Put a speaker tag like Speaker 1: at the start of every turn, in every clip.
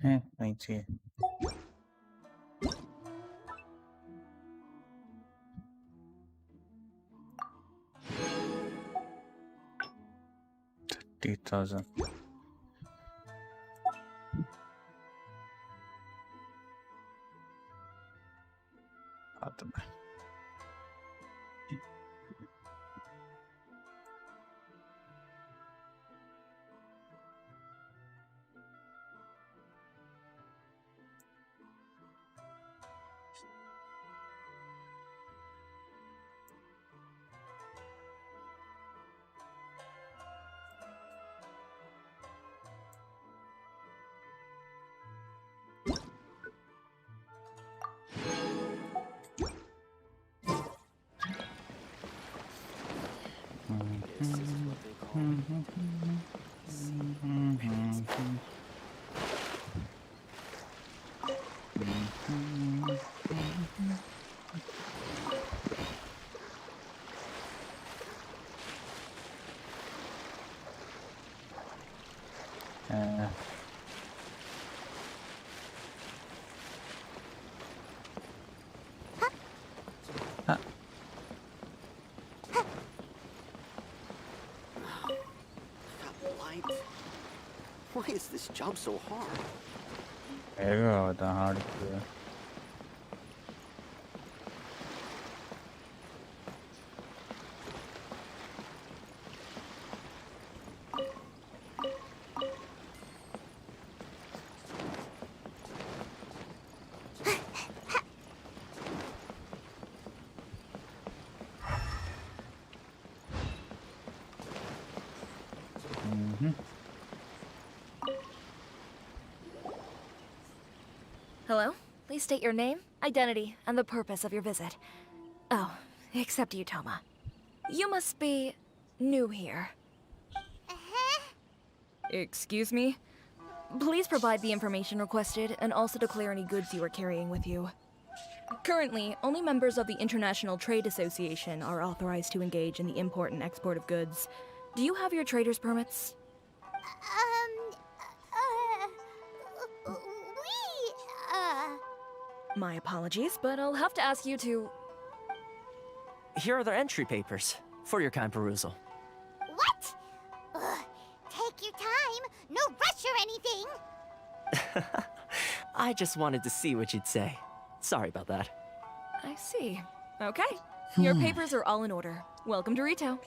Speaker 1: नहीं चाहिए। $30,000 आता है।
Speaker 2: This is what they call Why is this job so hard?
Speaker 1: मेरे को hard किया।
Speaker 3: Hello? Please state your name, identity, and the purpose of your visit. Oh, except you, Toma. You must be new here. Excuse me? Please provide the information requested and also declare any goods you are carrying with you. Currently, only members of the International Trade Association are authorized to engage in the import and export of goods. Do you have your trader's permits? My apologies, but I'll have to ask you to...
Speaker 4: Here are their entry papers, for your kind perusal.
Speaker 5: What? Take your time. No rush or anything.
Speaker 4: I just wanted to see what you'd say. Sorry about that.
Speaker 3: I see. Okay. Your papers are all in order. Welcome to Rito.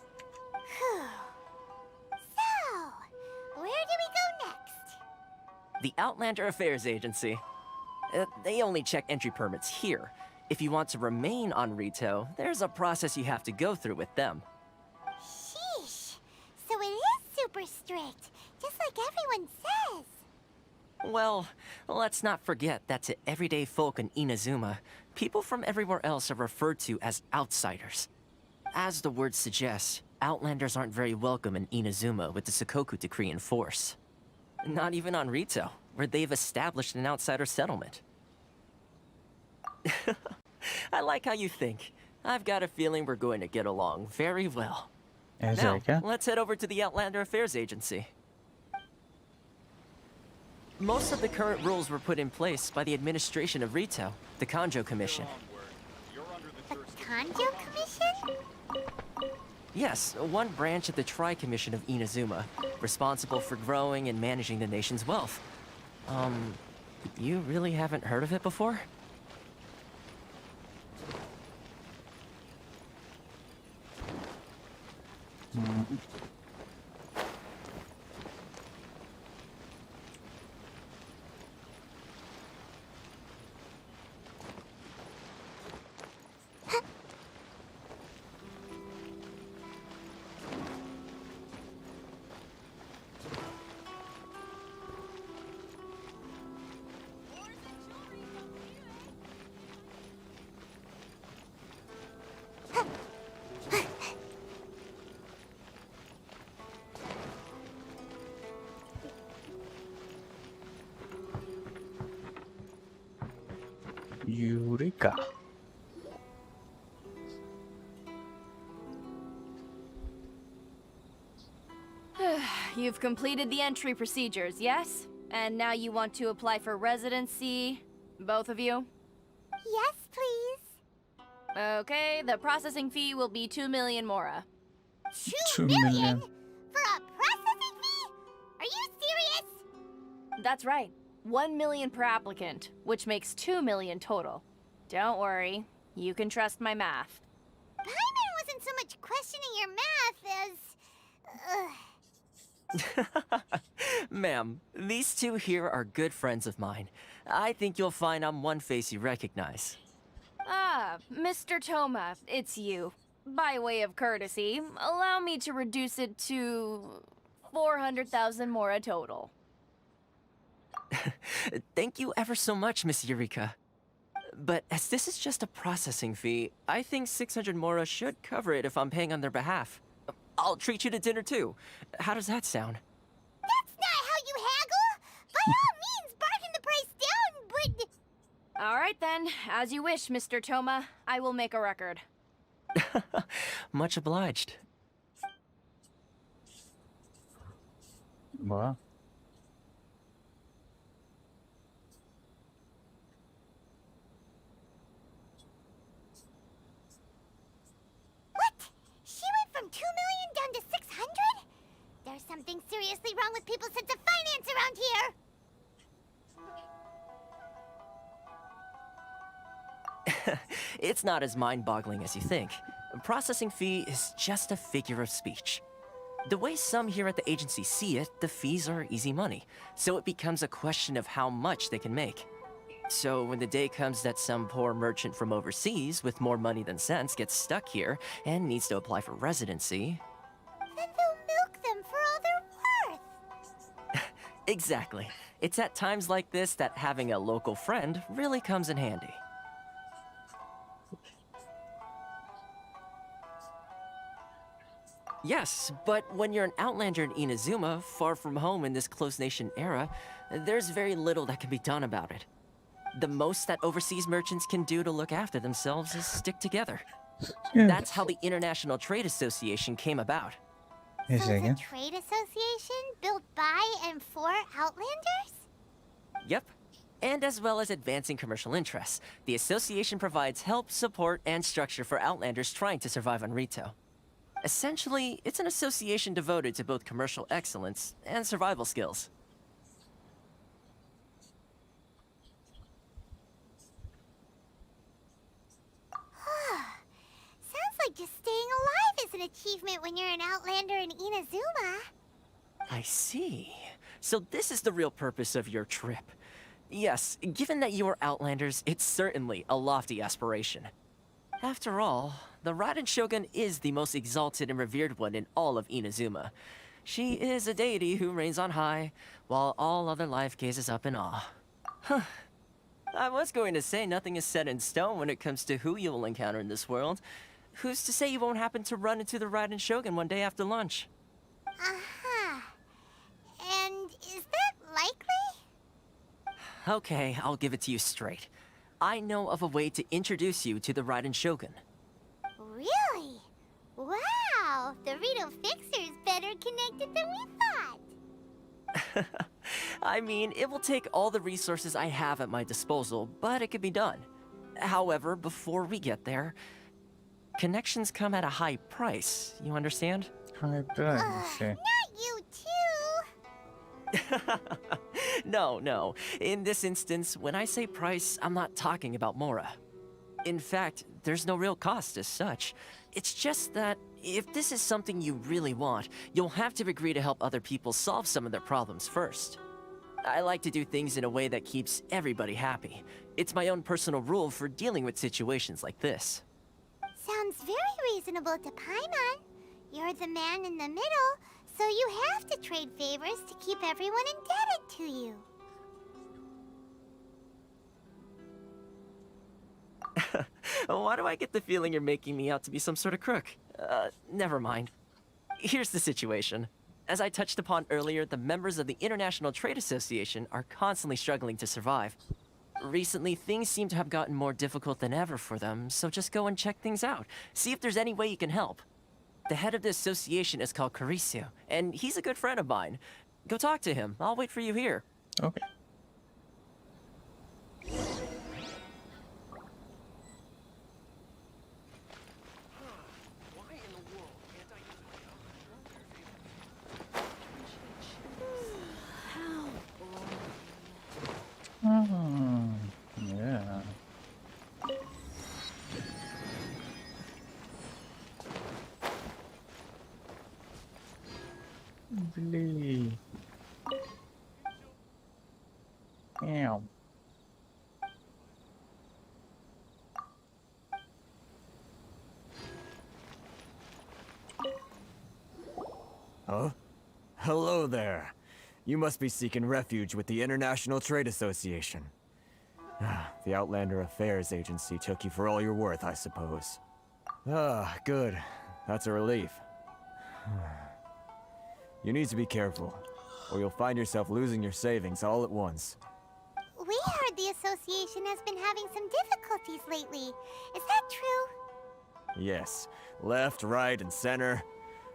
Speaker 5: So, where do we go next?
Speaker 4: The Outlander Affairs Agency. They only check entry permits here. If you want to remain on Rito, there's a process you have to go through with them.
Speaker 5: Sheesh. So it is super strict, just like everyone says.
Speaker 4: Well, let's not forget that to everyday folk in Inazuma, people from everywhere else are referred to as outsiders. As the word suggests, Outlanders aren't very welcome in Inazuma with the Sakoku Decree in force. Not even on Rito, where they've established an outsider settlement. I like how you think. I've got a feeling we're going to get along very well. Now, let's head over to the Outlander Affairs Agency. Most of the current rules were put in place by the administration of Rito, the Kanjo Commission.
Speaker 5: The Kanjo Commission?
Speaker 4: Yes, one branch of the Tri-Commission of Inazuma, responsible for growing and managing the nation's wealth. You really haven't heard of it before?
Speaker 1: Eureka.
Speaker 6: You've completed the entry procedures, yes? And now you want to apply for residency? Both of you?
Speaker 5: Yes, please.
Speaker 6: Okay, the processing fee will be 2 million mora.
Speaker 5: 2
Speaker 1: 2
Speaker 5: million?
Speaker 1: million.
Speaker 5: For a processing fee? Are you serious?
Speaker 6: That's right. 1 million per applicant, which makes 2 million total. Don't worry, you can trust my math.
Speaker 5: Paimon wasn't so much questioning your math as...
Speaker 4: Ma'am, these two here are good friends of mine. I think you'll find I'm one face you recognize.
Speaker 6: Ah, Mr. Toma, it's you. By way of courtesy, allow me to reduce it to 400,000 mora total.
Speaker 4: Thank you ever so much, Miss Eureka. But as this is just a processing fee, I think 600 mora should cover it if I'm paying on their behalf. I'll treat you to dinner too. How does that sound?
Speaker 5: That's not how you haggle! By all means, bargain the price down, but...
Speaker 6: All right then, as you wish, Mr. Toma. I will make a record.
Speaker 4: Much obliged.
Speaker 1: Wow.
Speaker 5: What? She went from 2 million down to 600? There's something seriously wrong with people's sense of finance around here!
Speaker 4: It's not as mind-boggling as you think. A processing fee is just a figure of speech. The way some here at the agency see it, the fees are easy money, so it becomes a question of how much they can make. So when the day comes that some poor merchant from overseas with more money than sense gets stuck here and needs to apply for residency...
Speaker 5: Then they'll milk them for all they're worth.
Speaker 4: Exactly. It's at times like this that having a local friend really comes in handy. Yes, but when you're an outlander in Inazuma, far from home in this closed nation era, there's very little that can be done about it. The most that overseas merchants can do to look after themselves is stick together.
Speaker 1: Yeah.
Speaker 4: That's how the International Trade Association came about.
Speaker 1: Hey,
Speaker 5: So
Speaker 1: say
Speaker 5: it's
Speaker 1: again.
Speaker 5: a trade association built by and for Outlanders?
Speaker 4: Yep. And as well as advancing commercial interests, the association provides help, support, and structure for outlanders trying to survive on Rito. Essentially, it's an association devoted to both commercial excellence and survival skills.
Speaker 5: Sounds like just staying alive is an achievement when you're an Outlander in Inazuma.
Speaker 4: I see. So this is the real purpose of your trip. Yes, given that you are Outlanders, it's certainly a lofty aspiration. After all, the Raiden Shogun is the most exalted and revered one in all of Inazuma. She is a deity who reigns on high, while all other life gazes up in awe. Huh. I was going to say nothing is set in stone when it comes to who you will encounter in this world. Who's to say you won't happen to run into the Raiden Shogun one day after lunch?
Speaker 5: Uh-huh. And is that likely?
Speaker 4: Okay, I'll give it to you straight. I know of a way to introduce you to the Raiden Shogun.
Speaker 5: Really? Wow, the Rito Fixer is better connected than we thought.
Speaker 4: I mean, it will take all the resources I have at my disposal, but it could be done. However, before we get there, connections come at a high price, you understand?
Speaker 1: High price.
Speaker 5: Not you too.
Speaker 4: No. In this instance, when I say price, I'm not talking about Mora. In fact, there's no real cost as such. It's just that if this is something you really want, you'll have to agree to help other people solve some of their problems first. I like to do things in a way that keeps everybody happy. It's my own personal rule for dealing with situations like this.
Speaker 5: Sounds very reasonable to Paimon. You're the man in the middle, so you have to trade favors to keep everyone indebted to you.
Speaker 4: Why do I get the feeling you're making me out to be some sort of crook? Never mind. Here's the situation. As I touched upon earlier, the members of the International Trade Association are constantly struggling to survive. Recently, things seem to have gotten more difficult than ever for them, so just go and check things out. See if there's any way you can help. The head of the association is called Caricio, and he's a good friend of mine. Go talk to him. I'll wait for you here.
Speaker 1: Okay.
Speaker 2: Why in the world can't I use my
Speaker 1: Yeah. Really? Damn.
Speaker 7: Huh? Hello there. You must be seeking refuge with the International Trade Association. The Outlander Affairs Agency took you for all you're worth, I suppose. Ah, good. That's a relief. You need to be careful, or you'll find yourself losing your savings all at once.
Speaker 5: We heard the association has been having some difficulties lately. Is that true?
Speaker 7: Yes, left, right, and center.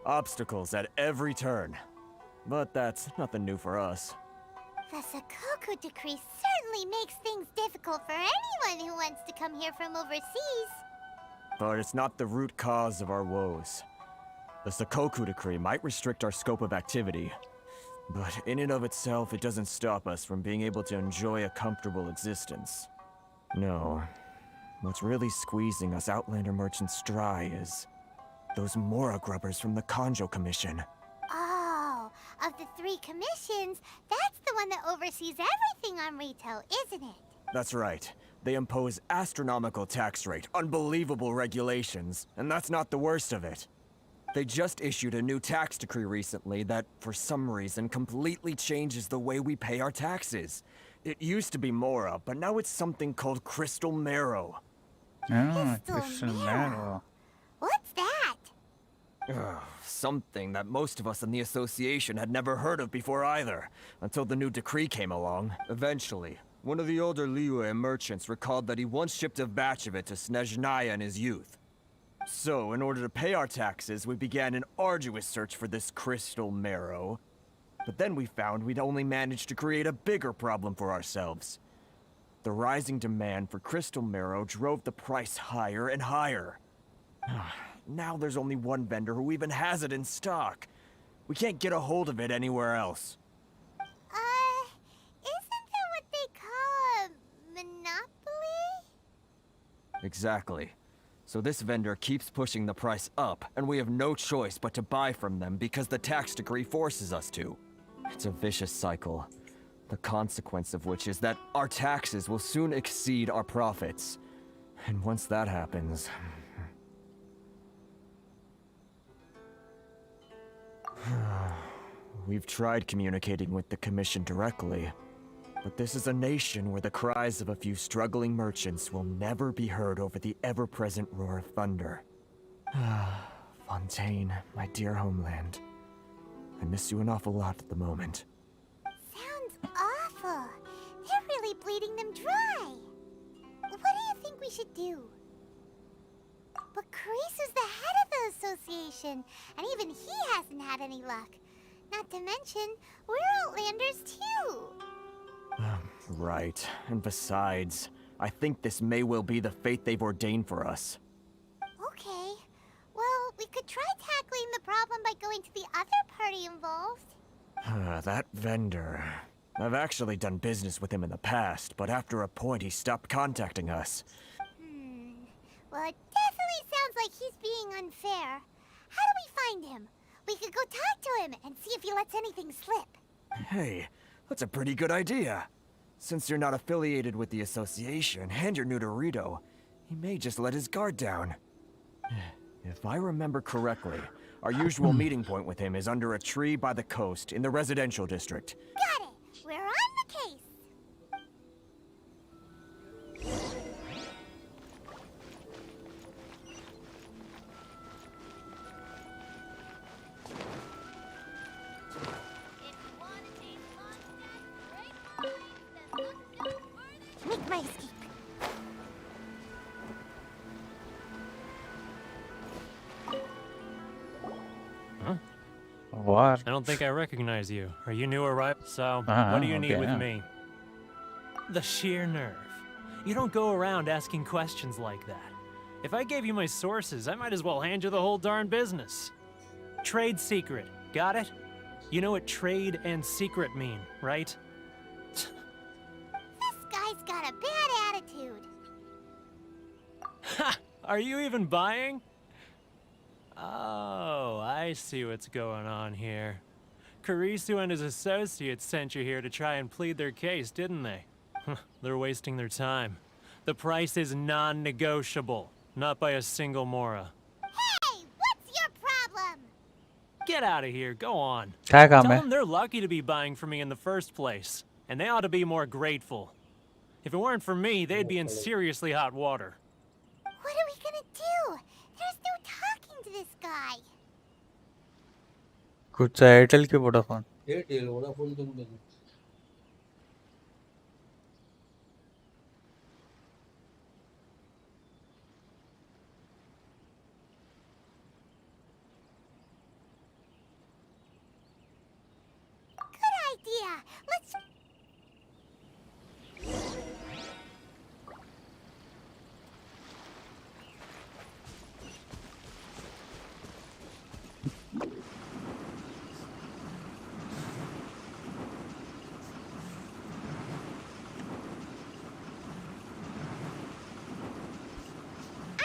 Speaker 7: Obstacles at every turn. But that's nothing new for us.
Speaker 5: The Sakoku decree certainly makes things difficult for anyone who wants to come here from overseas.
Speaker 7: But it's not the root cause of our woes. The Sakoku decree might restrict our scope of activity, but in and of itself, it doesn't stop us from being able to enjoy a comfortable existence. No, what's really squeezing us Outlander merchants dry is those Mora grubbers from the Kanjo Commission.
Speaker 5: Oh, of the 3 commissions, that's the one that oversees everything on retail, isn't it?
Speaker 7: That's right. They impose astronomical tax rate, unbelievable regulations, and that's not the worst of it. They just issued a new tax decree recently that, for some reason, completely changes the way we pay our taxes. It used to be Mora, but now it's something called Crystal Marrow.
Speaker 1: Ah,
Speaker 5: Crystal
Speaker 1: Crystal
Speaker 5: Marrow.
Speaker 1: Marrow.
Speaker 5: What's that?
Speaker 7: Something that most of us in the association had never heard of before either, until the new decree came along. Eventually, one of the older Liyue merchants recalled that he once shipped a batch of it to Snezhnaya in his youth. So, in order to pay our taxes, we began an arduous search for this Crystal Marrow. But then we found we'd only managed to create a bigger problem for ourselves. The rising demand for Crystal Marrow drove the price higher and higher. Now there's only one vendor who even has it in stock. We can't get a hold of it anywhere else.
Speaker 5: Isn't that what they call a monopoly?
Speaker 7: Exactly. So this vendor keeps pushing the price up, and we have no choice but to buy from them because the tax decree forces us to. It's a vicious cycle, the consequence of which is that our taxes will soon exceed our profits. And once that happens... We've tried communicating with the Commission directly, but this is a nation where the cries of a few struggling merchants will never be heard over the ever-present roar of thunder. Fontaine, my dear homeland. I miss you an awful lot at the moment.
Speaker 5: Sounds awful. They're really bleeding them dry. What do you think we should do? But Carice is the head of the association, and even he hasn't had any luck. Not to mention, we're Outlanders too.
Speaker 7: Right. And besides, I think this may well be the fate they've ordained for us.
Speaker 5: Okay. Well, we could try tackling the problem by going to the other party involved.
Speaker 7: That vendor... I've actually done business with him in the past, but after a point he stopped contacting us.
Speaker 5: Well, it definitely sounds like he's being unfair. How do we find him? We could go talk to him and see if he lets anything slip.
Speaker 7: Hey, that's a pretty good idea. Since you're not affiliated with the association, and you're new to Rito, he may just let his guard down. If I remember correctly, our usual meeting point with him is under a tree by the coast in the residential district.
Speaker 5: Got it! We're on the case! Make my escape.
Speaker 1: War.
Speaker 2: I don't think I recognize you. Are you new arrival? So,
Speaker 1: Ah,
Speaker 2: what do you need
Speaker 1: okay,
Speaker 2: with
Speaker 1: yeah.
Speaker 2: me? The sheer nerve. You don't go around asking questions like that. If I gave you my sources, I might as well hand you the whole darn business. Trade secret. Got it? You know what trade and secret mean, right?
Speaker 5: This guy's got a bad attitude.
Speaker 2: Ha! Are you even buying? Oh, I see what's going on here. Karisu and his associates sent you here to try and plead their case, didn't they? They're wasting their time. The price is non-negotiable, not by a single Mora.
Speaker 5: Hey, what's your problem?
Speaker 2: Get out of here, go on.
Speaker 1: क्या
Speaker 2: Tell
Speaker 1: काम है?
Speaker 2: them they're lucky to be buying from me in the first place, and they ought to be more grateful. If it weren't for me, they'd be in seriously hot water.
Speaker 5: What are we gonna do? There's no talking to this guy.
Speaker 1: कुछ Airtel की Vodafone.
Speaker 8: Airtel Vodafone तुम दो.
Speaker 5: Good idea. Let's.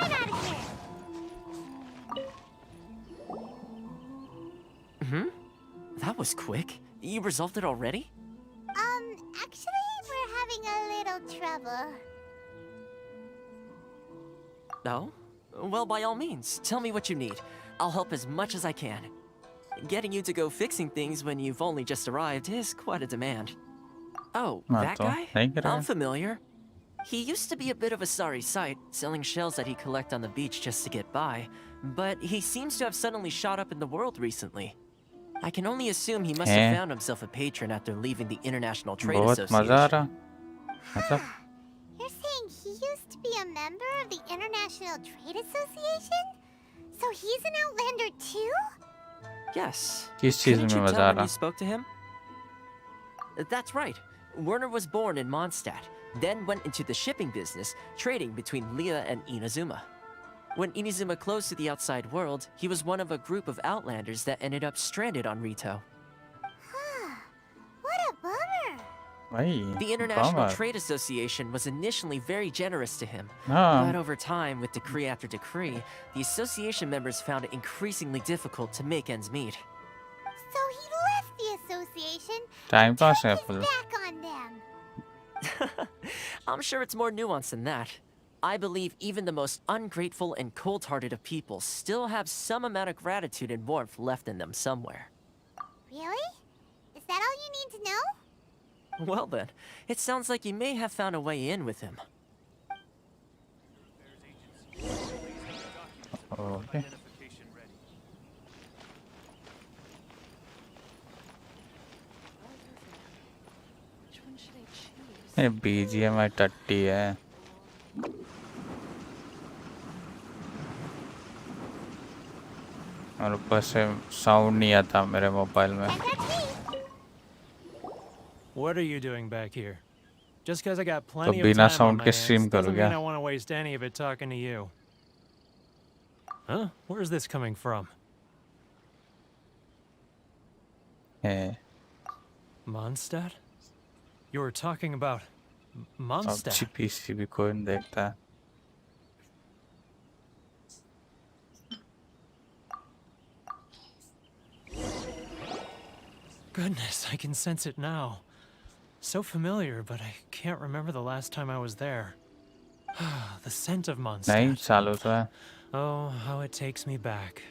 Speaker 5: I'm out of here.
Speaker 4: That was quick. You resolved it already?
Speaker 5: Actually, we're having a little trouble.
Speaker 4: No? Well, by all means, tell me what you need. I'll help as much as I can. Getting you to go fixing things when you've only just arrived is quite a demand. Oh,
Speaker 1: हाँ
Speaker 4: that
Speaker 1: तो
Speaker 4: guy?
Speaker 1: नहीं करा
Speaker 4: I'm
Speaker 1: है.
Speaker 4: familiar. He used to be a bit of a sorry sight, selling shells that he'd collect on the beach just to get by, but he seems to have suddenly shot up in the world recently. I can only assume he must have
Speaker 1: हैं.
Speaker 4: found himself a patron after leaving the International Trade
Speaker 1: बहुत मजा आ
Speaker 4: Association.
Speaker 1: रहा. मतलब
Speaker 5: You're saying he used to be a member of the International Trade Association? So he's an Outlander too?
Speaker 4: Yes.
Speaker 1: किस चीज
Speaker 4: Couldn't
Speaker 1: में
Speaker 4: you
Speaker 1: मजा
Speaker 4: tell
Speaker 1: uh
Speaker 4: when
Speaker 1: रहा?
Speaker 4: you spoke to him? That's right. Werner was born in Mondstadt, then went into the shipping business, trading between Leah and Inazuma. When Inazuma closed to the outside world, he was one of a group of Outlanders that ended up stranded on Rito.
Speaker 5: What a bummer.
Speaker 1: भाई
Speaker 4: The International
Speaker 1: bummer.
Speaker 4: Trade Association was initially very generous to him.
Speaker 1: हाँ.
Speaker 4: But over time, with decree after decree, the association members found it increasingly difficult to make ends meet.
Speaker 5: So he left the association
Speaker 1: Time
Speaker 5: and
Speaker 1: pass
Speaker 5: turned
Speaker 1: है
Speaker 5: his
Speaker 1: full.
Speaker 5: back on them.
Speaker 4: I'm sure it's more nuanced than that. I believe even the most ungrateful and cold-hearted of people still have some amount of gratitude and warmth left in them somewhere.
Speaker 5: Really? Is that all you need to know?
Speaker 4: Well then, it sounds like you may have found a way in with him.
Speaker 1: Okay.
Speaker 6: Which one should I choose?
Speaker 1: ये BGMI टट्टी है. और ऊपर से sound नहीं आता मेरे mobile में.
Speaker 5: And that's me.
Speaker 2: What are you doing back here? Just because I got
Speaker 1: तो
Speaker 2: plenty of
Speaker 1: बिना
Speaker 2: time on
Speaker 1: साउंड
Speaker 2: my
Speaker 1: के
Speaker 2: hands
Speaker 1: स्ट्रीम करो
Speaker 2: doesn't mean I
Speaker 1: क्या?
Speaker 2: want to waste any of it talking to you. Huh? Where's this coming from?
Speaker 1: है.
Speaker 2: Mondstadt? You were talking about Mondstadt.
Speaker 1: अच्छी PC भी कोई नहीं देखता.
Speaker 2: Goodness, I can sense it now. So familiar, but I can't remember the last time I was there. The scent of
Speaker 1: नहीं
Speaker 2: Mondstadt.
Speaker 1: चालू तो है.
Speaker 2: Oh, how it takes me back.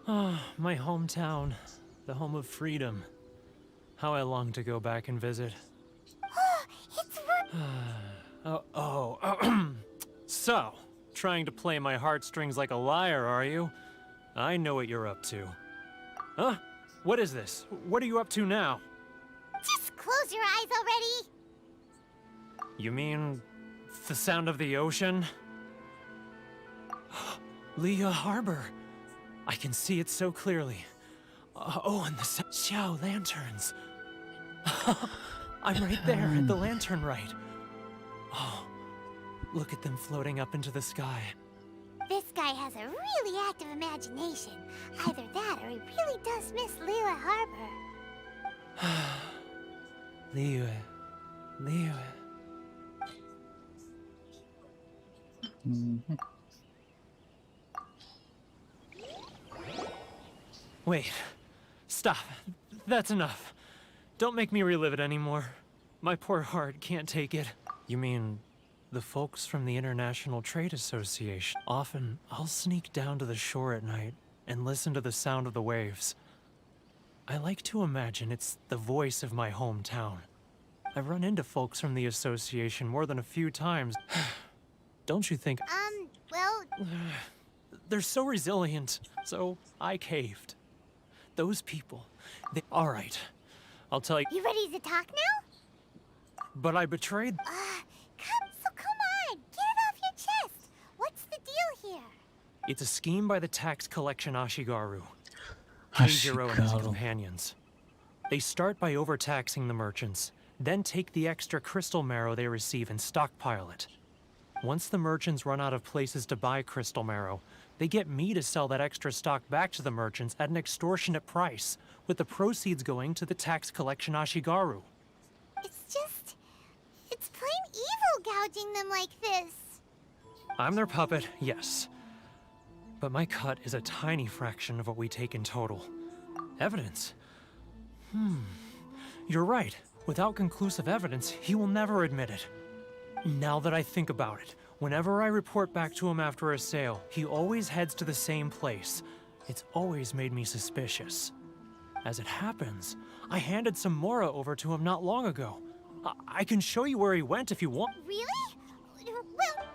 Speaker 2: Oh, my hometown, the home of freedom. How I long to go back and visit.
Speaker 5: It's
Speaker 2: So, trying to play my heartstrings like a liar, are you? I know what you're up to. Huh? What is this? What are you up to now?
Speaker 5: Just close your eyes already.
Speaker 2: You mean the sound of the ocean? Leah Harbor. I can see it so clearly. Oh, and the Xiao lanterns. I'm right there at the lantern right. Oh, look at them floating up into the sky.
Speaker 5: This guy has a really active imagination. Either that or he really does miss Liyue Harbor.
Speaker 2: Liyue. Wait. Stop. That's enough. Don't make me relive it anymore. My poor heart can't take it. You mean the folks from the International Trade Association? Often, I'll sneak down to the shore at night and listen to the sound of the waves. I like to imagine it's the voice of my hometown. I've run into folks from the association more than a few times. Don't you think?
Speaker 5: Well,
Speaker 2: They're so resilient, so I caved. Those people, they... All right, I'll tell you.
Speaker 5: you ready to talk now?
Speaker 2: But I betrayed...
Speaker 5: Come on, get it off your chest. What's the deal here?
Speaker 2: It's a scheme by the tax collection Ashigaru. Keijiro and his companions. They start by overtaxing the merchants, then take the extra crystal marrow they receive and stockpile it. Once the merchants run out of places to buy crystal marrow, they get me to sell that extra stock back to the merchants at an extortionate price, with the proceeds going to the tax collection Ashigaru.
Speaker 5: It's plain evil gouging them like this.
Speaker 2: I'm their puppet, yes. But my cut is a tiny fraction of what we take in total. Evidence? You're right. Without conclusive evidence, he will never admit it. Now that I think about it, whenever I report back to him after a sale, he always heads to the same place. It's always made me suspicious. As it happens, I handed some Mora over to him not long ago. I can show you where he went if you want.
Speaker 5: Really? Well...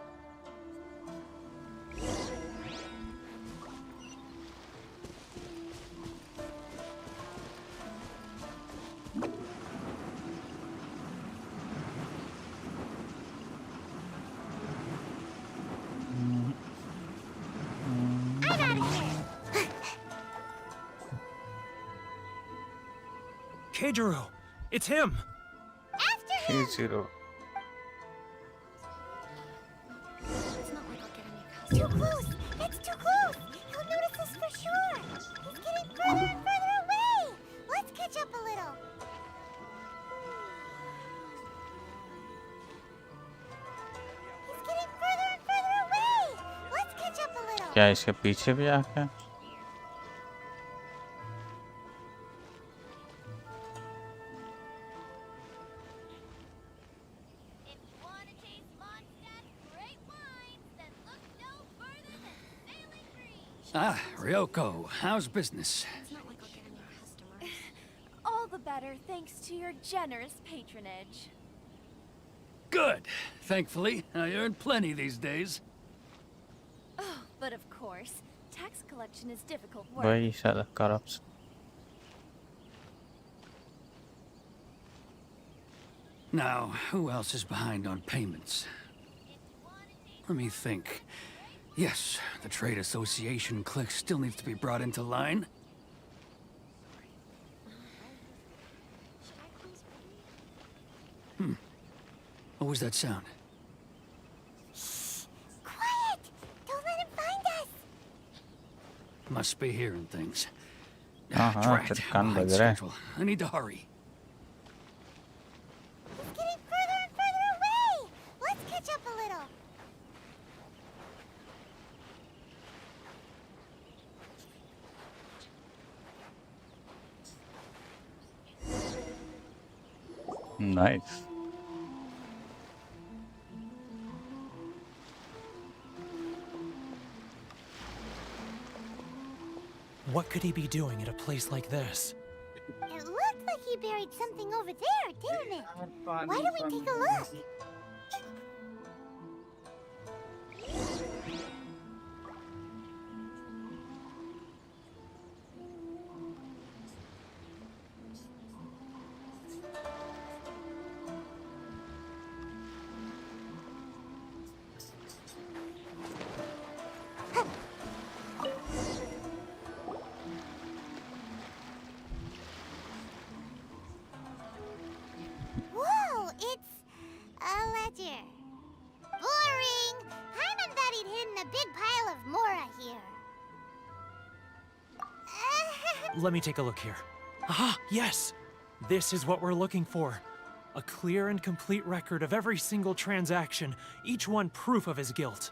Speaker 5: I'm out of here.
Speaker 2: Keijiro! It's him!
Speaker 5: After him!
Speaker 1: Keijiro.
Speaker 3: It's not like I'll get any
Speaker 5: Too close! It's too close! He'll notice us for sure! He's getting further and further away! Let's catch up a little! He's getting further and further away! Let's catch up a little!
Speaker 1: क्या इसके पीछे भी आके?
Speaker 5: If you want to taste Mondstadt's great wines, then look no further than Sailing Green!
Speaker 9: Ah, Ryoko, how's business?
Speaker 3: It's not like I'll get any customers.
Speaker 6: All the better thanks to your generous patronage.
Speaker 9: Good. Thankfully, I earn plenty these days.
Speaker 6: Oh, but of course, tax collection is difficult work.
Speaker 1: वही साला corrupts.
Speaker 9: Now, who else is behind on payments? Let me think. Yes, the Trade Association clique still needs to be brought into line. What was that sound?
Speaker 5: Quiet! Don't let him find us!
Speaker 9: Must be hearing things.
Speaker 1: हाँ,
Speaker 9: Drat,
Speaker 1: तेरे कान
Speaker 9: behind
Speaker 1: बज रहे हैं.
Speaker 9: schedule. I need to hurry.
Speaker 5: He's getting further and further away! Let's catch up a little!
Speaker 1: Nice.
Speaker 2: What could he be doing at a place like this?
Speaker 5: It looked like he buried something over there, didn't it? Why don't we take a look?
Speaker 2: let me take a look here. Aha, yes! This is what we're looking for. A clear and complete record of every single transaction, each one proof of his guilt.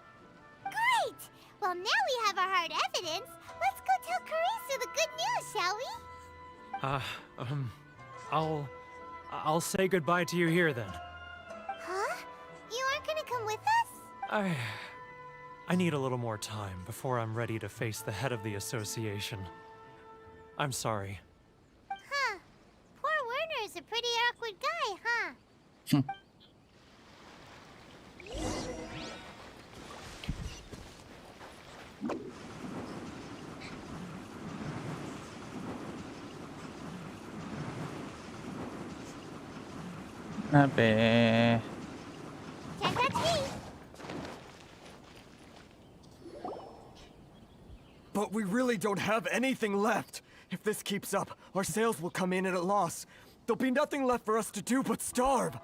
Speaker 5: Great! Well, now we have our hard evidence. Let's go tell Karisu the good news, shall we?
Speaker 2: I'll say goodbye to you here then.
Speaker 5: Huh? You aren't gonna come with us?
Speaker 2: I need a little more time before I'm ready to face the head of the association. I'm sorry.
Speaker 5: Huh. Poor Werner's a pretty awkward guy, huh?
Speaker 1: Abe.
Speaker 7: But we really don't have anything left. If this keeps up, our sales will come in at a loss. There'll be nothing left for us to do but starve.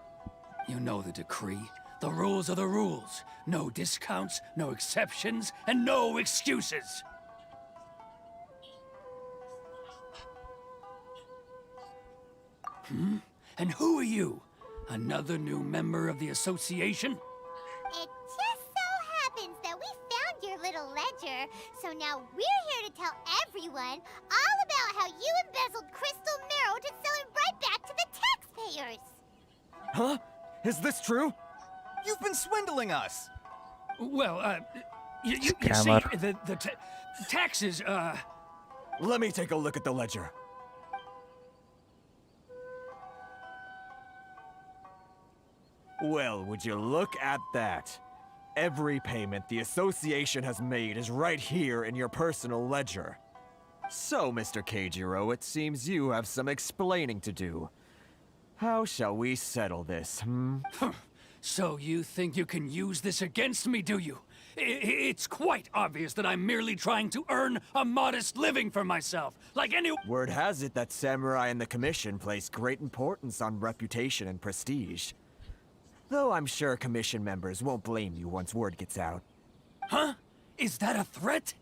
Speaker 9: You know the decree. The rules are the rules. No discounts, no exceptions, and no excuses. And who are you? Another new member of the association?
Speaker 5: It just so happens that we found your little ledger, so now we're here to tell everyone all about how you embezzled crystal marrow to sell it right back to the taxpayers.
Speaker 7: Huh? Is this true?
Speaker 10: You've been swindling us!
Speaker 9: Well, you see,
Speaker 1: Scammer.
Speaker 9: the taxes,
Speaker 7: Let me take a look at the ledger. Well, would you look at that? Every payment the association has made is right here in your personal ledger. So, Mr. Keijiro, it seems you have some explaining to do. How shall we settle this,
Speaker 9: So you think you can use this against me, do you? It's quite obvious that I'm merely trying to earn a modest living for myself, like any—
Speaker 7: Word has it that samurai and the commission place great importance on reputation and prestige. Though I'm sure commission members won't blame you once word gets out.
Speaker 9: Huh? Is that a threat?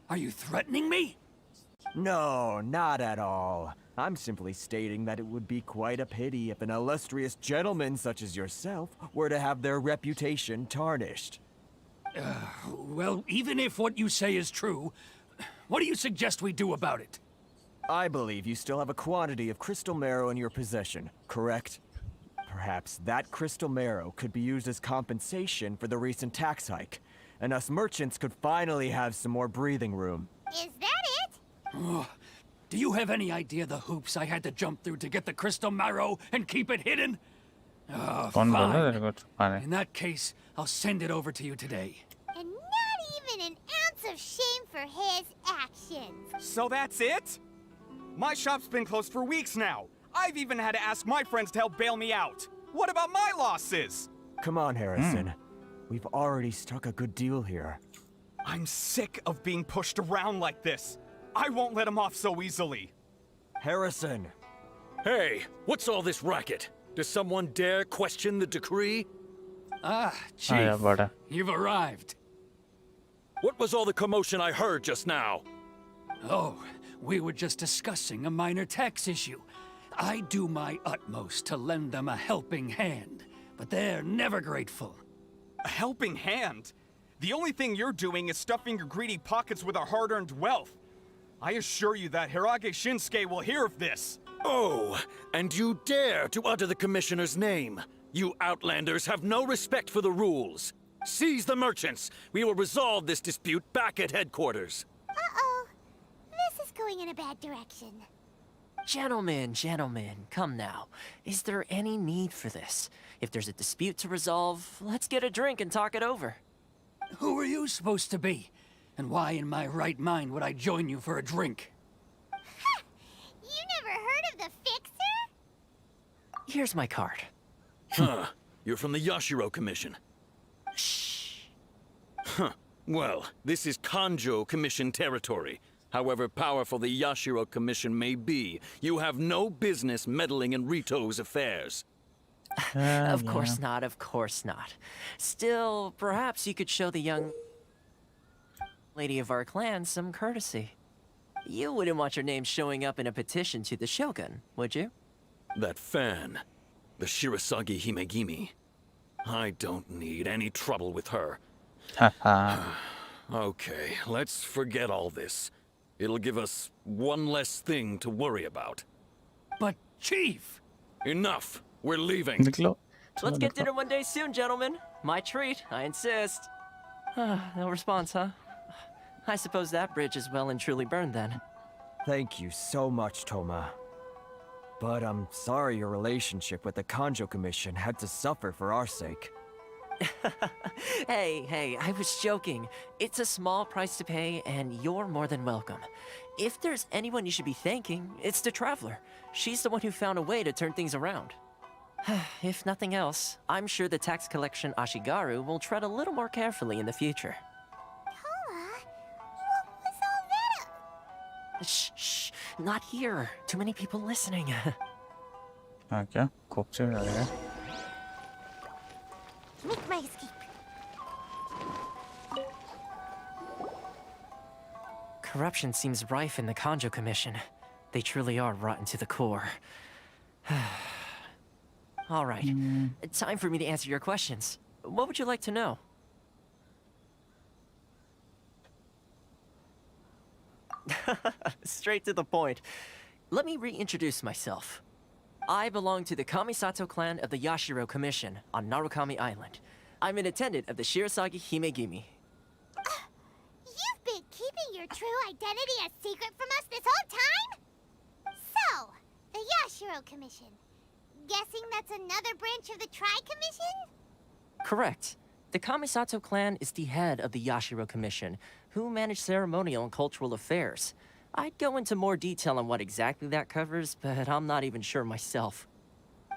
Speaker 9: Are you threatening me?
Speaker 7: No, not at all. I'm simply stating that it would be quite a pity if an illustrious gentleman such as yourself were to have their reputation tarnished.
Speaker 9: Well, even if what you say is true, what do you suggest we do about it?
Speaker 7: I believe you still have a quantity of crystal marrow in your possession, correct? Perhaps that crystal marrow could be used as compensation for the recent tax hike, and us merchants could finally have some more breathing room.
Speaker 5: Is that it?
Speaker 9: Do you have any idea the hoops I had to jump through to get the crystal marrow and keep it hidden?
Speaker 1: कौन बोल रहा है
Speaker 9: Fine.
Speaker 1: तेरे को छुपाने?
Speaker 9: In that case, I'll send it over to you today.
Speaker 5: And not even an ounce of shame for his actions.
Speaker 10: So that's it? My shop's been closed for weeks now. I've even had to ask my friends to help bail me out. What about my losses?
Speaker 7: Come on, Harrison. We've already struck a good deal here.
Speaker 10: I'm sick of being pushed around like this. I won't let him off so easily.
Speaker 7: Harrison!
Speaker 11: Hey, what's all this racket? Does someone dare question the decree?
Speaker 9: Chief,
Speaker 1: yeah, brother.
Speaker 9: you've arrived.
Speaker 11: What was all the commotion I heard just now?
Speaker 9: Oh, we were just discussing a minor tax issue. I do my utmost to lend them a helping hand, but they're never grateful.
Speaker 10: A helping hand? The only thing you're doing is stuffing your greedy pockets with our hard-earned wealth. I assure you that Hirage Shinsuke will hear of this.
Speaker 11: Oh, and you dare to utter the commissioner's name. You outlanders have no respect for the rules. Seize the merchants. We will resolve this dispute back at headquarters.
Speaker 5: Uh-oh. This is going in a bad direction.
Speaker 4: Gentlemen, come now. Is there any need for this? If there's a dispute to resolve, let's get a drink and talk it over.
Speaker 9: Who are you supposed to be? And why in my right mind would I join you for a drink?
Speaker 5: You never heard of the Fixer?
Speaker 4: Here's my card.
Speaker 11: Huh. You're from the Yashiro Commission.
Speaker 4: Shh.
Speaker 11: Huh. Well, this is Kanjo Commission territory. However powerful the Yashiro Commission may be, you have no business meddling in Rito's affairs.
Speaker 4: Of course not, of course not. Still, perhaps you could show the young lady of our clan some courtesy. You wouldn't want your name showing up in a petition to the Shogun, would you?
Speaker 11: That fan, the Shirasagi Himegimi. I don't need any trouble with her.
Speaker 1: Haha.
Speaker 11: Okay, let's forget all this. It'll give us one less thing to worry about.
Speaker 9: But, Chief!
Speaker 11: Enough! We're leaving.
Speaker 4: Let's get dinner one day soon, gentlemen. My treat, I insist. No response, huh? I suppose that bridge is well and truly burned then.
Speaker 7: Thank you so much, Toma. But I'm sorry your relationship with the Kanjo Commission had to suffer for our sake.
Speaker 4: Hey, I was joking. It's a small price to pay, and you're more than welcome. If there's anyone you should be thanking, it's the Traveler. She's the one who found a way to turn things around. If nothing else, I'm sure the tax collection Ashigaru will tread a little more carefully in the future.
Speaker 5: Toma, what was all that?
Speaker 4: Shh, not here. Too many people listening.
Speaker 1: क्या खूबसूरत लग रहा है.
Speaker 5: Make my escape.
Speaker 4: Corruption seems rife in the Kanjo Commission. They truly are rotten to the core. All right, time for me to answer your questions. What would you like to know? Straight to the point. Let me reintroduce myself. I belong to the Kamisato clan of the Yashiro Commission on Narukami Island. I'm an attendant of the Shirasagi Himegimi.
Speaker 5: You've been keeping your true identity a secret from us this whole time? So, the Yashiro Commission. Guessing that's another branch of the Tri-Commission?
Speaker 4: Correct. The Kamisato clan is the head of the Yashiro Commission, who manage ceremonial and cultural affairs. I'd go into more detail on what exactly that covers, but I'm not even sure myself.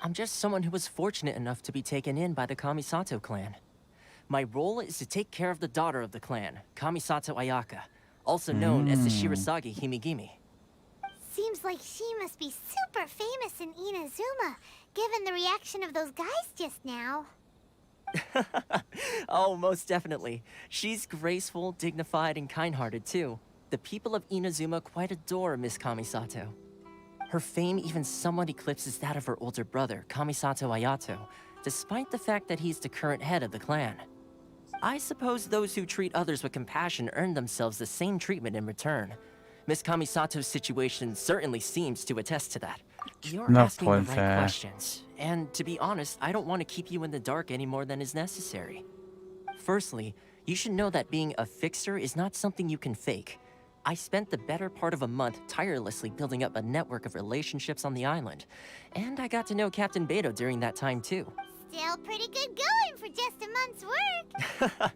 Speaker 4: I'm just someone who was fortunate enough to be taken in by the Kamisato clan. My role is to take care of the daughter of the clan, Kamisato Ayaka, also known as the Shirasagi Himegimi.
Speaker 5: Seems like she must be super famous in Inazuma, given the reaction of those guys just now.
Speaker 4: Oh, most definitely. She's graceful, dignified, and kind-hearted too. The people of Inazuma quite adore Miss Kamisato. Her fame even somewhat eclipses that of her older brother, Kamisato Ayato, despite the fact that he's the current head of the clan. I suppose those who treat others with compassion earn themselves the same treatment in return. Miss Kamisato's situation certainly seems to attest to that. You're asking the right questions, and to be honest, I don't want to keep you in the dark any more than is necessary. Firstly, you should know that being a fixer is not something you can fake. I spent the better part of a month tirelessly building up a network of relationships on the island, and I got to know Captain Beto during that time too.
Speaker 5: Still pretty good going for just a month's work.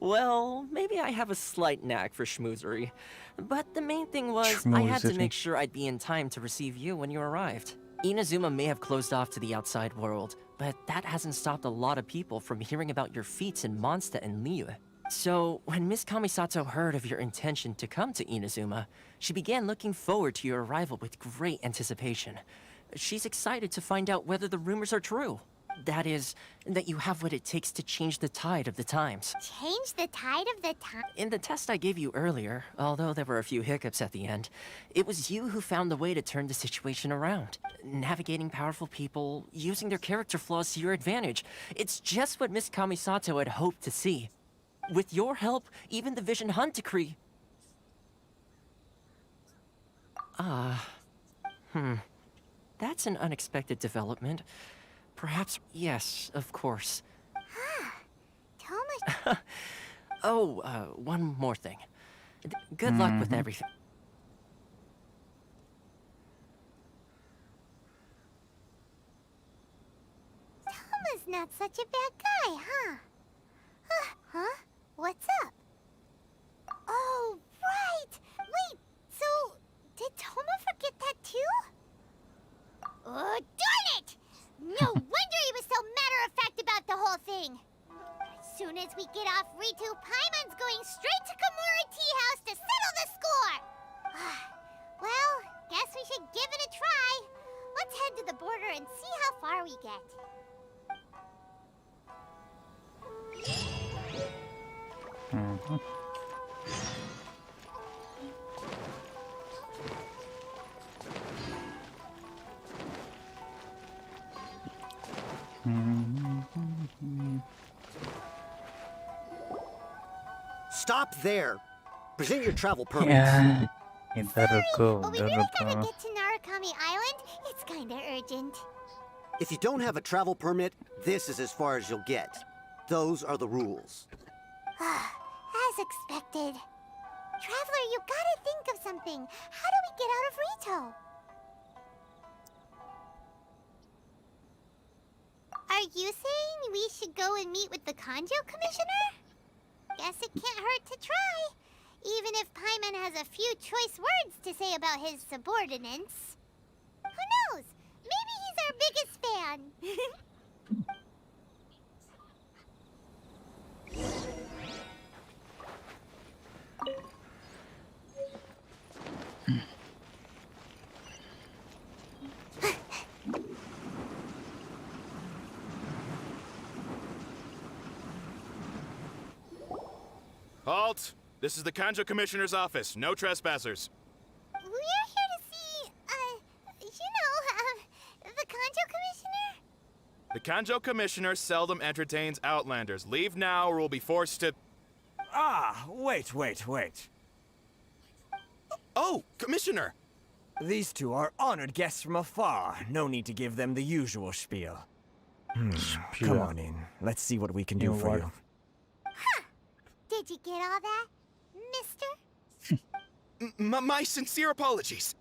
Speaker 4: Well, maybe I have a slight knack for schmoozery. But the main thing was, I had to make sure I'd be in time to receive you when you arrived. Inazuma may have closed off to the outside world, but that hasn't stopped a lot of people from hearing about your feats in Mondstadt and Liyue. So, when Miss Kamisato heard of your intention to come to Inazuma, she began looking forward to your arrival with great anticipation. She's excited to find out whether the rumors are true. That is, that you have what it takes to change the tide of the times.
Speaker 5: Change the tide of the time?
Speaker 4: In the test I gave you earlier, although there were a few hiccups at the end, it was you who found the way to turn the situation around. Navigating powerful people, using their character flaws to your advantage. It's just what Miss Kamisato had hoped to see. With your help, even the Vision Hunt decree... That's an unexpected development. Perhaps, yes, of course.
Speaker 5: Toma...
Speaker 4: one more thing. Good luck with everything.
Speaker 5: Toma's not such a bad guy, huh? Huh? What's up? Oh, right! Wait, so... did Toma forget that too? Oh, darn it! No wonder he was so matter-of-fact about the whole thing! As soon as we get off Ritu, Paimon's going straight to Komura Tea House to settle the score! Well, guess we should give it a try. Let's head to the border and see how far we get.
Speaker 12: Stop there. Present your travel permits.
Speaker 1: Yeah. Iddhar ruko,
Speaker 5: But we
Speaker 1: udhar
Speaker 5: really gotta
Speaker 1: ruko.
Speaker 5: get to Narukami Island. It's kinda urgent.
Speaker 12: If you don't have a travel permit, this is as far as you'll get. Those are the rules.
Speaker 5: As expected. Traveler, you gotta think of something. How do we get out of Rito? Are you saying we should go and meet with the Kanjo Commissioner? Guess it can't hurt to try. Even if Paimon has a few choice words to say about his subordinates. Who knows? Maybe he's our biggest fan.
Speaker 13: Halt! This is the Kanjo Commissioner's office. No trespassers.
Speaker 5: We're here to see, the Kanjo Commissioner?
Speaker 13: The Kanjo Commissioner seldom entertains Outlanders. Leave now or we'll be forced to...
Speaker 7: Ah, wait.
Speaker 13: Oh, Commissioner!
Speaker 7: These two are honored guests from afar. No need to give them the usual spiel. Come on in. Let's see what we can do for you.
Speaker 5: Did you get all that, mister?
Speaker 13: My sincere apologies.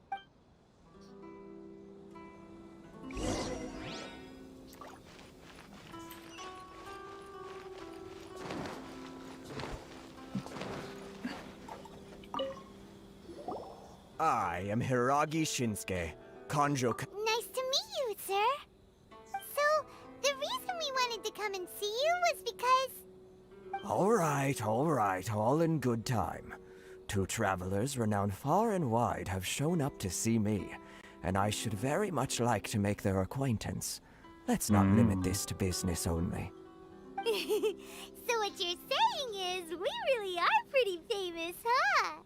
Speaker 7: I am Hiragi Shinsuke, Kanjo...
Speaker 5: Nice to meet you, sir. So, the reason we wanted to come and see you was because...
Speaker 7: All right, all in good time. Two travelers renowned far and wide have shown up to see me, and I should very much like to make their acquaintance. Let's not limit this to business only.
Speaker 5: So what you're saying is, we really are pretty famous, huh?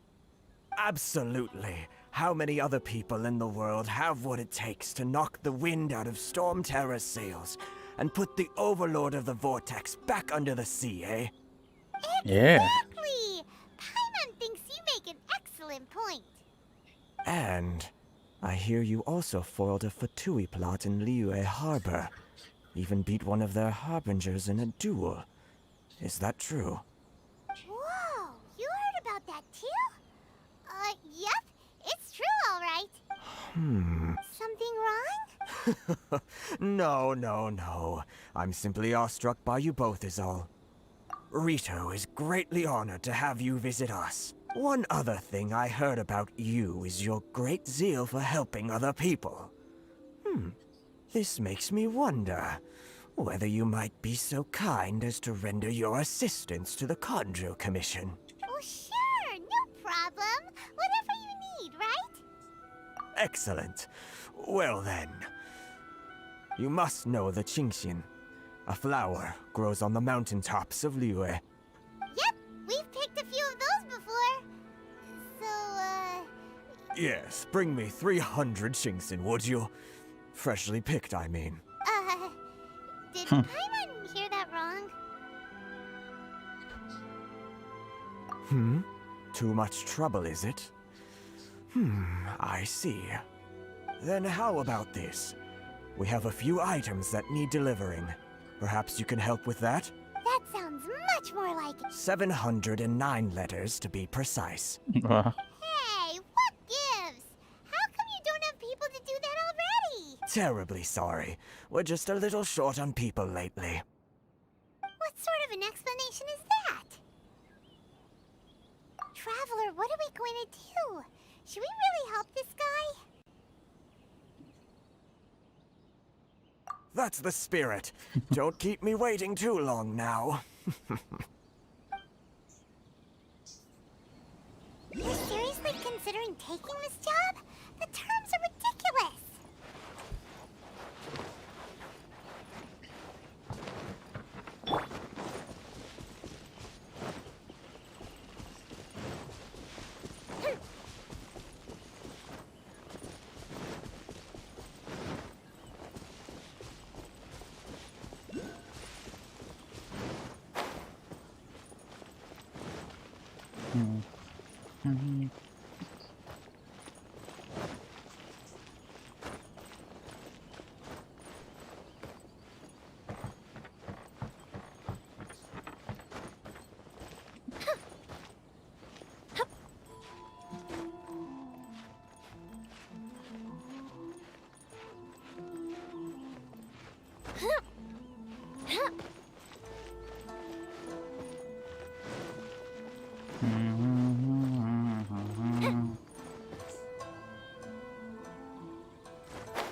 Speaker 7: Absolutely. How many other people in the world have what it takes to knock the wind out of Storm Terror's sails and put the Overlord of the Vortex back under the sea, eh?
Speaker 1: Yeah.
Speaker 5: Exactly! Paimon thinks you make an excellent point.
Speaker 7: And I hear you also foiled a Fatui plot in Liyue Harbor. Even beat one of their harbingers in a duel. Is that true?
Speaker 5: Whoa, you heard about that too? Yep, it's true, all right. Something wrong?
Speaker 7: No. I'm simply awestruck by you both is all. Rito is greatly honored to have you visit us. One other thing I heard about you is your great zeal for helping other people. This makes me wonder whether you might be so kind as to render your assistance to the Kanjo Commission.
Speaker 5: Oh, sure, no problem. Whatever you need, right?
Speaker 7: Excellent. Well then, you must know the Qingxian. A flower grows on the mountaintops of Liyue.
Speaker 5: Yep, we've picked a few of those before. So,
Speaker 7: Yes, bring me 300 Qingxian, would you? Freshly picked, I mean.
Speaker 5: did Paimon hear that wrong?
Speaker 7: Too much trouble, is it? I see. Then how about this? We have a few items that need delivering. Perhaps you can help with that?
Speaker 5: That sounds much more like...
Speaker 7: 709 letters to be precise.
Speaker 5: Hey, what gives? How come you don't have people to do that already?
Speaker 7: Terribly sorry. We're just a little short on people lately.
Speaker 5: What sort of an explanation is that? Traveler, what are we going to do? Should we really help this guy?
Speaker 7: That's the spirit. Don't keep me waiting too long now.
Speaker 5: You're seriously considering taking this job? The terms are ridiculous.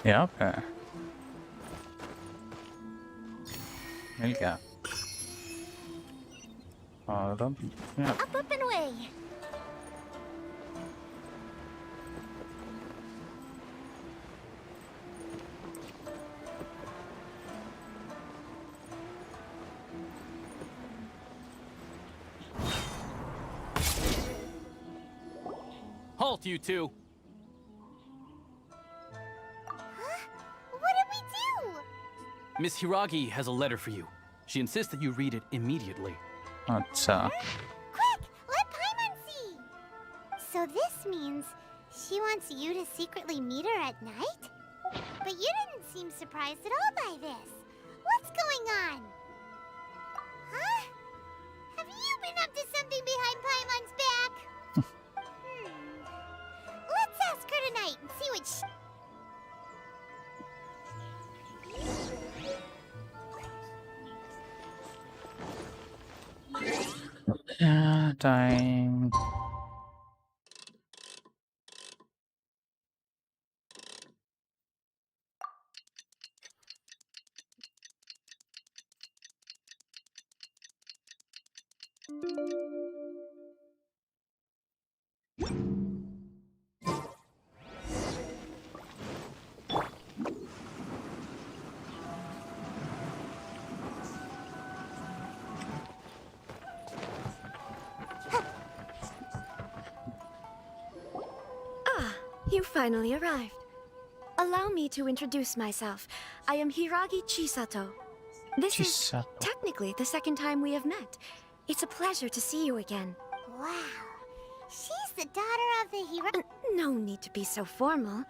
Speaker 1: यहाँ पे मिल गया। और अब यहाँ
Speaker 5: Up and away.
Speaker 2: Halt, you two!
Speaker 5: What did we do?
Speaker 2: Miss Hiragi has a letter for you. She insists that you read it immediately.
Speaker 1: अच्छा
Speaker 5: Quick, let Paimon see. So this means she wants you to secretly meet her at night? But you didn't seem surprised at all by this. What's going on? Huh? Have you been up to something behind Paimon's back? Let's ask her tonight and see what she...
Speaker 1: time
Speaker 14: You finally arrived. Allow me to introduce myself. I am Hiragi Chisato. This is
Speaker 1: Chisato.
Speaker 14: technically the second time we have met. It's a pleasure to see you again.
Speaker 5: Wow. She's the daughter of the hero...
Speaker 14: No need to be so formal.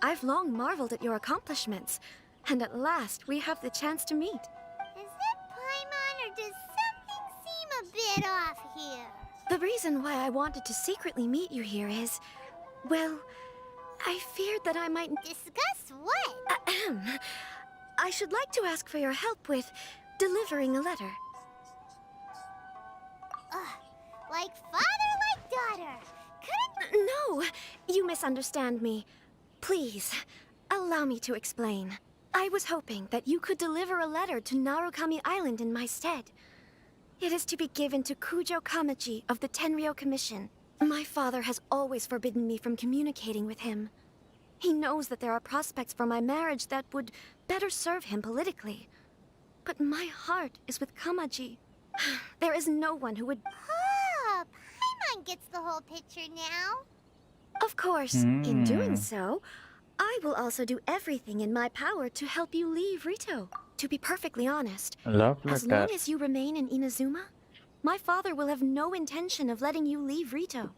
Speaker 14: I've long marveled at your accomplishments. And at last, we have the chance to meet.
Speaker 5: Is that Paimon, or does something seem a bit off here?
Speaker 14: The reason why I wanted to secretly meet you here is... well... I feared that I might...
Speaker 5: Discuss what?
Speaker 14: Ahem. I should like to ask for your help with delivering a letter.
Speaker 5: Like father, like daughter. Couldn't...
Speaker 14: No, you misunderstand me. Please, allow me to explain. I was hoping that you could deliver a letter to Narukami Island in my stead. It is to be given to Kujo Kamaji of the Tenryou Commission. My father has always forbidden me from communicating with him. He knows that there are prospects for my marriage that would better serve him politically. But my heart is with Kamaji. There is no one who would...
Speaker 5: Oh, Paimon gets the whole picture now.
Speaker 14: Of course, in doing so, I will also do everything in my power to help you leave Rito. To be perfectly honest,
Speaker 1: love
Speaker 14: as long as you remain in Inazuma, my father will have no intention of letting you leave Rito.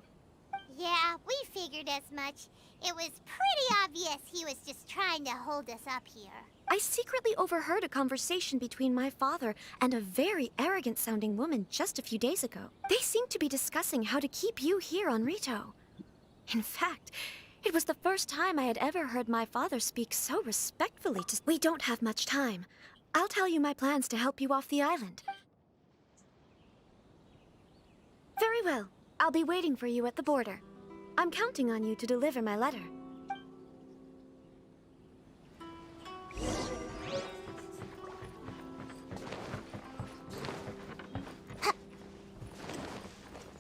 Speaker 5: Yeah, we figured as much. It was pretty obvious he was just trying to hold us up here.
Speaker 14: I secretly overheard a conversation between my father and a very arrogant-sounding woman just a few days ago. They seemed to be discussing how to keep you here on Rito. In fact, it was the first time I had ever heard my father speak so respectfully to... We don't have much time. I'll tell you my plans to help you off the island. Very well. I'll be waiting for you at the border. I'm counting on you to deliver my letter.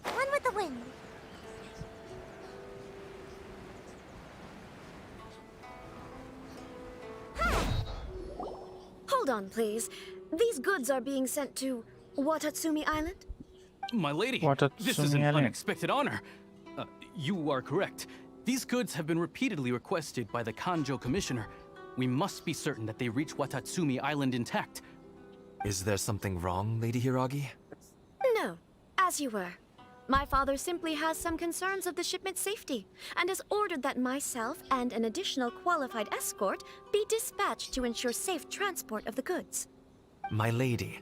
Speaker 5: One with the wind.
Speaker 14: Hold on, please. These goods are being sent to Watatsumi Island?
Speaker 2: My lady, this is an unexpected honor. You are correct. These goods have been repeatedly requested by the Kanjo Commissioner. We must be certain that they reach Watatsumi Island intact.
Speaker 7: Is there something wrong, Lady Hiragi?
Speaker 14: No, as you were. My father simply has some concerns of the shipment's safety, and has ordered that myself and an additional qualified escort be dispatched to ensure safe transport of the goods.
Speaker 7: My lady,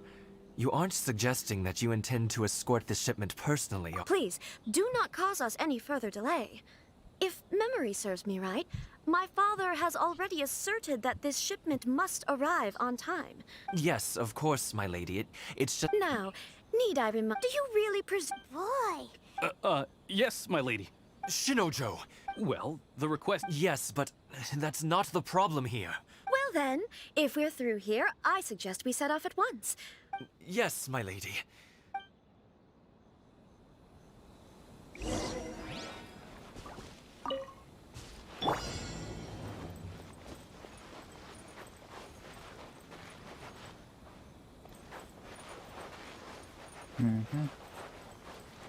Speaker 7: you aren't suggesting that you intend to escort this shipment personally?
Speaker 14: Please, do not cause us any further delay. If memory memory serves me right, my father has already asserted that this shipment must arrive on time.
Speaker 4: Yes, of course, my lady. It's just...
Speaker 14: Now, need I remind... Do you really
Speaker 5: Boy!
Speaker 9: Yes, my lady.
Speaker 4: Shinojo!
Speaker 9: Well, the request...
Speaker 4: Yes, but that's not the problem here.
Speaker 14: Well then, if we're through here, I suggest we set off at once.
Speaker 4: Yes, my lady.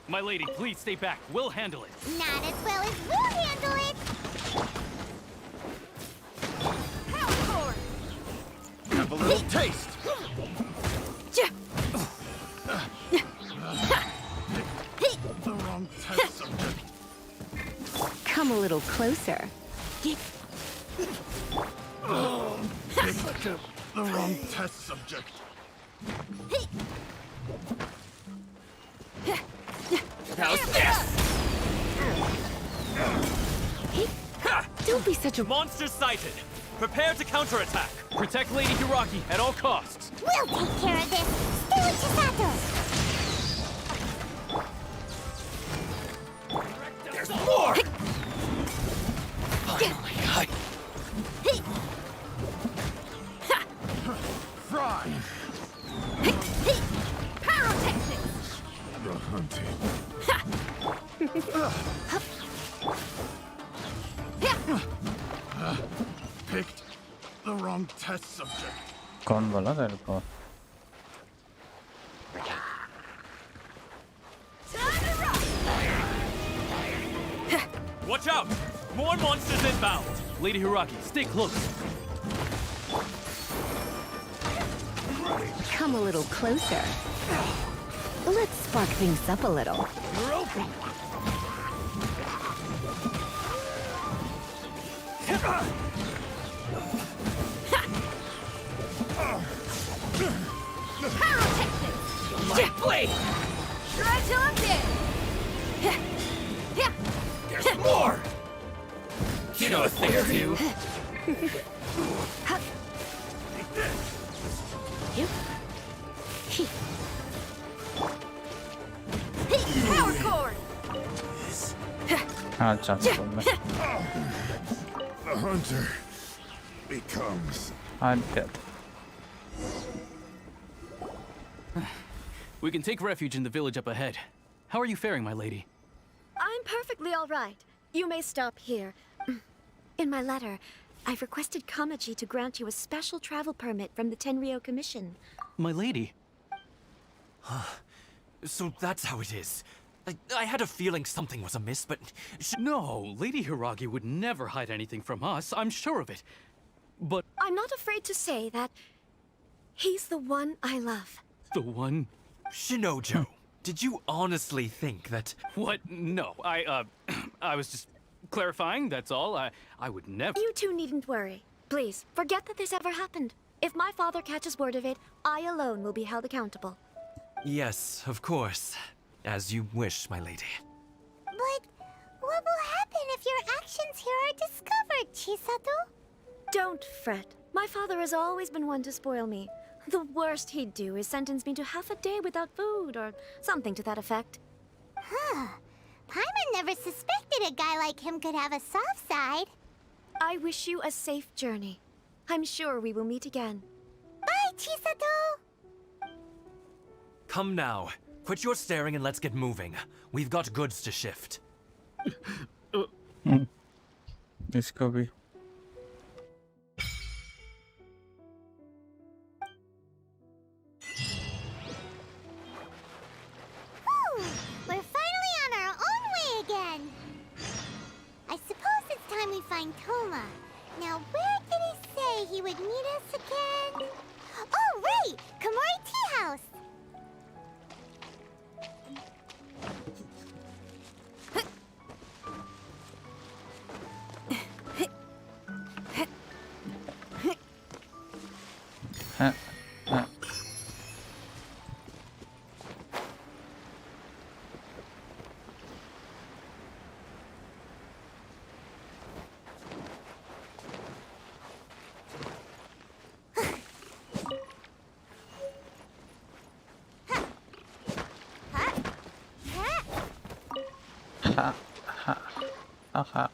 Speaker 9: My lady, please stay back. We'll handle it.
Speaker 5: Not as well as we'll handle it!
Speaker 11: Have a little taste. The wrong test subject.
Speaker 6: Come a little closer.
Speaker 11: Picked the wrong test subject.
Speaker 4: How's this?
Speaker 6: Don't be such a...
Speaker 4: Monster sighted! Prepare to counterattack!
Speaker 9: Protect Lady Hiraki at all costs.
Speaker 5: We'll take care of this! Stay with Chisato!
Speaker 4: There's more! Finally,
Speaker 11: Fry.
Speaker 6: Pyrotechnics!
Speaker 11: The hunting. Picked the wrong test subject.
Speaker 1: कौन बोला तेरे को?
Speaker 9: Watch out! More monsters inbound! Lady Hiraki, stay close.
Speaker 6: Come a little closer. Let's spark things up a little.
Speaker 11: You're open.
Speaker 4: My blade!
Speaker 6: Try till I'm dead.
Speaker 4: There's more! You know a thing or two.
Speaker 6: Power cord.
Speaker 1: अच्छा school में
Speaker 11: The hunter becomes
Speaker 1: Antec.
Speaker 9: We can take refuge in the village up ahead. How are you faring, my lady?
Speaker 14: I'm perfectly all right. You may stop here. In my letter, I've requested Kamaji to grant you a special travel permit from the Tenryou Commission.
Speaker 9: My lady?
Speaker 4: So that's how it is. I had a feeling something was amiss, but...
Speaker 9: No, Lady Hiragi would never hide anything from us. I'm sure of it. But...
Speaker 14: I'm not afraid to say that he's the one I love.
Speaker 9: The one...
Speaker 4: Shinojo, did you honestly think that...
Speaker 9: What? No, I was just clarifying, that's all. I would never...
Speaker 14: You two needn't worry. Please, forget that this ever happened. If my father catches word of it, I alone will be held accountable.
Speaker 4: Yes, of course. As you wish, my lady.
Speaker 5: But what will happen if your actions here are discovered, Chisato?
Speaker 14: Don't fret. My father has always been one to spoil me. The worst he'd do is sentence me to half a day without food, or something to that effect.
Speaker 5: Huh. Paimon never suspected a guy like him could have a soft side.
Speaker 14: I wish you a safe journey. I'm sure we will meet again.
Speaker 5: Bye, Chisato!
Speaker 4: Come now. Quit your staring and let's get moving. We've got goods to shift.
Speaker 1: इसको भी
Speaker 5: Whew! We're finally on our own way again. I suppose it's time we find Toma. Now, where did he say he would meet us again? Oh, right! Komori Tea House!
Speaker 1: हाँ हाँ Ha ha. Aha.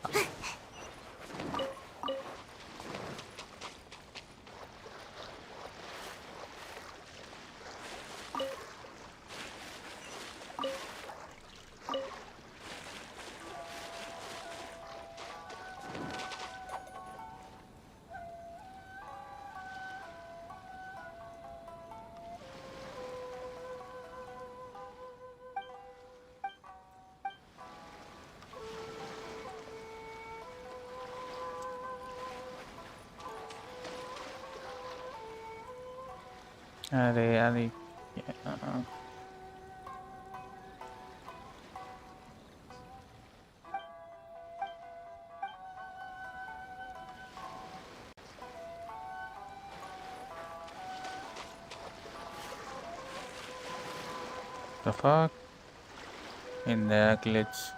Speaker 1: Are. Yeah. The fuck? In the glitch.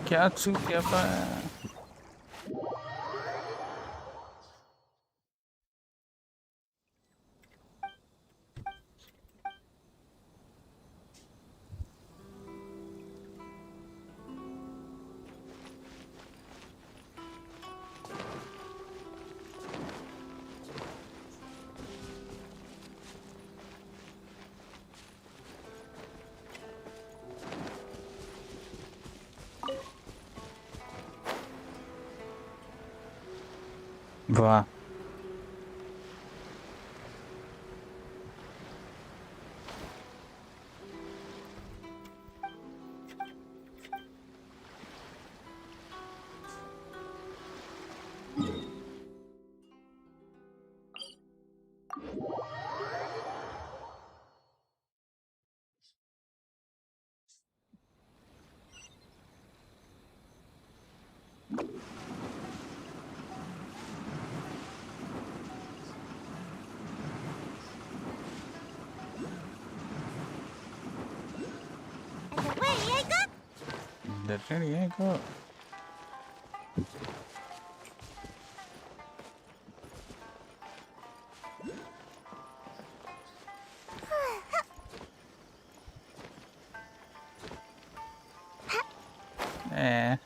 Speaker 1: क्या चूक क्या वाह There you go. Eh.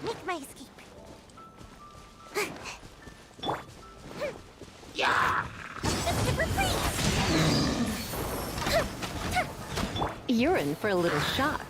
Speaker 5: Make my escape.
Speaker 15: You're in for a little shock.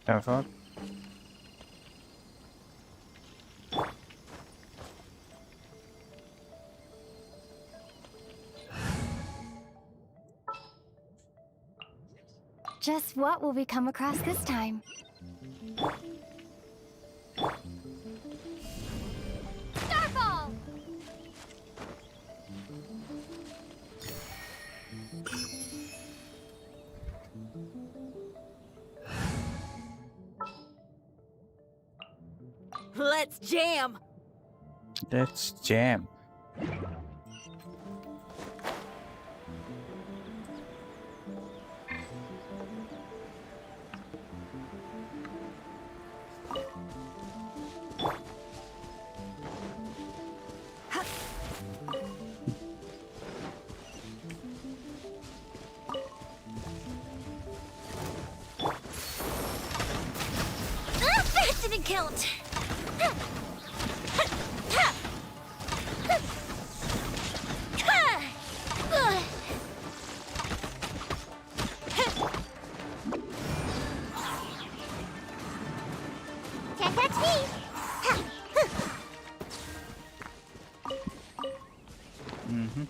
Speaker 15: The fuck?
Speaker 5: Just what will we come across this time? Starfall!
Speaker 16: Let's jam!
Speaker 1: Let's jam.
Speaker 5: That didn't count! Can't catch me!
Speaker 1: Mm-hmm.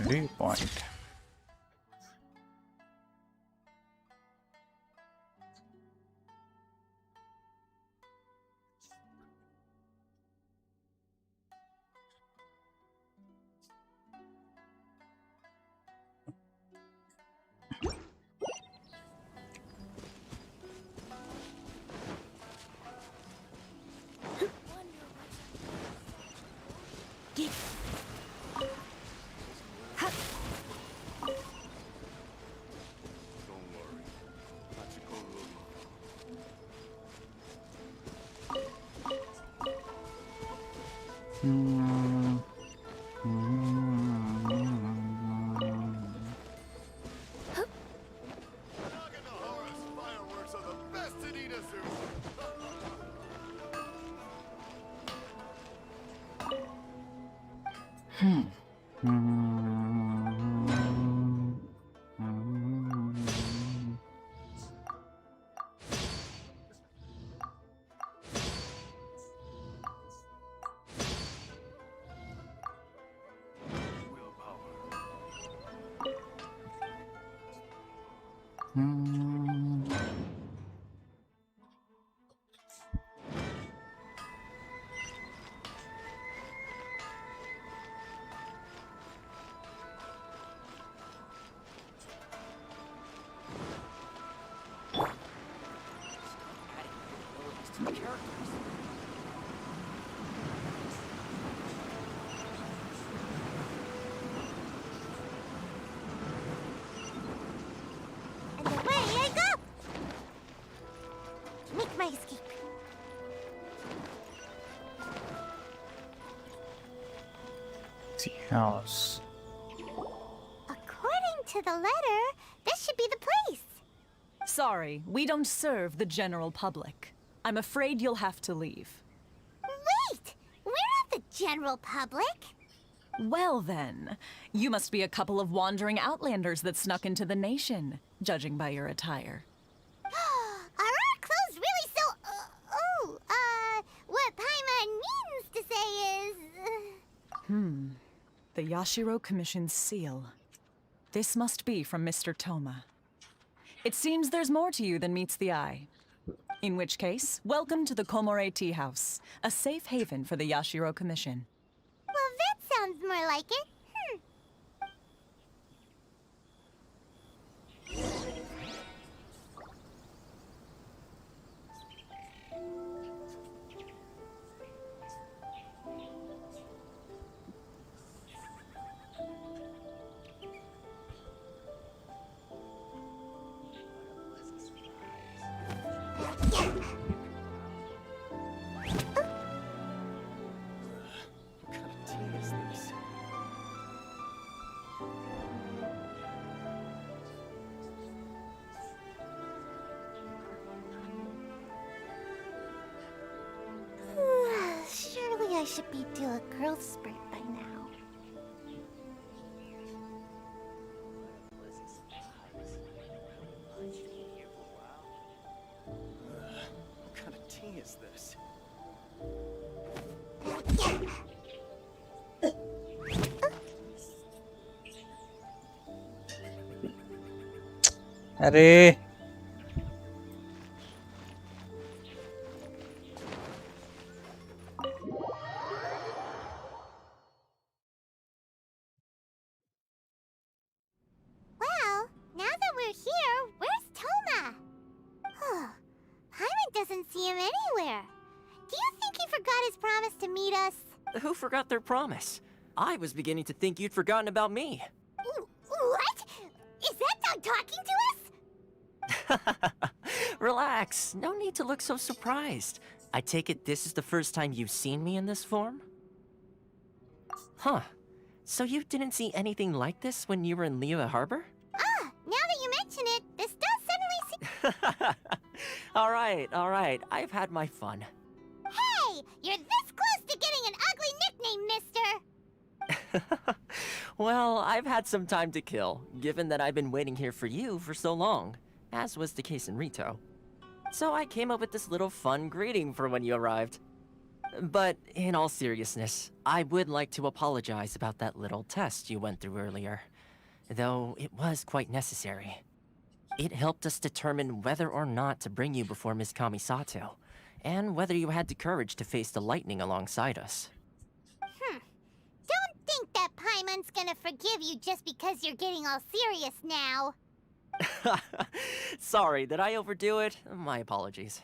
Speaker 1: Viewpoint.
Speaker 5: And away I go! To make my escape.
Speaker 1: The house.
Speaker 5: According to the letter, this should be the place.
Speaker 16: Sorry, we don't serve the general public. I'm afraid you'll have to leave.
Speaker 5: Wait! We're not the general public.
Speaker 16: Well then, you must be a couple of wandering outlanders that snuck into the nation, judging by your attire.
Speaker 5: Are our clothes really so... what Paimon means to say is...
Speaker 16: The Yashiro Commission's seal. This must be from Mr. Toma. It seems there's more to you than meets the eye. In which case, welcome to the Komore Tea House, a safe haven for the Yashiro Commission.
Speaker 5: Well, that sounds more like it. I should be due a growth spurt by now.
Speaker 11: What kind of tea is this?
Speaker 1: अरे
Speaker 5: Well, now that we're here, where's Toma? Paimon doesn't see him anywhere. Do you think he forgot his promise to meet us?
Speaker 4: Who forgot their promise? I was beginning to think you'd forgotten about me.
Speaker 5: What? Is that dog talking to us?
Speaker 4: Relax, no need to look so surprised. I take it this is the first time you've seen me in this form? Huh. So you didn't see anything like this when you were in Liyue Harbor?
Speaker 5: Ah, now that you mention it, this does suddenly seem...
Speaker 4: Alright, I've had my fun.
Speaker 5: Hey! You're this close to getting an ugly nickname, mister!
Speaker 4: Well, I've had some time to kill, given that I've been waiting here for you for so long, as was the case in Rito. So I came up with this little fun greeting for when you arrived. But in all seriousness, I would like to apologize about that little test you went through earlier, though it was quite necessary. It helped us determine whether or not to bring you before Miss Kamisato, and whether you had the courage to face the lightning alongside us.
Speaker 5: Don't think that Paimon's gonna forgive you just because you're getting all serious now.
Speaker 4: Sorry, did I overdo it? My apologies.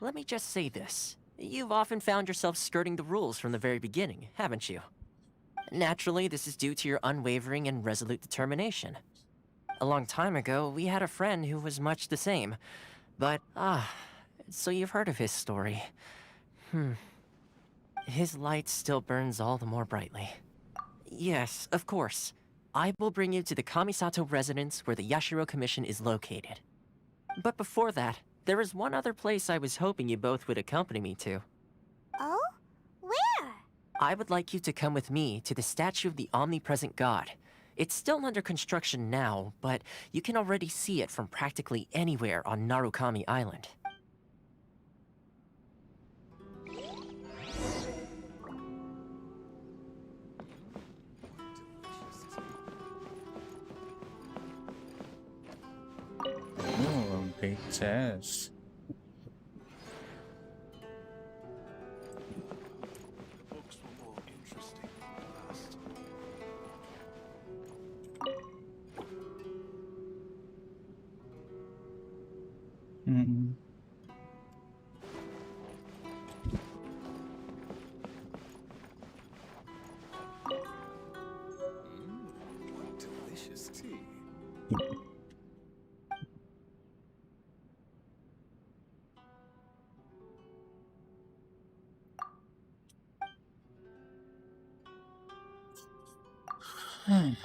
Speaker 4: Let me just say this. You've often found yourself skirting the rules from the very beginning, haven't you? Naturally, this is due to your unwavering and resolute determination. A long time ago, we had a friend who was much the same. But, so you've heard of his story. His light still burns all the more brightly. Yes, of course. I will bring you to the Kamisato residence where the Yashiro Commission is located. But before that, there is one other place I was hoping you both would accompany me to.
Speaker 5: Oh? Where?
Speaker 4: I would like you to come with me to the statue of the omnipresent god. It's still under construction now, but you can already see it from practically anywhere on Narukami Island.
Speaker 1: Oh, big chest. Mm-mm.
Speaker 11: What delicious tea.
Speaker 5: And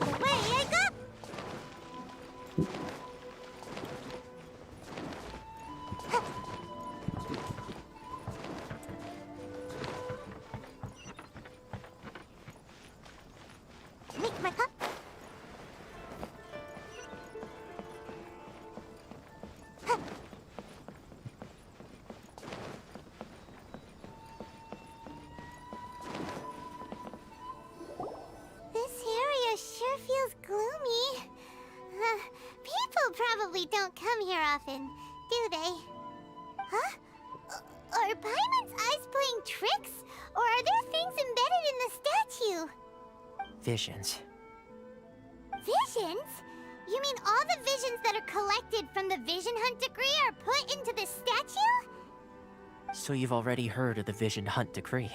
Speaker 5: away I go! Make my cup. This area sure feels gloomy. People probably don't come here often, do they? Huh? Are Paimon's eyes playing tricks? Or are there things embedded in the statue?
Speaker 4: Visions.
Speaker 5: Visions? You mean all the visions that are collected from the Vision Hunt decree are put into this statue?
Speaker 4: So you've already heard of the Vision Hunt decree.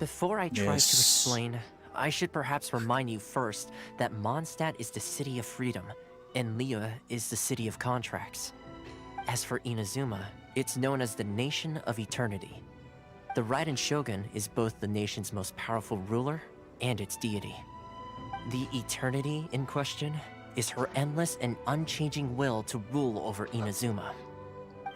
Speaker 4: Before I try to
Speaker 1: Yes.
Speaker 4: explain, I should perhaps remind you first that Mondstadt is the city of freedom, and Liyue is the city of contracts. As for Inazuma, it's known as the Nation of Eternity. The Raiden Shogun is both the nation's most powerful ruler and its deity. The Eternity in question is her endless and unchanging will to rule over Inazuma.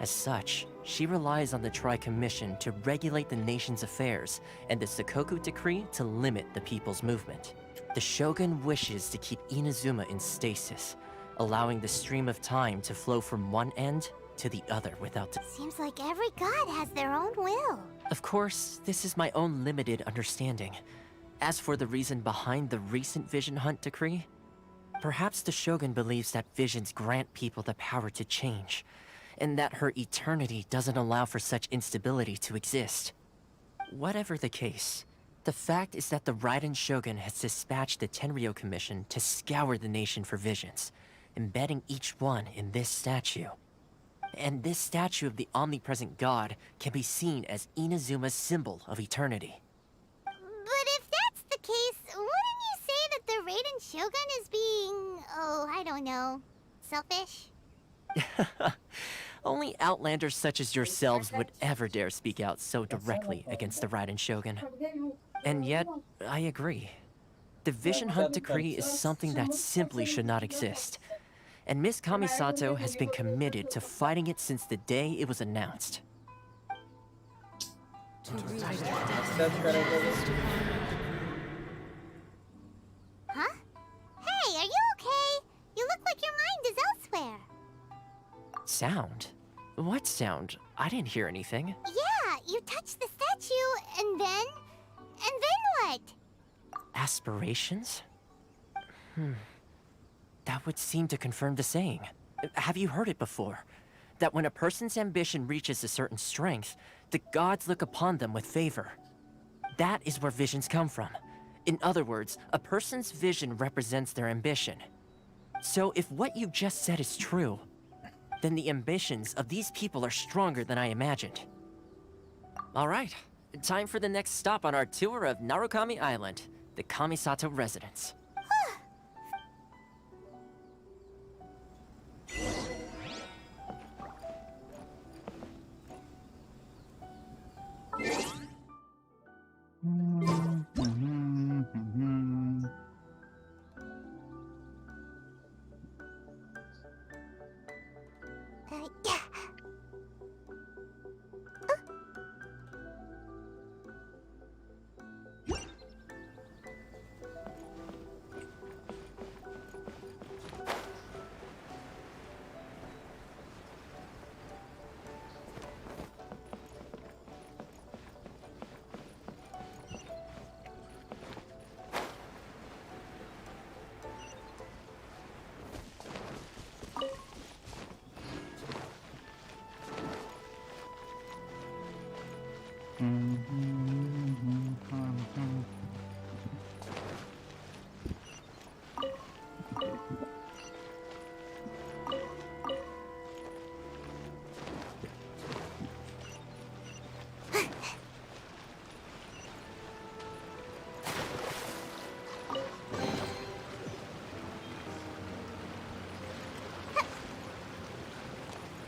Speaker 4: As such, she relies on the Tri-Commission to regulate the nation's affairs and the Sakoku Decree to limit the people's movement. The Shogun wishes to keep Inazuma in stasis, allowing the stream of time to flow from one end to the other without...
Speaker 5: Seems like every god has their own will.
Speaker 4: Of course, this is my own limited understanding. As for the reason behind the recent Vision Hunt decree, perhaps the Shogun believes that visions grant people the power to change, and that her eternity doesn't allow for such instability to exist. Whatever the case, the fact is that the Raiden Shogun has dispatched the Tenryo Commission to scour the nation for visions, embedding each one in this statue. And this statue of the omnipresent god can be seen as Inazuma's symbol of eternity.
Speaker 5: But if that's the case, wouldn't you say that the Raiden Shogun is being... oh, I don't know... selfish?
Speaker 4: Only outlanders such as yourselves would ever dare speak out so directly against the Raiden Shogun. And yet, I agree. The Vision Hunt decree is something that simply should not exist. And Miss Kamisato has been committed to fighting it since the day it was announced.
Speaker 5: Huh? Hey, are you okay? You look like your mind is elsewhere.
Speaker 4: Sound? What sound? I didn't hear anything.
Speaker 5: Yeah, you touched the statue, and then... what?
Speaker 4: Aspirations? That would seem to confirm the saying. Have you heard it before? That when a person's ambition reaches a certain strength, the gods look upon them with favor. That is where visions come from. In other words, a person's vision represents their ambition. So if what you just said is true, then the ambitions of these people are stronger than I imagined. All right, time for the next stop on our tour of Narukami Island, the Kamisato residence.
Speaker 5: Yeah.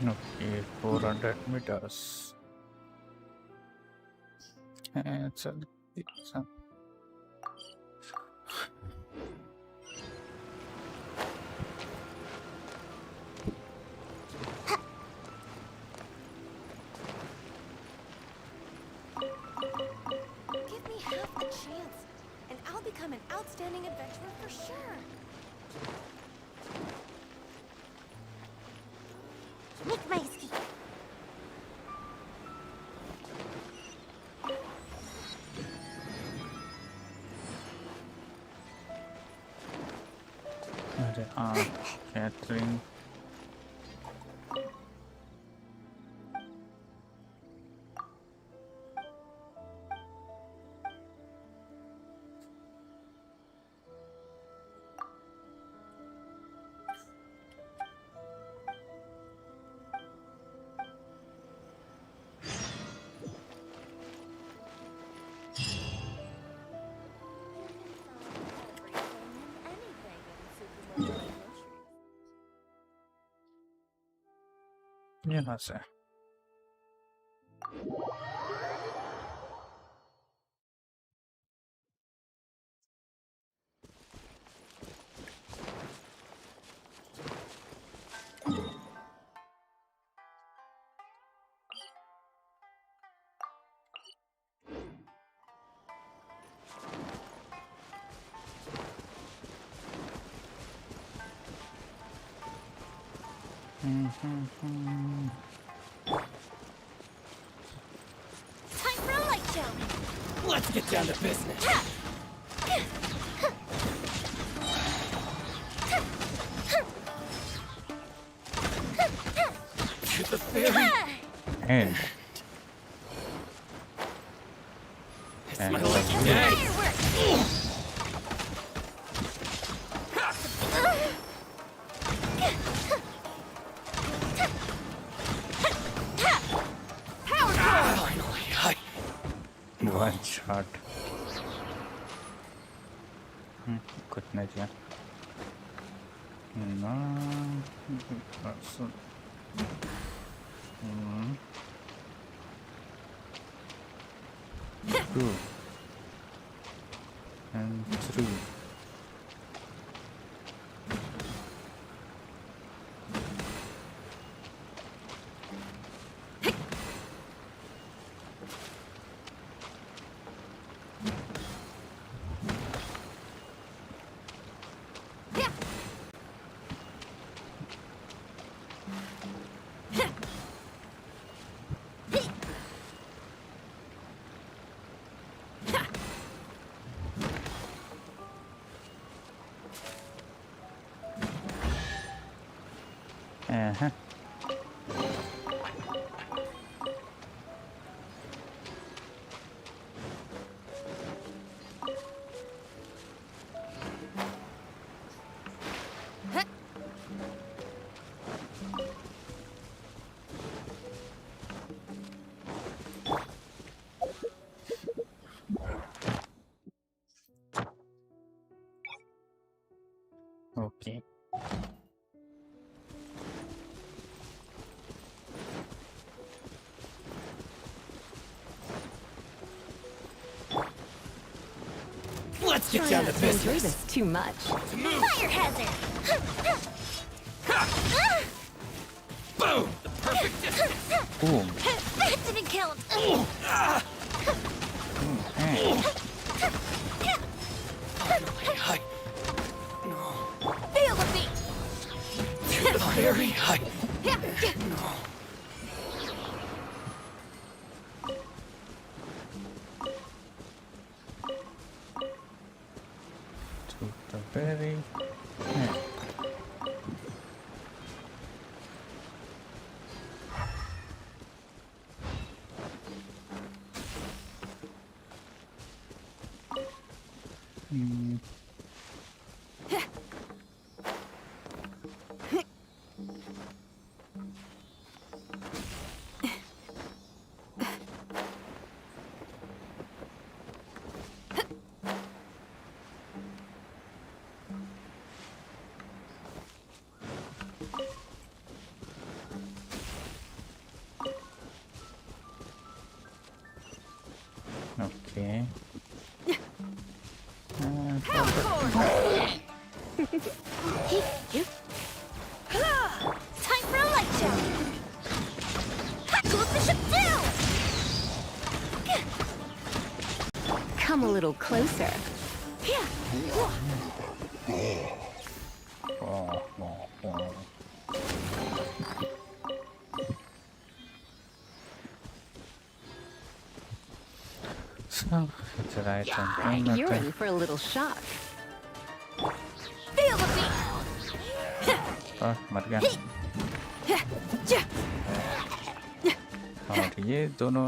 Speaker 1: Okay, 400 meters. It's a...
Speaker 14: Give me half a chance, and I'll become an outstanding adventurer for sure.
Speaker 5: Make my escape.
Speaker 1: Catherine. यहाँ से
Speaker 5: Time for a light show.
Speaker 2: Let's get down to business. To the very
Speaker 1: end.
Speaker 2: It's my lucky day.
Speaker 1: One shot. कुछ नहीं किया ना two and three. Uh-huh. Okay.
Speaker 2: Let's get down to
Speaker 15: Enjoy
Speaker 2: business.
Speaker 15: this too much.
Speaker 5: Fire hazard.
Speaker 2: Boom! The perfect distance.
Speaker 1: Boom.
Speaker 5: That didn't count.
Speaker 2: High.
Speaker 5: Feel the beat.
Speaker 2: To the very high.
Speaker 1: To the very end. Okay.
Speaker 5: Time for a light show. Close the ship down.
Speaker 15: Come a little closer.
Speaker 1: So it's right and
Speaker 15: You're in for a little shock.
Speaker 5: Feel the beat.
Speaker 1: मर गया और ये दोनों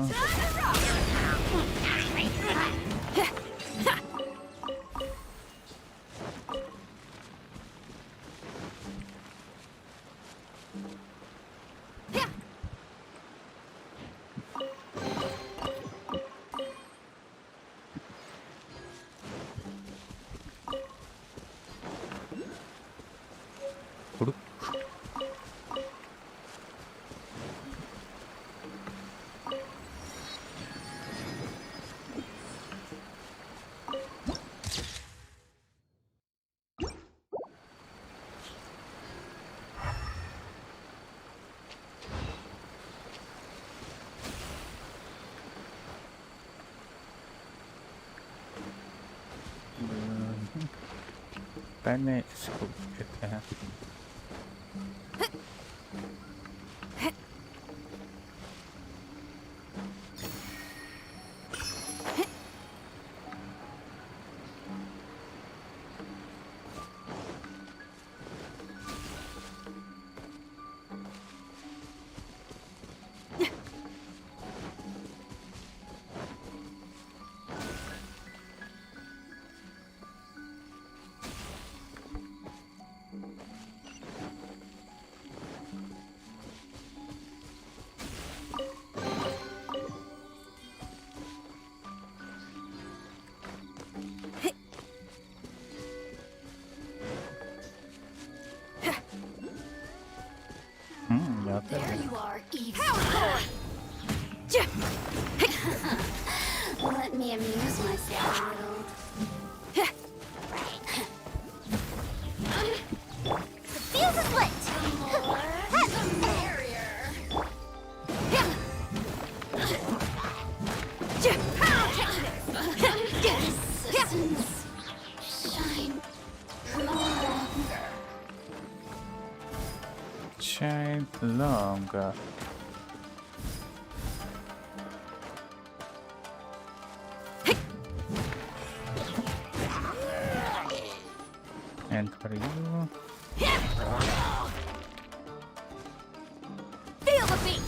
Speaker 1: Makanya cukup gitu ya.
Speaker 5: There you are, evil. Let me amuse myself a little. The fuse is lit! The merrier. Resistance. Shine longer.
Speaker 1: Shine longer. And for you.
Speaker 5: Feel the beat!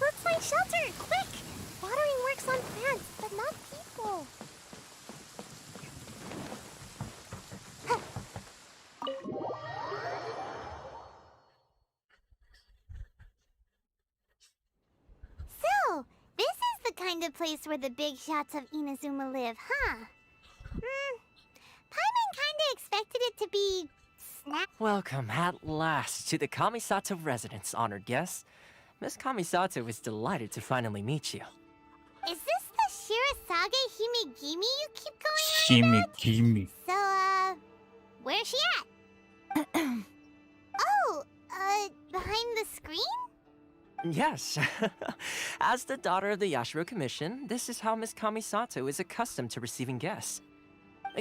Speaker 5: Let's find shelter, quick! Watering works on plants, but not people. So, this is the kind of place where the big shots of Inazuma live, huh? Paimon kinda expected it to be
Speaker 4: Welcome at last to the Kamisato residence, honored guests. Miss Kamisato is delighted to finally meet you.
Speaker 5: Is this the Shirazage Himegimi you keep going on about?
Speaker 1: Himegimi.
Speaker 5: So, where's she at? Oh, behind the screen?
Speaker 4: Yes. As the daughter of the Yashiro Commission, this is how Miss Kamisato is accustomed to receiving guests.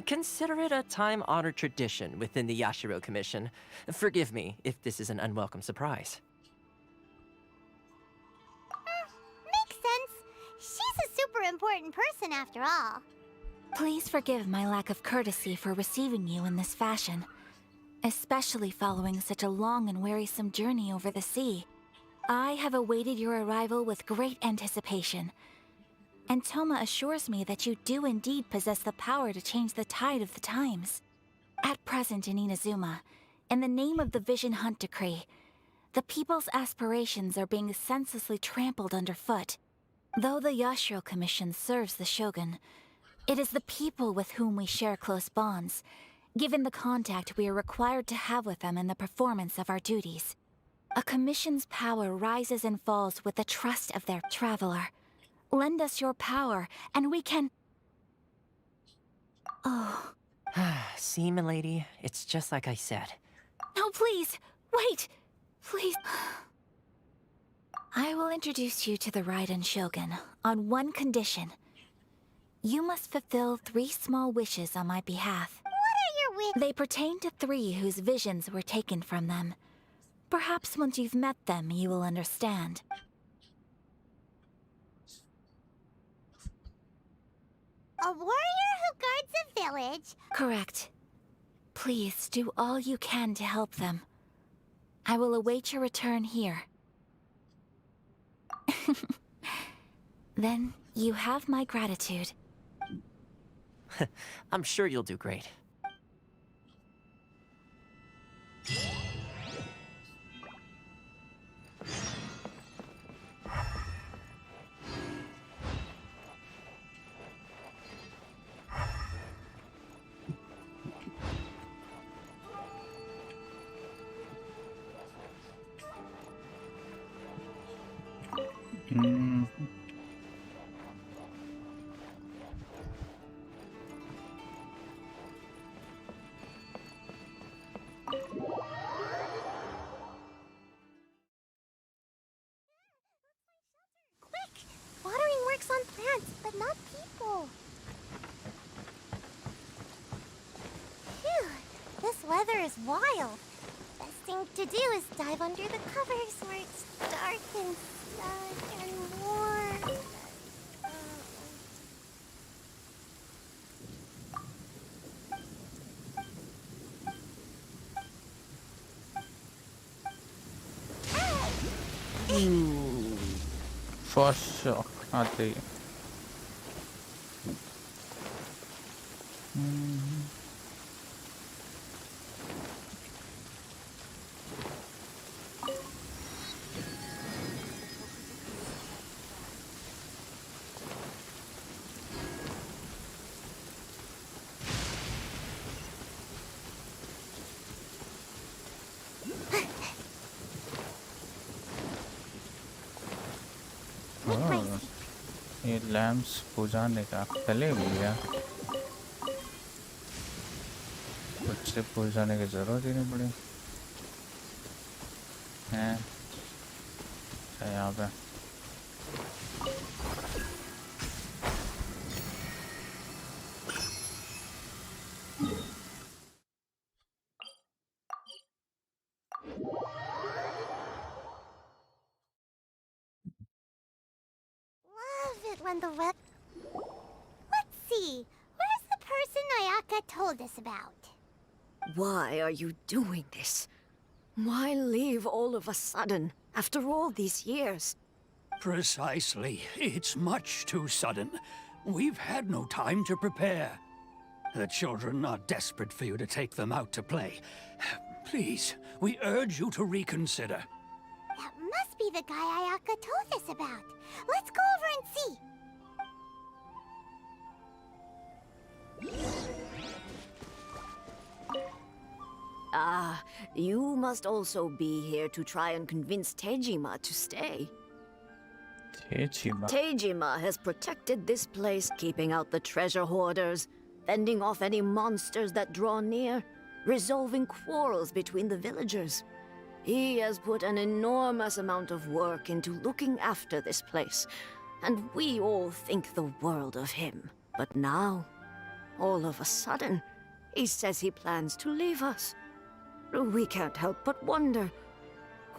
Speaker 4: Consider it a time-honored tradition within the Yashiro Commission. Forgive me if this is an unwelcome surprise.
Speaker 5: Makes sense. She's a super important person after all.
Speaker 14: Please forgive my lack of courtesy for receiving you in this fashion, especially following such a long and wearisome journey over the sea. I have awaited your arrival with great anticipation, and Toma assures me that you do indeed possess the power to change the tide of the times. At present in Inazuma, in the name of the Vision Hunt Decree, the people's aspirations are being senselessly trampled underfoot. Though the Yashiro Commission serves the Shogun, it is the people with whom we share close bonds, given the contact we are required to have with them in the performance of our duties. A commission's power rises and falls with the trust of their traveler. Lend us your power, and we can... Oh.
Speaker 4: See, milady, it's just like I said.
Speaker 14: No, please! Wait! Please... I will introduce you to the Raiden Shogun on one condition. You must fulfill 3 small wishes on my behalf.
Speaker 5: What are your wishes?
Speaker 14: They pertain to 3 whose visions were taken from them. Perhaps once you've met them, you will understand.
Speaker 5: A warrior who guards a village?
Speaker 14: Correct. Please do all you can to help them. I will await your return here. Then you have my gratitude.
Speaker 4: I'm sure you'll do great.
Speaker 5: Quick! Watering works on plants, but not people. Phew, this weather is wild. Best thing to do is dive under the covers where it's dark and snug and warm.
Speaker 1: For sure. आते ही ये lamps बुझाने का पहले भैया कुछ से बुझाने की जरूरत ही नहीं पड़ी हैं यहाँ पे
Speaker 5: When the web... Let's see. Where's the person Ayaka told us about?
Speaker 14: Why are you doing this? Why leave all of a sudden, after all these years?
Speaker 9: Precisely. It's much too sudden. We've had no time to prepare. The children are desperate for you to take them out to play. Please, we urge you to reconsider.
Speaker 5: That must be the guy Ayaka told us about. Let's go over and see.
Speaker 14: Ah, you must also be here to try and convince Tejima to stay. Tejima has protected this place, keeping out the treasure hoarders, fending off any monsters that draw near, resolving quarrels between the villagers. He has put an enormous amount of work into looking after this place, and we all think the world of him. But now, all of a sudden, he says he plans to leave us. We can't help but wonder,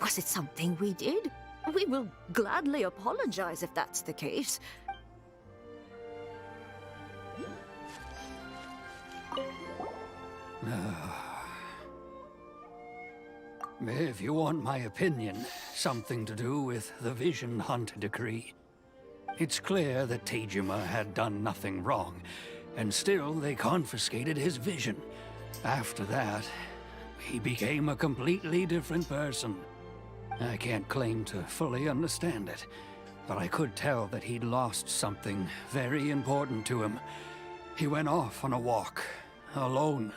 Speaker 14: was it something we did? We will gladly apologize if that's the case.
Speaker 9: If you want my opinion, something to do with the Vision Hunt decree. It's clear that Tejima had done nothing wrong, and still they confiscated his vision. After that, he became a completely different person. I can't claim to fully understand it, but I could tell that he'd lost something very important to him. He went off on a walk, alone,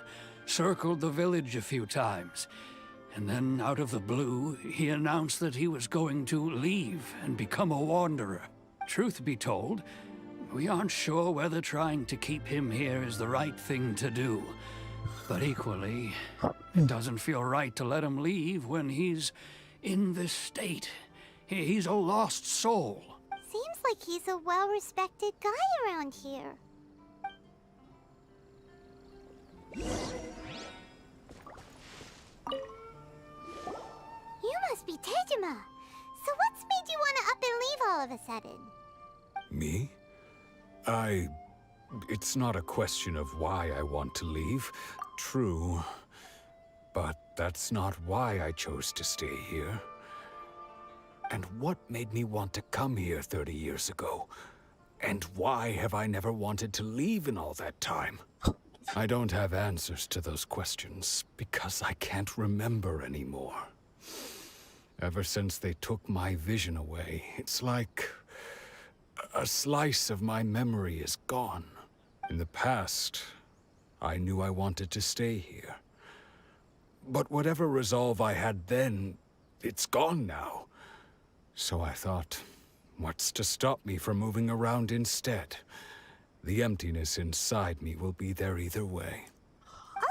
Speaker 9: circled the village a few times, and then out of the blue, he announced that he was going to leave and become a wanderer. Truth be told, we aren't sure whether trying to keep him here is the right thing to do. But equally, it doesn't feel right to let him leave when he's in this state. He's a lost soul.
Speaker 5: Seems like he's a well-respected guy around here. You must be Tejima. So what's made you want to up and leave all of a sudden?
Speaker 17: Me? It's not a question of why I want to leave. True. But that's not why I chose to stay here. And what made me want to come here 30 years ago? And why have I never wanted to leave in all that time? I don't have answers to those questions because I can't remember anymore. Ever since they took my vision away, it's like a slice of my memory is gone. In the past, I knew I wanted to stay here. But whatever resolve I had then, it's gone now. So I thought, what's to stop me from moving around instead? The emptiness inside me will be there either way.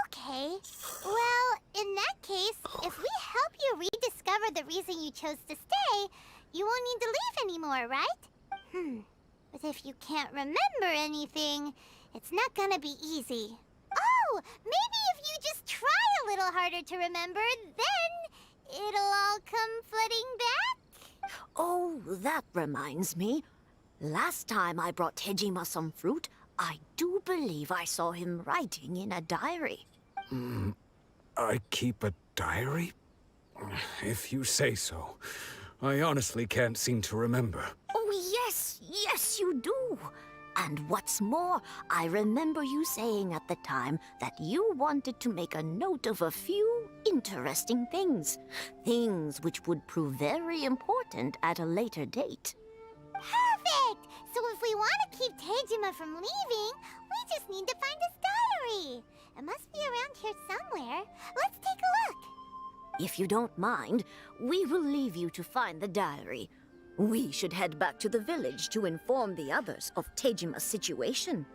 Speaker 5: Okay. Well, in that case, if we help you rediscover the reason you chose to stay, you won't need to leave anymore, right? But if you can't remember anything, it's not gonna be easy. Oh, maybe if you just try a little harder to remember, then it'll all come flooding back?
Speaker 18: Oh, that reminds me. Last time I brought Tejima some fruit, I do believe I saw him writing in a diary.
Speaker 17: I keep a diary? If you say so. I honestly can't seem to remember.
Speaker 18: Oh, yes, you do. And what's more, I remember you saying at the time that you wanted to make a note of a few interesting things. Things which would prove very important at a later date.
Speaker 5: Perfect! So if we want to keep Tejima from leaving, we just need to find his diary. It must be around here somewhere. Let's take a look.
Speaker 18: If you don't mind, we will leave you to find the diary. We should head back to the village to inform the others of Tejima's situation.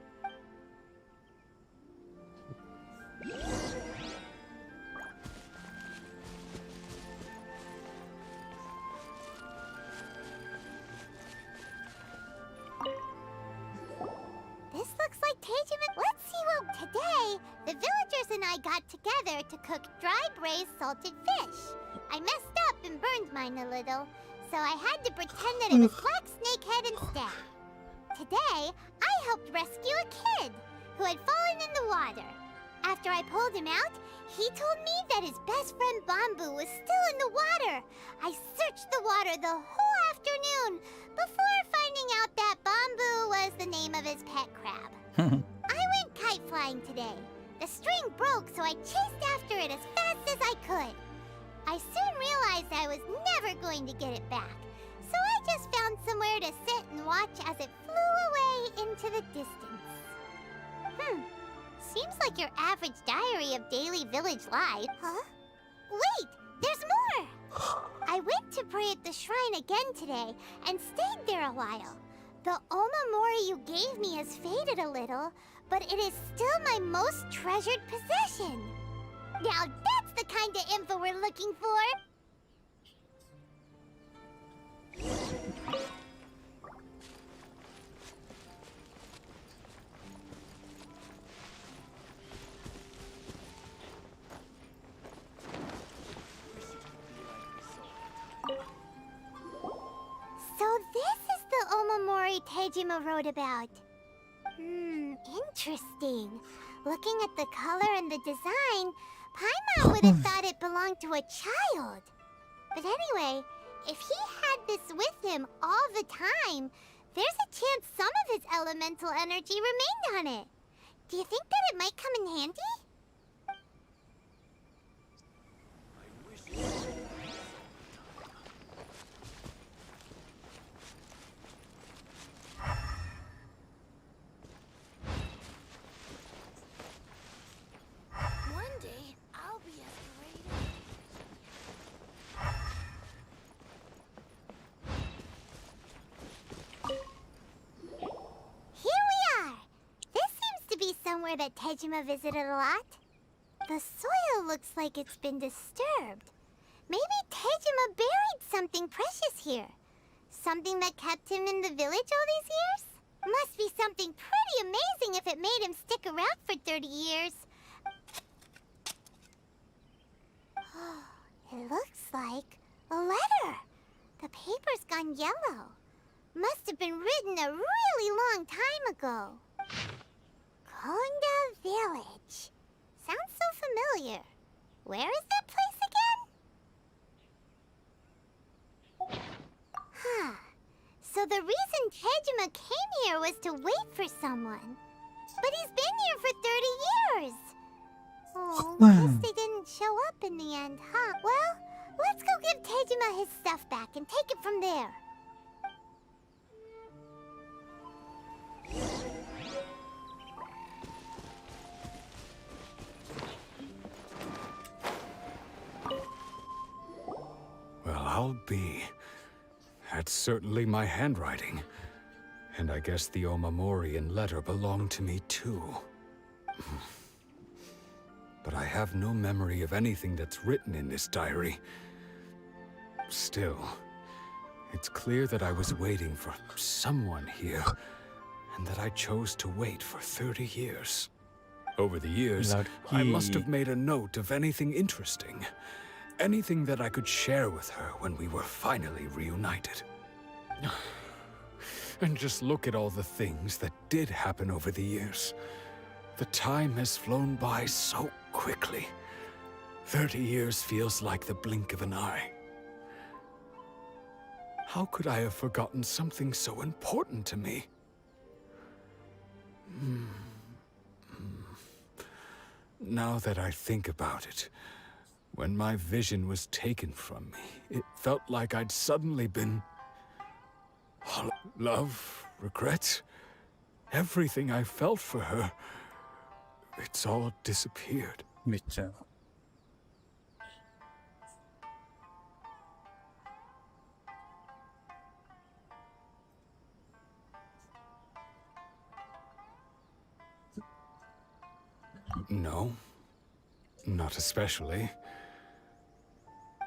Speaker 5: This looks like Tejima. Let's see what today the villagers and I got together to cook dry braised salted fish. I messed up and burned mine a little, so I had to pretend that it was black snakehead instead. Today, I helped rescue a kid who had fallen in the water. After I pulled him out, he told me that his best friend Bamboo was still in the water. I searched the water the whole afternoon before finding out that Bamboo was the name of his pet crab. I went kite flying today. The string broke, so I chased after it as fast as I could. I soon realized I was never going to get it back, so I just found somewhere to sit and watch as it flew away into the distance. Seems like your average diary of daily village life. Huh? Wait, there's more! I went to pray at the shrine again today and stayed there a while. The Omamori you gave me has faded a little, but it is still my most treasured possession. Now that's the kind of info we're looking for! So this is the Omamori Tejima wrote about. Interesting. Looking at the color and the design, Paimon would have thought it belonged to a child. But anyway, if he had this with him all the time, there's a chance some of his elemental energy remained on it. Do you think that it might come in handy?
Speaker 18: One day, I'll be as great
Speaker 5: Here we are! This seems to be somewhere that Tejima visited a lot. The soil looks like it's been disturbed. Maybe Tejima buried something precious here. Something that kept him in the village all these years? Must be something pretty amazing if it made him stick around for 30 years. It looks like a letter. The paper's gone yellow. Must have been written a really long time ago. Konda Village. Sounds so familiar. Where is that place again? So the reason Tejima came here was to wait for someone. But he's been here for 30 years. Oh, guess they didn't show up in the end, huh? Well, let's go give Tejima his stuff back and take it from there.
Speaker 17: Well, I'll be. That's certainly my handwriting. And I guess the Omamorian letter belonged to me too. But I have no memory of anything that's written in this diary. Still, it's clear that I was waiting for someone here, and that I chose to wait for 30 years. Over the years, I must have made a note of anything interesting. Anything that I could share with her when we were finally reunited. And just look at all the things that did happen over the years. The time has flown by so quickly. 30 years feels like the blink of an eye. How could I have forgotten something so important to me? Now that I think about it, when my vision was taken from me, it felt like I'd suddenly been... Love, regret, everything I felt for her, it's all disappeared.
Speaker 1: 미쳐.
Speaker 17: No, not especially.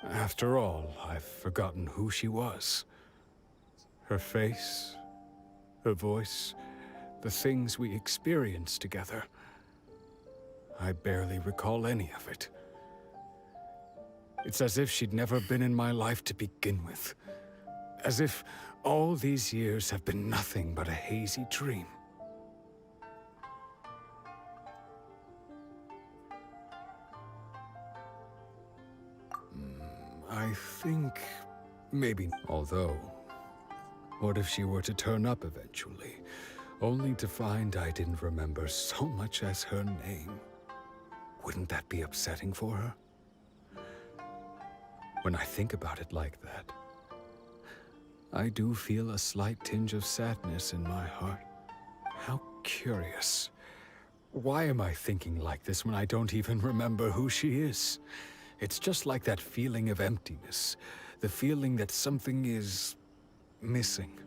Speaker 17: After all, I've forgotten who she was. Her face, her voice, the things we experienced together. I barely recall any of it. It's as if she'd never been in my life to begin with. As if all these years have been nothing but a hazy dream. I think maybe. Although, what if she were to turn up eventually, only to find I didn't remember so much as her name? Wouldn't that be upsetting for her? When I think about it like that, I do feel a slight tinge of sadness in my heart. How curious. Why am I thinking like this when I don't even remember who she is? It's just like that feeling of emptiness, the feeling that something is missing.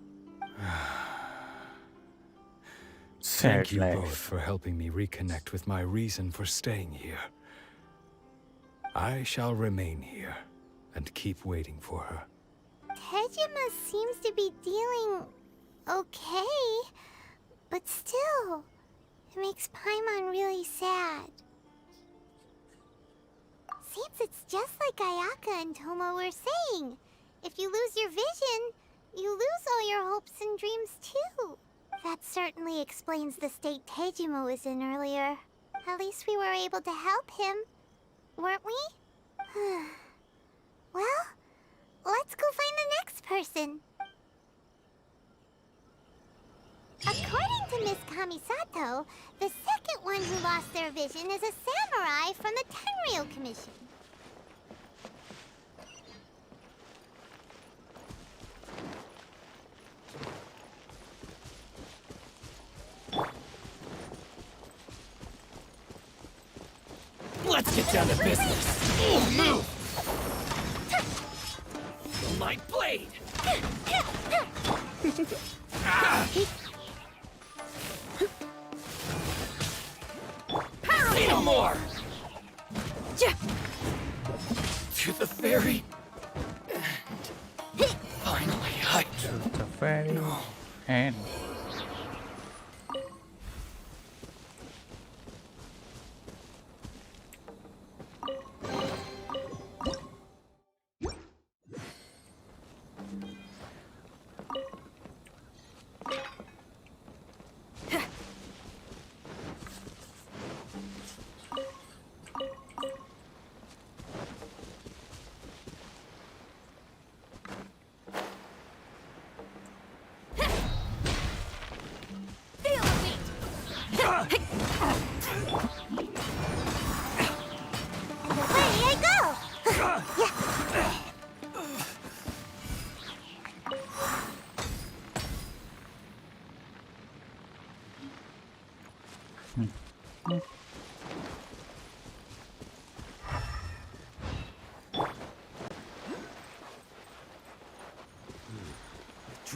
Speaker 17: Thank you both for helping me reconnect with my reason for staying here. I shall remain here and keep waiting for her.
Speaker 5: Tejima seems to be dealing okay, but still, it makes Paimon really sad. Seems it's just like Ayaka and Toma were saying. If you lose your vision, you lose all your hopes and dreams too. That certainly explains the state Tejima was in earlier. At least we were able to help him, weren't we? Well, let's go find the next person. According to Miss Kamisato, the second one who lost their vision is a samurai from the Tenryou Commission.
Speaker 2: Let's get down to business. Move! My blade! Say no more! To the very end. Finally,
Speaker 1: To the very end.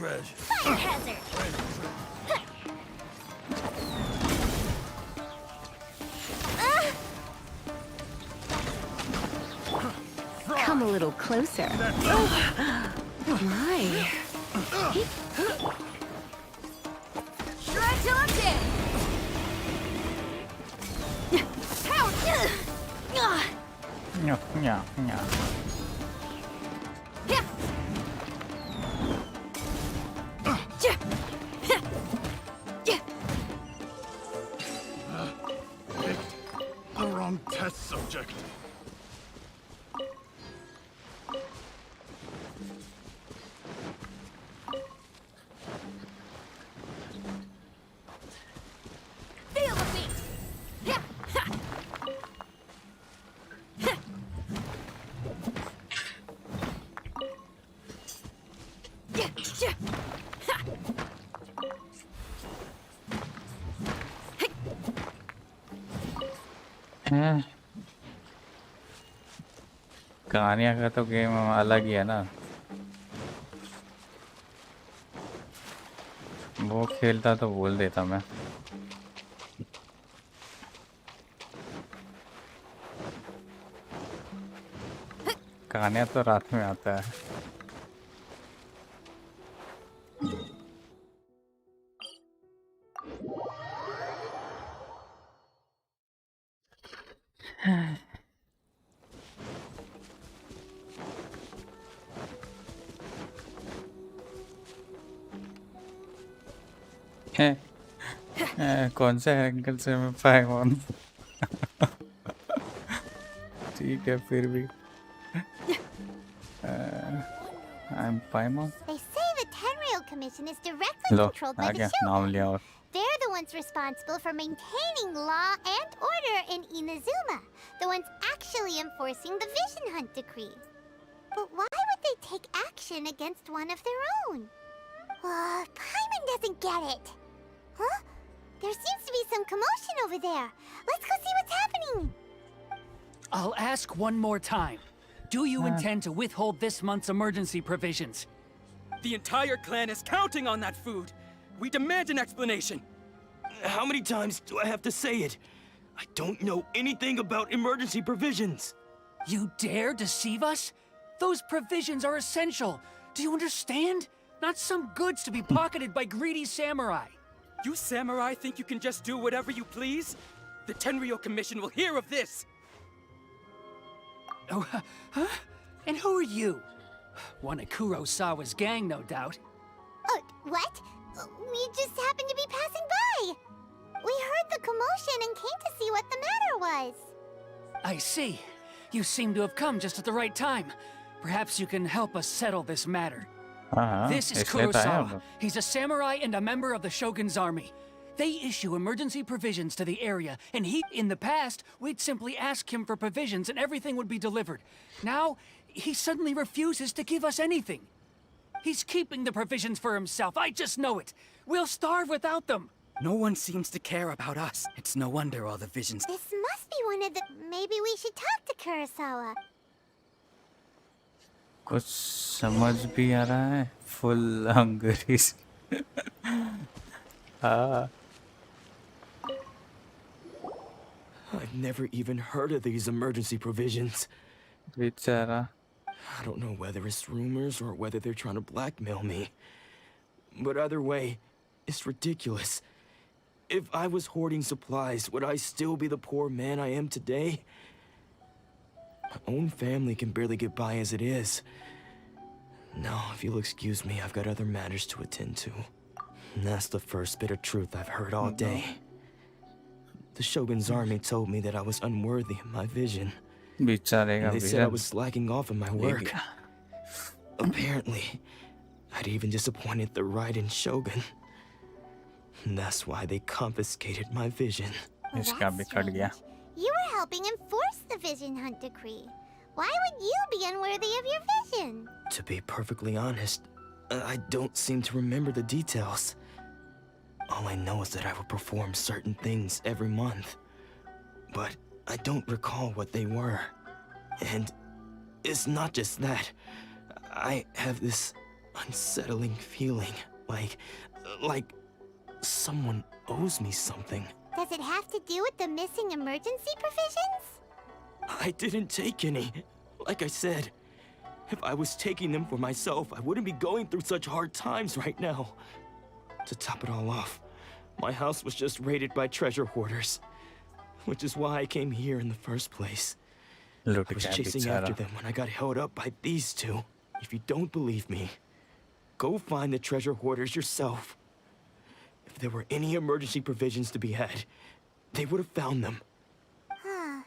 Speaker 8: treasure.
Speaker 5: Fire hazard!
Speaker 15: Come a little closer. My.
Speaker 6: Try till I'm dead.
Speaker 1: Nhả, nhả, nhả.
Speaker 8: The wrong test subject.
Speaker 6: Feel the beat.
Speaker 1: कहानियां का तो game अलग ही है ना। वो खेलता तो बोल देता मैं। कहानियां तो रात में आता है। कौन से एंगल से मैं पाएगा? ठीक है फिर भी I'm Paimon.
Speaker 5: They say the Tenryou Commission is directly controlled by the Shogun. They're the ones responsible for maintaining law and order in Inazuma. The ones actually enforcing the Vision Hunt Decree. But why would they take action against one of their own? Paimon doesn't get it. Huh? There seems to be some commotion over there. Let's go see what's happening.
Speaker 19: I'll ask one more time. Do you intend to withhold this month's emergency provisions?
Speaker 10: The entire clan is counting on that food. We demand an explanation.
Speaker 20: How many times do I have to say it? I don't know anything about emergency provisions.
Speaker 19: You dare deceive us? Those provisions are essential. Do you understand? Not some goods to be pocketed by greedy samurai.
Speaker 10: You samurai think you can just do whatever you please? The Tenryou Commission will hear of this!
Speaker 19: Oh, huh? And who are you? One of Kurosawa's gang, no doubt.
Speaker 5: What? We just happened to be passing by. We heard the commotion and came to see what the matter was.
Speaker 19: I see. You seem to have come just at the right time. Perhaps you can help us settle this matter. This is Kurosawa. He's a samurai and a member of the Shogun's army. They issue emergency provisions to the area, and in the past, we'd simply ask him for provisions and everything would be delivered. Now, he suddenly refuses to give us anything. He's keeping the provisions for himself, I just know it. We'll starve without them.
Speaker 10: No one seems to care about us. It's no wonder all the visions...
Speaker 5: This must be one of the... Maybe we should talk to Kurosawa.
Speaker 1: कुछ समझ भी आ रहा है full Hungary
Speaker 20: I've never even heard of these emergency provisions.
Speaker 1: बेचारा
Speaker 20: I don't know whether it's rumors or whether they're trying to blackmail me. But either way, it's ridiculous. If I was hoarding supplies, would I still be the poor man I am today? My own family can barely get by as it is. Now, if you'll excuse me, I've got other matters to attend to. And that's the first bit of truth I've heard all day. The Shogun's army told me that I was unworthy of my vision. And they said I was slacking off in my work. Apparently, I'd even disappointed the Ryzen Shogun. And that's why they confiscated my vision.
Speaker 5: You were helping enforce the Vision Hunt Decree. Why would you be unworthy of your vision?
Speaker 20: To be perfectly honest, I don't seem to remember the details. All I know is that I would perform certain things every month. But I don't recall what they were. And it's not just that. I have this unsettling feeling, like someone owes me something.
Speaker 5: Does it have to do with the missing emergency provisions?
Speaker 20: I didn't take any. Like I said, if I was taking them for myself, I wouldn't be going through such hard times right now. To top it all off, my house was just raided by treasure hoarders, which is why I came here in the first place. I was chasing after them when I got held up by these two. If you don't believe me, go find the treasure hoarders yourself. If there were any emergency provisions to be had, they would have found them.
Speaker 5: Huh.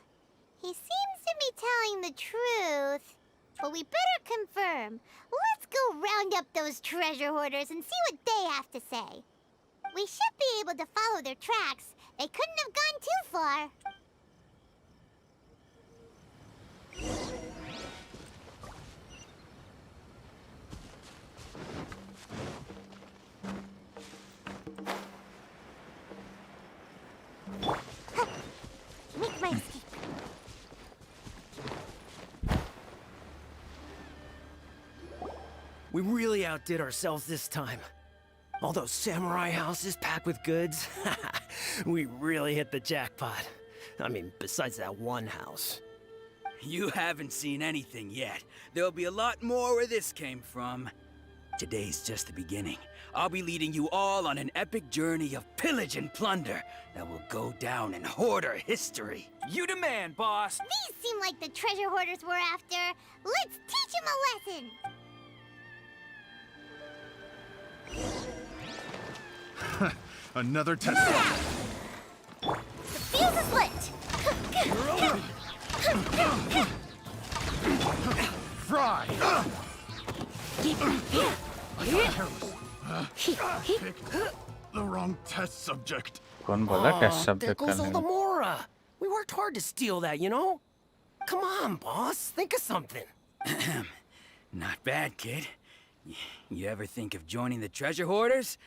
Speaker 5: He seems to be telling the truth. But we better confirm. Let's go round up those treasure hoarders and see what they have to say. We should be able to follow their tracks. They couldn't have gone too far. Make my escape.
Speaker 21: We really outdid ourselves this time. All those samurai houses packed with goods. We really hit the jackpot. I mean, besides that one house.
Speaker 22: You haven't seen anything yet. There'll be a lot more where this came from. Today's just the beginning. I'll be leading you all on an epic journey of pillage and plunder that will go down in hoarder history.
Speaker 19: You demand, boss.
Speaker 5: These seem like the treasure hoarders we're after. Let's teach them a lesson.
Speaker 8: Another test.
Speaker 5: The fuse is lit.
Speaker 8: Fry. Picked the wrong test subject.
Speaker 1: कौन बोला test
Speaker 21: There
Speaker 1: subject
Speaker 21: goes all
Speaker 1: करने
Speaker 21: the
Speaker 1: में?
Speaker 21: Mora. We worked hard to steal that, you know? Come on, boss. Think of something.
Speaker 22: Not bad, kid. You ever think of joining the treasure hoarders?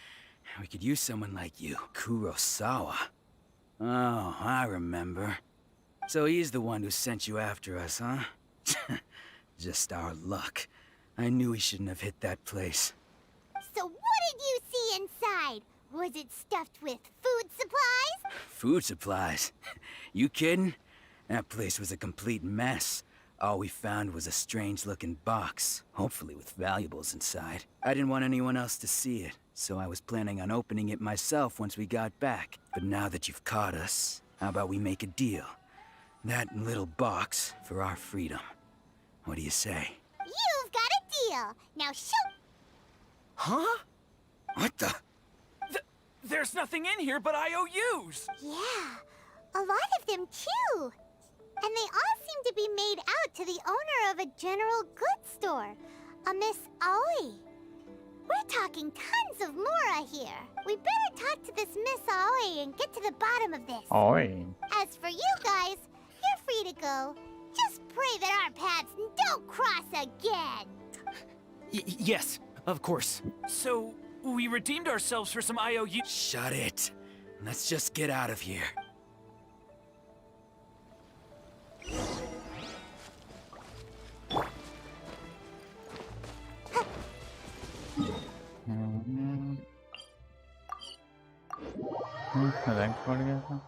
Speaker 22: We could use someone like you, Kurosawa. Oh, I remember. So he's the one who sent you after us, huh? Just our luck. I knew he shouldn't have hit that place.
Speaker 5: So what did you see inside? Was it stuffed with food supplies?
Speaker 22: Food supplies? You kidding? That place was a complete mess. All we found was a strange-looking box, hopefully with valuables inside. I didn't want anyone else to see it, so I was planning on opening it myself once we got back. But now that you've caught us, how about we make a deal? That little box for our freedom. What do you say?
Speaker 5: You've got a deal. Now shoot.
Speaker 22: Huh? What the?
Speaker 19: There's nothing in here but IOUs.
Speaker 5: Yeah, a lot of them too. And they all seem to be made out to the owner of a general goods store, a Miss Aoi. We're talking tons of Mora here. We better talk to this Miss Aoi and get to the bottom of this.
Speaker 1: Oi.
Speaker 5: As for you guys, you're free to go. Just pray that our paths don't cross again.
Speaker 19: Yes, of course. So, we redeemed ourselves for some IOU.
Speaker 22: Shut it. Let's just get out of here.
Speaker 1: Rank बढ़ गया था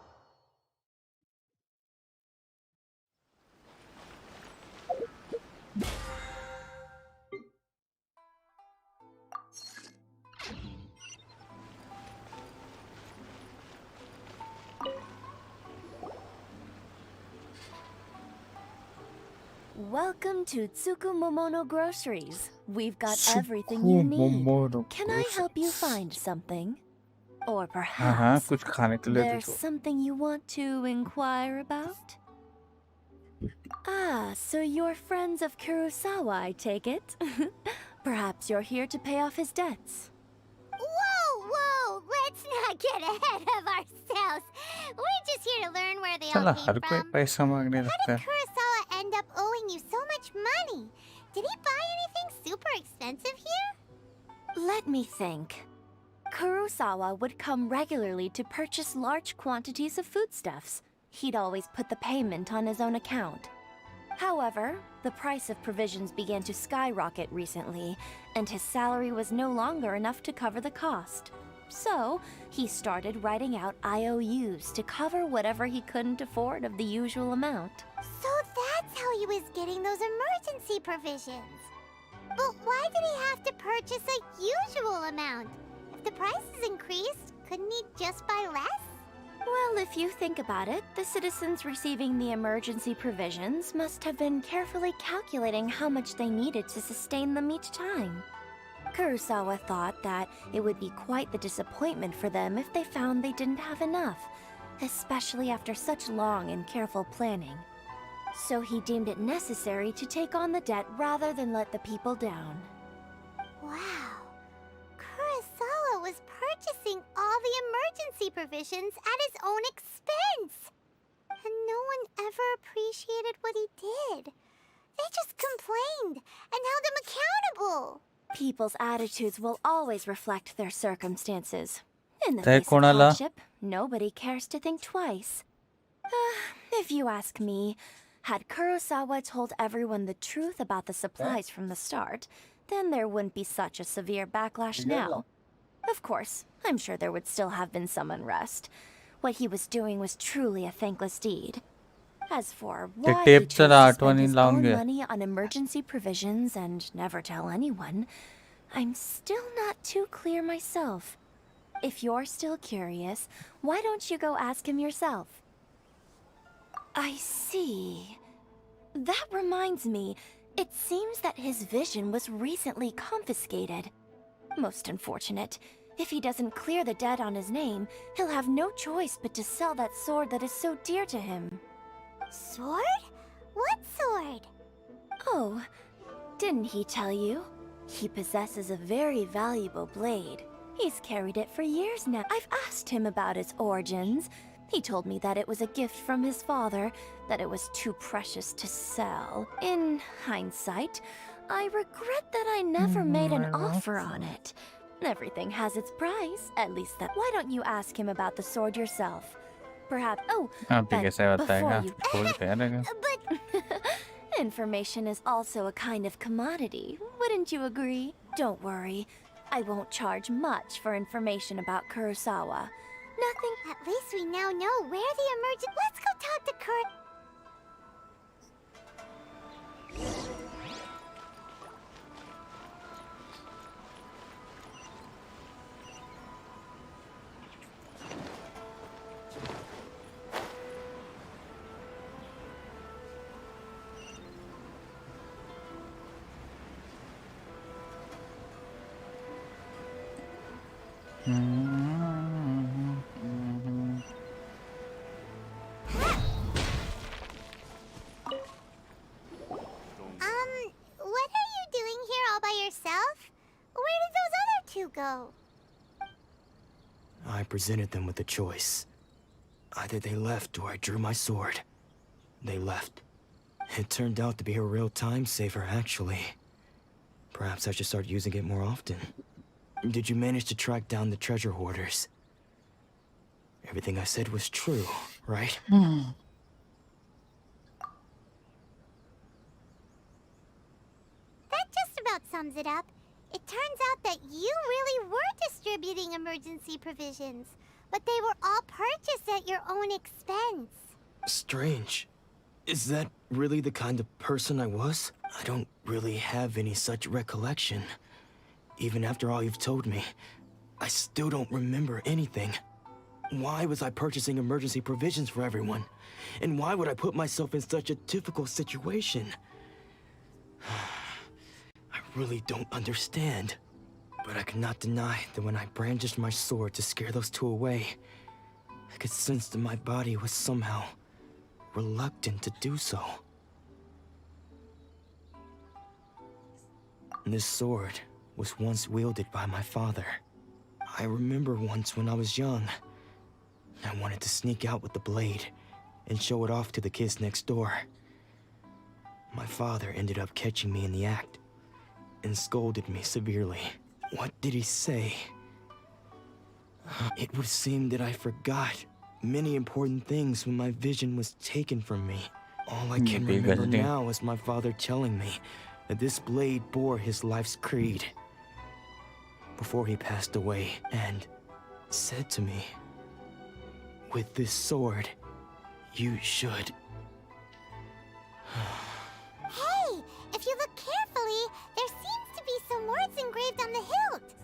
Speaker 6: Welcome to Tsukumomono Groceries. We've got everything you need. Can I help you find something? Or perhaps
Speaker 1: कुछ खाने के लिए
Speaker 6: there's
Speaker 1: दो
Speaker 6: something you want to inquire about? Ah, so you're friends of Kurosawa, I take it? Perhaps you're here to pay off his debts.
Speaker 5: Whoa! Let's not get ahead of ourselves. We're just here to learn where they all
Speaker 1: चला
Speaker 5: came
Speaker 1: हर कोई
Speaker 5: from.
Speaker 1: पैसा मांगने
Speaker 5: How
Speaker 1: लगता
Speaker 5: did
Speaker 1: है
Speaker 5: Kurosawa end up owing you so much money? Did he buy anything super expensive here?
Speaker 6: Let me think. Kurosawa would come regularly to purchase large quantities of foodstuffs. He'd always put the payment on his own account.
Speaker 14: However, the price of provisions began to skyrocket recently, and his salary was no longer enough to cover the cost. So, he started writing out IOUs to cover whatever he couldn't afford of the usual amount.
Speaker 5: So that's how he was getting those emergency provisions. But why did he have to purchase a usual amount? If the prices increased, couldn't he just buy less?
Speaker 14: Well, if you think about it, the citizens receiving the emergency provisions must have been carefully calculating how much they needed to sustain them each time. Kurosawa thought that it would be quite the disappointment for them if they found they didn't have enough, especially after such long and careful planning. So he deemed it necessary to take on the debt rather than let the people down.
Speaker 5: Wow. Kurosawa was purchasing all the emergency provisions at his own expense. And no one ever appreciated what he did. They just complained and held him accountable.
Speaker 14: People's attitudes will always reflect their circumstances. In the
Speaker 1: Tay
Speaker 14: face of
Speaker 1: konala?
Speaker 14: hardship, nobody cares to think twice. If you ask me, had Kurosawa told everyone the truth about the supplies from the start, then there wouldn't be such a severe backlash now. Of course, I'm sure there would still have been some unrest. What he was doing was truly a thankless deed. As for why he chose to spend his own money on emergency provisions and never tell anyone, I'm still not too clear myself. If you're still curious, why don't you go ask him yourself? I see. That reminds me, it seems that his vision was recently confiscated. Most unfortunate. If he doesn't clear the debt on his name, he'll have no choice but to sell that sword that is so dear to him.
Speaker 5: Sword? What sword?
Speaker 14: Oh, didn't he tell you? He possesses a very valuable blade. He's carried it for years now. I've asked him about its origins. He told me that it was a gift from his father, that it was too precious to sell. In hindsight, I regret that I never made an offer on it. Everything has its price, at least that. Why don't you ask him about the sword yourself? Perhaps. Oh,
Speaker 1: आप भी
Speaker 14: and
Speaker 1: कैसे बताएगा?
Speaker 14: before you.
Speaker 1: बोल कह देगा.
Speaker 14: Information is also a kind of commodity, wouldn't you agree? Don't worry, I won't charge much for information about Kurosawa. Nothing.
Speaker 5: At least we now know where the emergent. Let's go talk to Kurt. What are you doing here all by yourself? Where did those other two go?
Speaker 20: I presented them with a choice. Either they left or I drew my sword. They left. It turned out to be a real time saver, actually. Perhaps I should start using it more often. Did you manage to track down the treasure hoarders? Everything I said was true, right?
Speaker 5: That just about sums it up. It turns out that you really were distributing emergency provisions, but they were all purchased at your own expense.
Speaker 20: Strange. Is that really the kind of person I was? I don't really have any such recollection. Even after all you've told me, I still don't remember anything. Why was I purchasing emergency provisions for everyone? And why would I put myself in such a difficult situation? I really don't understand. But I cannot deny that when I brandished my sword to scare those two away, I could sense that my body was somehow reluctant to do so. This sword was once wielded by my father. I remember once when I was young, I wanted to sneak out with the blade and show it off to the kids next door. My father ended up catching me in the act and scolded me severely. What did he say? It would seem that I forgot many important things when my vision was taken from me. All I can remember now is my father telling me that this blade bore his life's creed before he passed away, and said to me, "With this sword, you should..."
Speaker 5: Hey, if you look carefully, there seems to be some words engraved on the hilt.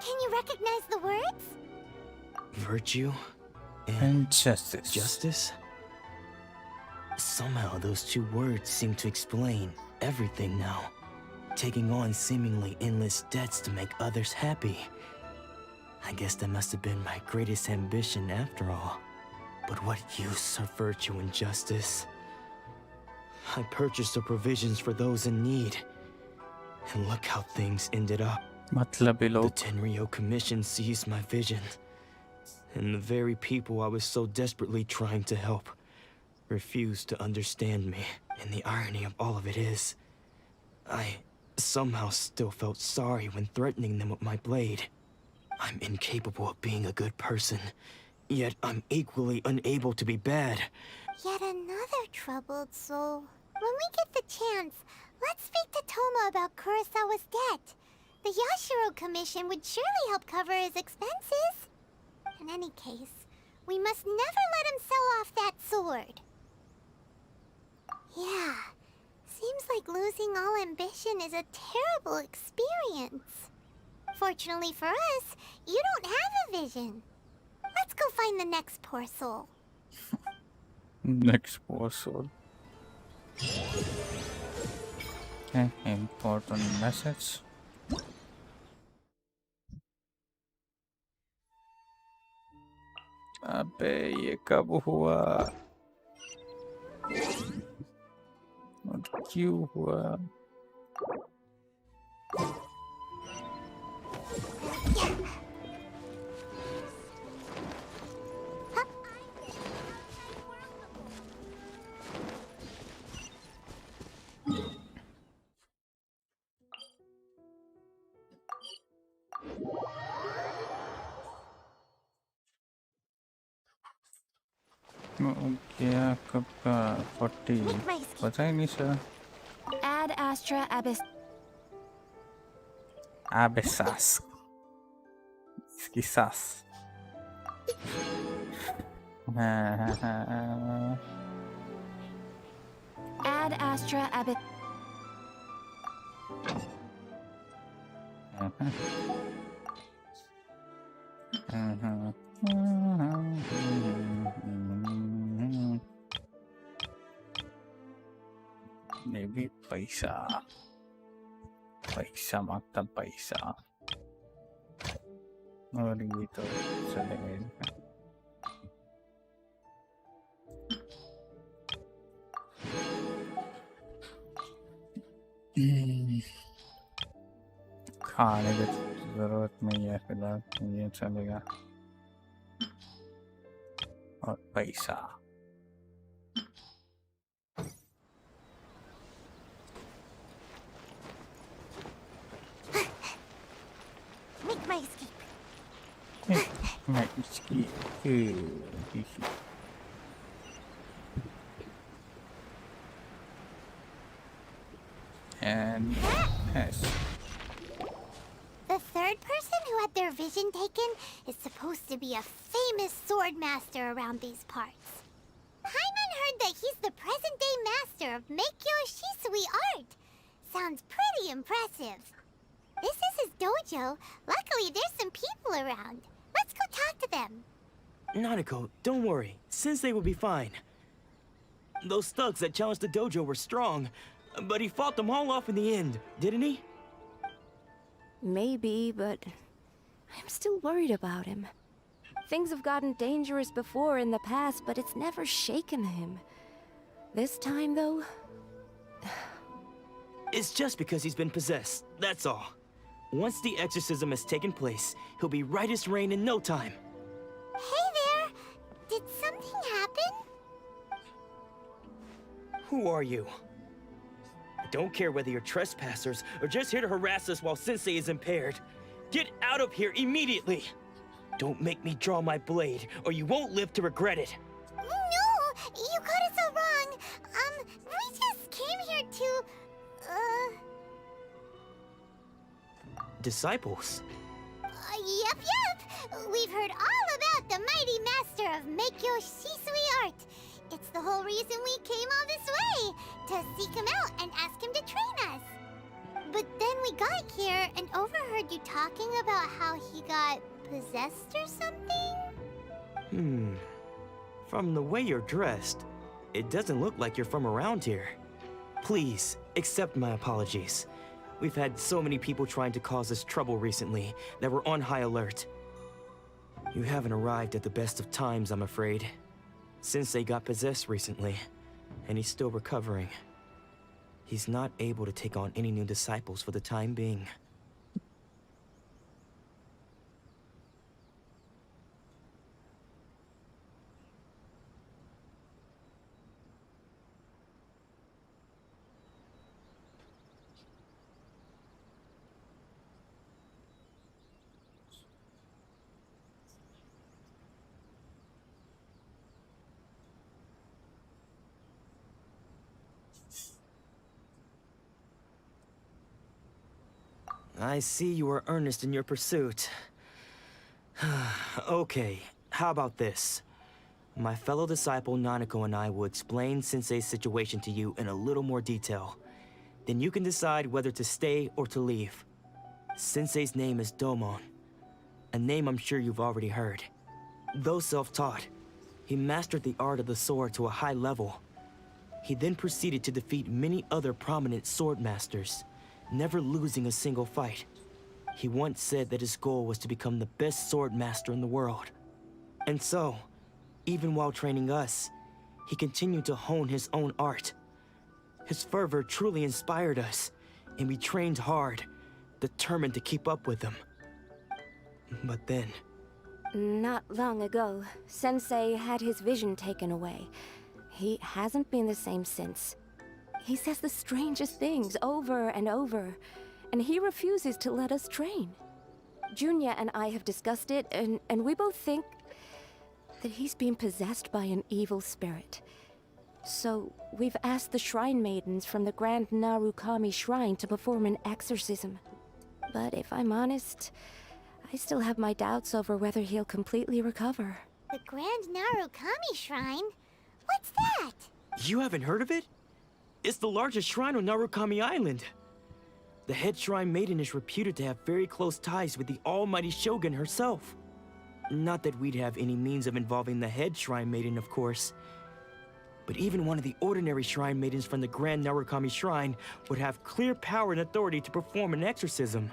Speaker 5: Can you recognize the words?
Speaker 20: Virtue
Speaker 1: and justice.
Speaker 20: Justice? Somehow those two words seem to explain everything now. Taking on seemingly endless debts to make others happy. I guess that must have been my greatest ambition after all. But what use are virtue and justice? I purchased the provisions for those in need. And look how things ended up. The Tenryo Commission seized my vision. And the very people I was so desperately trying to help refused to understand me. And the irony of all of it is, I somehow still felt sorry when threatening them with my blade. I'm incapable of being a good person, yet I'm equally unable to be bad.
Speaker 5: Yet another troubled soul. When we get the chance, let's speak to Toma about Kurosawa's debt. The Yashiro Commission would surely help cover his expenses. In any case, we must never let him sell off that sword. Yeah, seems like losing all ambition is a terrible experience. Fortunately for us, you don't have a vision. Let's go find the next poor soul.
Speaker 1: Next poor soul. Okay, important message. अबे ये कब हुआ और क्यों हुआ? क्या कब का 40 पता ही नहीं sir.
Speaker 14: Ad Astra
Speaker 1: Abyssas. Quizás.
Speaker 14: Ad Astra
Speaker 1: Maybe पैसा मांगता पैसा और ये तो चलेगा. खाने की जरूरत नहीं है फिलहाल, ये चलेगा. और पैसा
Speaker 5: Make my escape.
Speaker 1: My escape. And yes.
Speaker 5: The third person who had their vision taken is supposed to be a famous sword master around these parts. Paimon heard that he's the present-day master of Meikyo Shisui art. Sounds pretty impressive. This is his dojo. Luckily, there's some people around. Let's go talk to them.
Speaker 20: Nanako, don't worry. Sensei will be fine. Those thugs that challenged the dojo were strong, but he fought them all off in the end, didn't he?
Speaker 14: Maybe, but I'm still worried about him. Things have gotten dangerous before in the past, but it's never shaken him. This time, though...
Speaker 20: It's just because he's been possessed, that's all. Once the exorcism has taken place, he'll be right as rain in no time.
Speaker 5: Hey there! Did something happen?
Speaker 20: Who are you? I don't care whether you're trespassers or just here to harass us while Sensei is impaired. Get out of here immediately! Don't make me draw my blade, or you won't live to regret it.
Speaker 5: No! You got it so wrong. here to,
Speaker 20: Disciples?
Speaker 5: Yep. We've heard all about the mighty master of Meikyo Shisui art. It's the whole reason we came all this way, to seek him out and ask him to train us. But then we got here and overheard you talking about how he got possessed or something?
Speaker 20: From the way you're dressed, it doesn't look like you're from around here. Please, accept my apologies. We've had so many people trying to cause us trouble recently that we're on high alert. You haven't arrived at the best of times, I'm afraid. Sensei got possessed recently, and he's still recovering. He's not able to take on any new disciples for the time being. I see you are earnest in your pursuit. Okay, how about this? My fellow disciple Nanako and I will explain Sensei's situation to you in a little more detail. Then you can decide whether to stay or to leave. Sensei's name is Domon, a name I'm sure you've already heard. Though self-taught, he mastered the art of the sword to a high level. He then proceeded to defeat many other prominent sword masters, never losing a single fight. He once said that his goal was to become the best sword master in the world. And so, even while training us, he continued to hone his own art. His fervor truly inspired us, and we trained hard, determined to keep up with him. But then...
Speaker 14: Not long ago, Sensei had his vision taken away. He hasn't been the same since. He says the strangest things over and over, and he refuses to let us train. Junya and I have discussed it, and we both think that he's being possessed by an evil spirit. So we've asked the shrine maidens from the Grand Narukami Shrine to perform an exorcism. But if I'm honest, I still have my doubts over whether he'll completely recover.
Speaker 5: The Grand Narukami Shrine? What's that?
Speaker 20: You haven't heard of it? It's the largest shrine on Narukami Island. The head shrine maiden is reputed to have very close ties with the almighty Shogun herself. Not that we'd have any means of involving the head shrine maiden, of course. But even one of the ordinary shrine maidens from the Grand Narukami Shrine would have clear power and authority to perform an exorcism.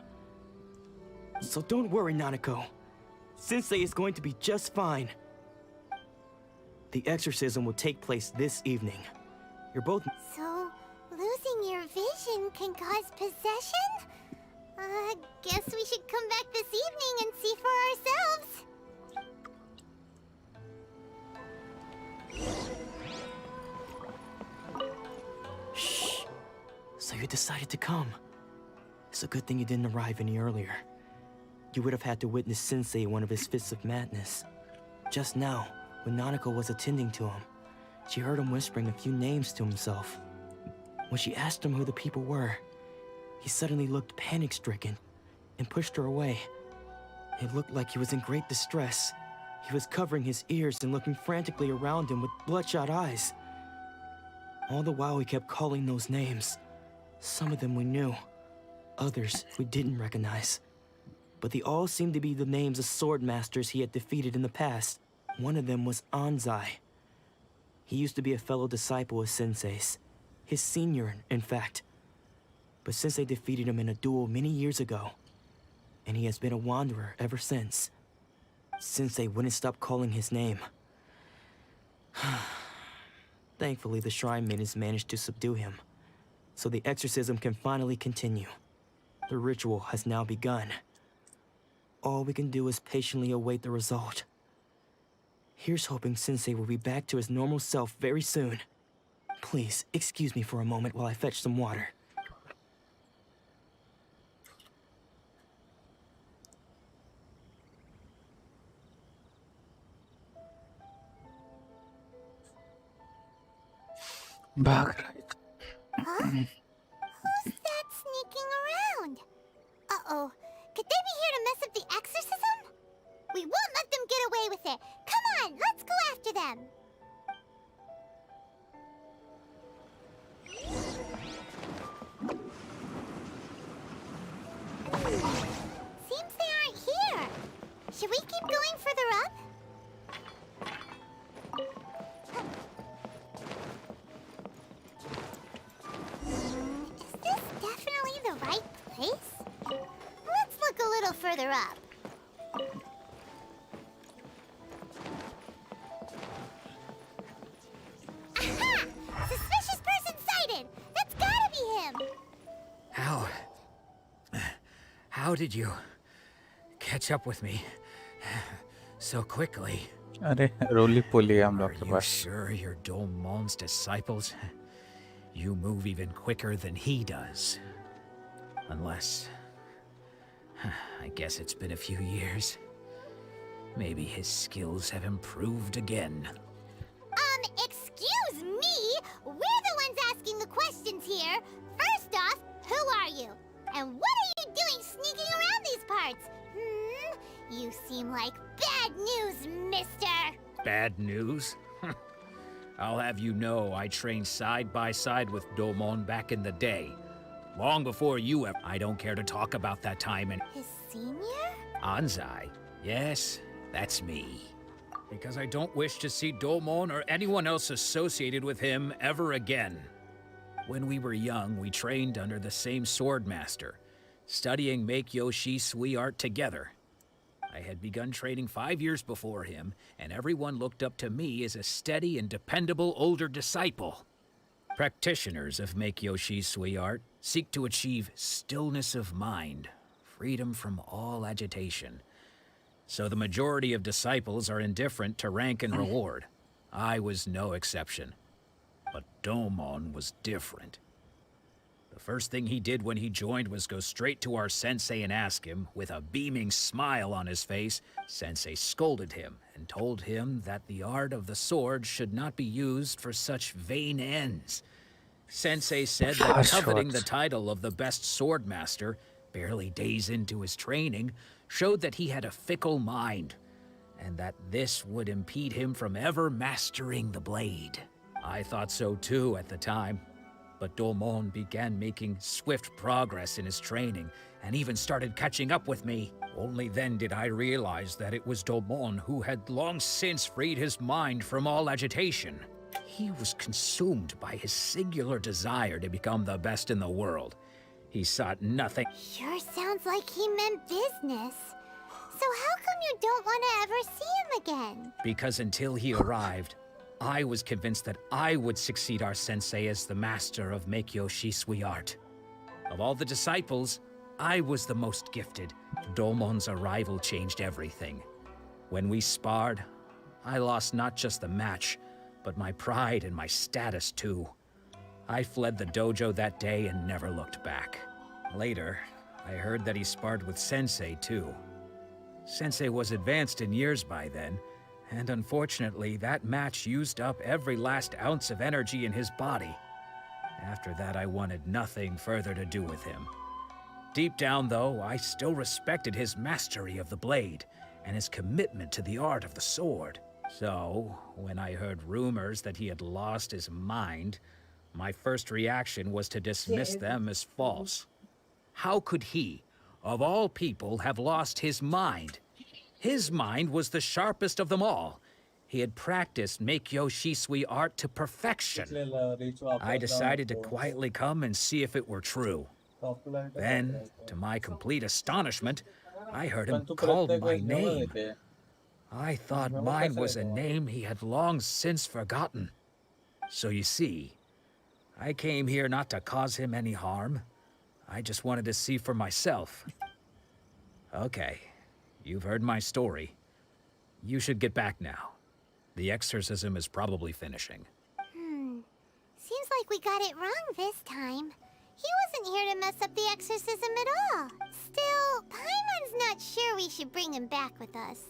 Speaker 20: So don't worry, Nanako. Sensei is going to be just fine. The exorcism will take place this evening. You're both...
Speaker 5: So, losing your vision can cause possession? Guess we should come back this evening and see for ourselves.
Speaker 20: Shh. So you decided to come. It's a good thing you didn't arrive any earlier. You would have had to witness Sensei in one of his fits of madness. Just now, when Nanako was attending to him, she heard him whispering a few names to himself. When she asked him who the people were, he suddenly looked panic-stricken and pushed her away. It looked like he was in great distress. He was covering his ears and looking frantically around him with bloodshot eyes. All the while he kept calling those names. Some of them we knew, others we didn't recognize. But they all seemed to be the names of sword masters he had defeated in the past. One of them was Anzai. He used to be a fellow disciple of Sensei's. His senior, in fact. But Sensei defeated him in a duel many years ago, and he has been a wanderer ever since. Sensei wouldn't stop calling his name. Thankfully, the shrine maidens managed to subdue him, so the exorcism can finally continue. The ritual has now begun. All we can do is patiently await the result. Here's hoping Sensei will be back to his normal self very soon. Please, excuse me for a moment while I fetch some water.
Speaker 1: भाग रहा है
Speaker 5: Who's that sneaking around? Uh-oh. Could they be here to mess up the exorcism? We won't let them get away with it. Come on, let's go after them. Seems they aren't here. Should we keep going further up? Is this definitely the right place? Let's look a little further up. Aha! Suspicious person sighted! That's gotta be him!
Speaker 3: How did you catch up with me so quickly?
Speaker 1: अरे रोली पोली है हम लोग के
Speaker 3: Are you
Speaker 1: pass.
Speaker 3: sure you're Dolmon's disciples? You move even quicker than he does. Unless... I guess it's been a few years. Maybe his skills have improved again.
Speaker 5: Excuse me? We're the ones asking the questions here. First off, who are you? And what are you doing sneaking around these parts? You seem like bad news, mister.
Speaker 3: Bad news? I'll have you know I trained side by side with Domon back in the day. Long before you ever... I don't care to talk about that time and...
Speaker 5: His senior?
Speaker 3: Anzai. Yes, that's me. Because I don't wish to see Domon or anyone else associated with him ever again. When we were young, we trained under the same swordmaster, studying Make-Yoshi Sui art together. I had begun training 5 years before him, and everyone looked up to me as a steady and dependable older disciple. Practitioners of Make-Yoshi Sui art seek to achieve stillness of mind, freedom from all agitation. So the majority of disciples are indifferent to rank and reward. I was no exception. But Domon was different. The first thing he did when he joined was go straight to our sensei and ask him, with a beaming smile on his face. Sensei scolded him and told him that the art of the sword should not be used for such vain ends. Sensei said that coveting the title of the best swordmaster, barely days into his training, showed that he had a fickle mind, and that this would impede him from ever mastering the blade. I thought so too at the time, but Domon began making swift progress in his training and even started catching up with me. Only then did I realize that it was Domon who had long since freed his mind from all agitation. He was consumed by his singular desire to become the best in the world. He sought nothing.
Speaker 5: Sure sounds like he meant business. So how come you don't want to ever see him again?
Speaker 3: Because until he arrived, I was convinced that I would succeed our sensei as the master of Make-Yoshi Sui art. Of all the disciples, I was the most gifted. Domon's arrival changed everything. When we sparred, I lost not just the match, but my pride and my status too. I fled the dojo that day and never looked back. Later, I heard that he sparred with Sensei too. Sensei was advanced in years by then, and unfortunately, that match used up every last ounce of energy in his body. After that, I wanted nothing further to do with him. Deep down, though, I still respected his mastery of the blade and his commitment to the art of the sword. So, when I heard rumors that he had lost his mind, my first reaction was to dismiss them as false. How could he, of all people, have lost his mind? His mind was the sharpest of them all. He had practiced Make-Yoshi Sui art to perfection. I decided to quietly come and see if it were true. Then, to my complete astonishment, I heard him called my name. I thought mine was a name he had long since forgotten. So you see, I came here not to cause him any harm. I just wanted to see for myself. Okay, you've heard my story. You should get back now. The exorcism is probably finishing.
Speaker 5: Seems like we got it wrong this time. He wasn't here to mess up the exorcism at all. Still, Paimon's not sure we should bring him back with us.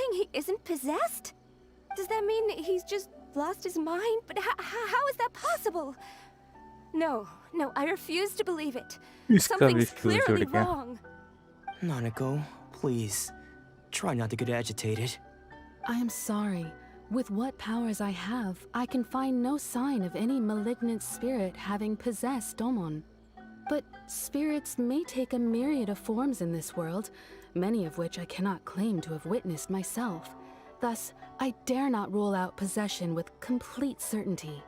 Speaker 14: saying he isn't possessed? Does that mean he's just lost his mind? But how is that possible? No, I refuse to believe it. Something's clearly wrong.
Speaker 20: Nanako, please. Try not to get agitated.
Speaker 12: I am sorry. With what powers I have, I can find no sign of any malignant spirit having possessed Domon. But spirits may take a myriad of forms in this world, many of which I cannot claim to have witnessed myself. Thus, I dare not rule out possession with complete certainty.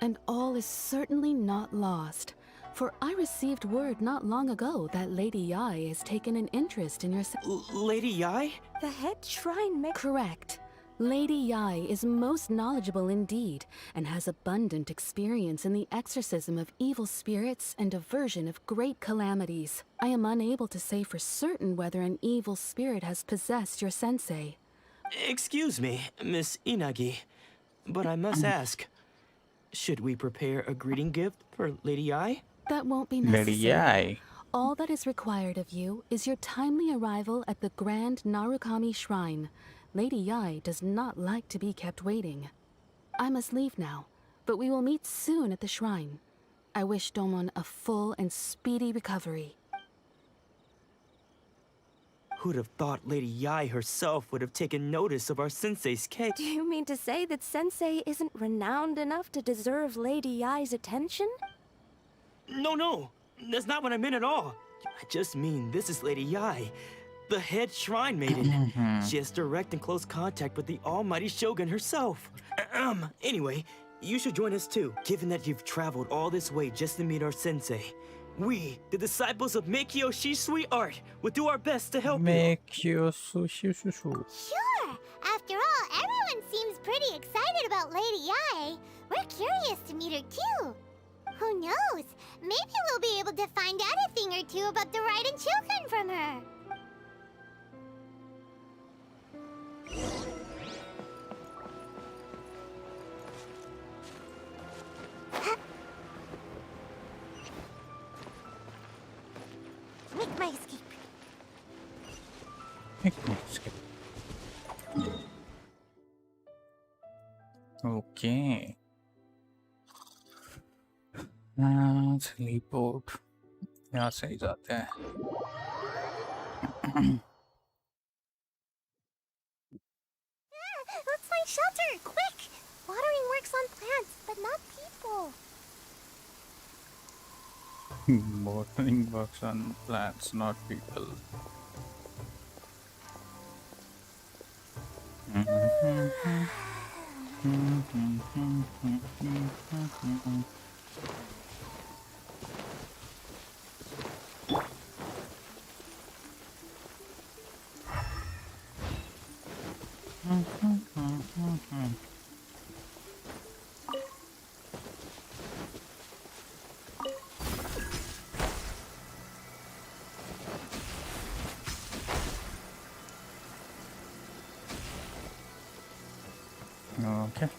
Speaker 12: And all is certainly not lost, for I received word not long ago that Lady Yai has taken an interest in your
Speaker 20: Lady Yai?
Speaker 14: The head shrine maker?
Speaker 12: Correct. Lady Yai is most knowledgeable indeed, and has abundant experience in the exorcism of evil spirits and aversion of great calamities. I am unable to say for certain whether an evil spirit has possessed your sensei.
Speaker 20: Excuse me, Miss Inagi, but I must ask, should we prepare a greeting gift for Lady Yai?
Speaker 12: That won't be necessary.
Speaker 1: Lady Yai.
Speaker 12: All that is required of you is your timely arrival at the Grand Narukami Shrine. Lady Yai does not like to be kept waiting. I must leave now, but we will meet soon at the shrine. I wish Domon a full and speedy recovery.
Speaker 20: Who'd have thought Lady Yai herself would have taken notice of our sensei's cake?
Speaker 14: Do you mean to say that Sensei isn't renowned enough to deserve Lady Yai's attention?
Speaker 20: No, that's not what I meant at all. I just mean this is Lady Yai, the head shrine maiden. She has direct and close contact with the almighty Shogun herself. Anyway, you should join us too, given that you've traveled all this way just to meet our sensei. We, the disciples of Meikyo Shisui Art, will do our best to help you.
Speaker 5: Sure! After all, everyone seems pretty excited about Lady Yai. We're curious to meet her too. Who knows? Maybe we'll be able to find out a thing or two about the Raiden children from her. Make my escape.
Speaker 1: Okay. Sleep board यहाँ से ही जाते हैं.
Speaker 5: Let's find shelter, quick! Watering works on plants, but not people.
Speaker 1: Watering works on plants, not people. Okay.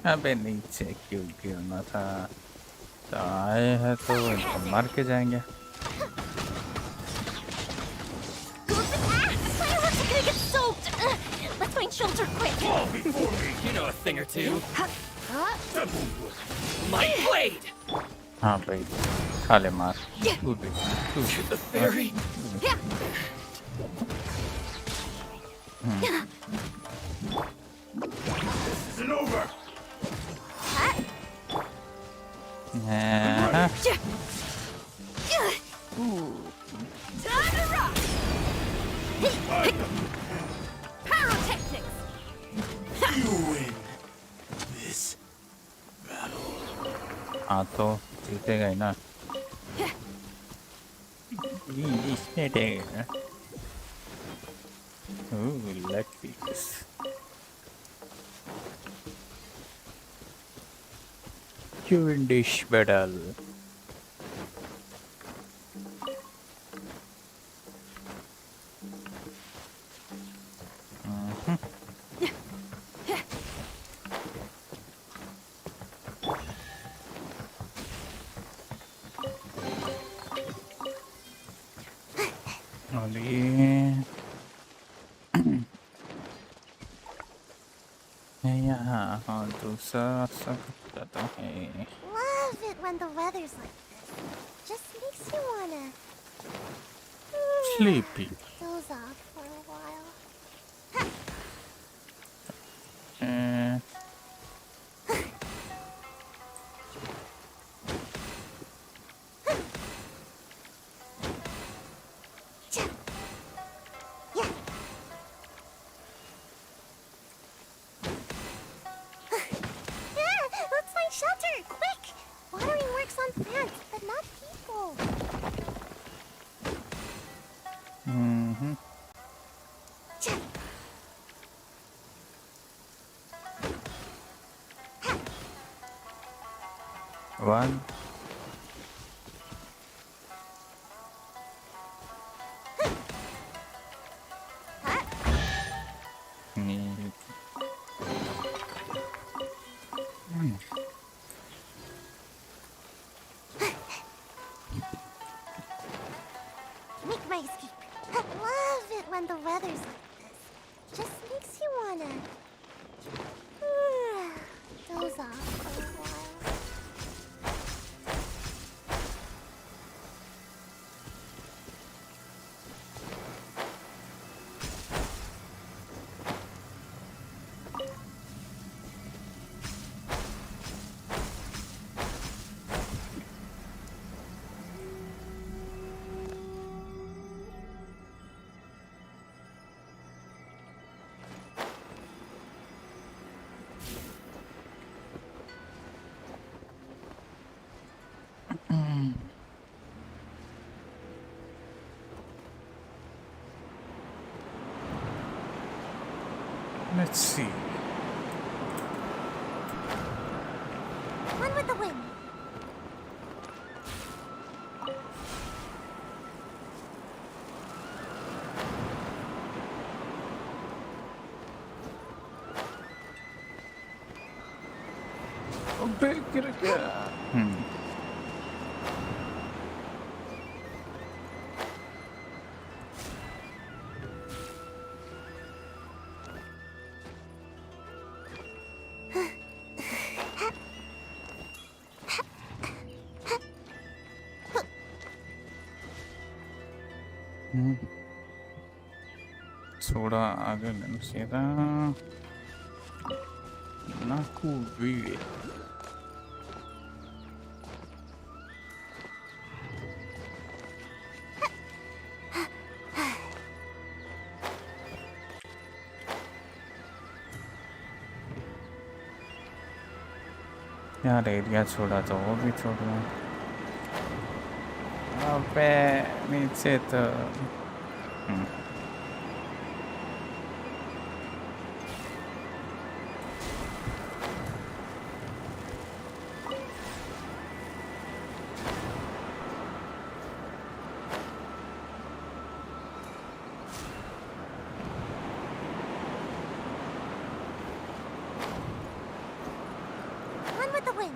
Speaker 1: अबे नीचे क्यों गिरना था? तो आए हैं तो इनको मार के जाएंगे.
Speaker 5: Let's find shelter quick.
Speaker 19: You know a thing or two. My blade.
Speaker 1: हाँ भाई, खा ले मार. Good.
Speaker 19: The theory.
Speaker 8: This isn't over.
Speaker 5: Time to rock. Pyrotechnics.
Speaker 8: You win this battle.
Speaker 1: हाँ तो जीतेगा ही ना. इसमें देगा. Let's see this. Cavendish battle. और ये यहाँ और दूसरा सब जाता है.
Speaker 5: Love it when the weather's like this. Just makes you wanna
Speaker 1: Sleepy.
Speaker 5: doze off for a while. Let's find shelter, quick! Watering works on plants, but not people.
Speaker 1: Mm-hmm. One.
Speaker 5: Make my escape. Love it when the weather's like this. Just makes you wanna doze off for a while.
Speaker 1: Let's see.
Speaker 5: One with the wind.
Speaker 1: थोड़ा आगे लेना सीधा नाकू वीड़े यार area छोड़ा तो वो भी छोड़ना अबे नीचे तो
Speaker 5: One with the wind.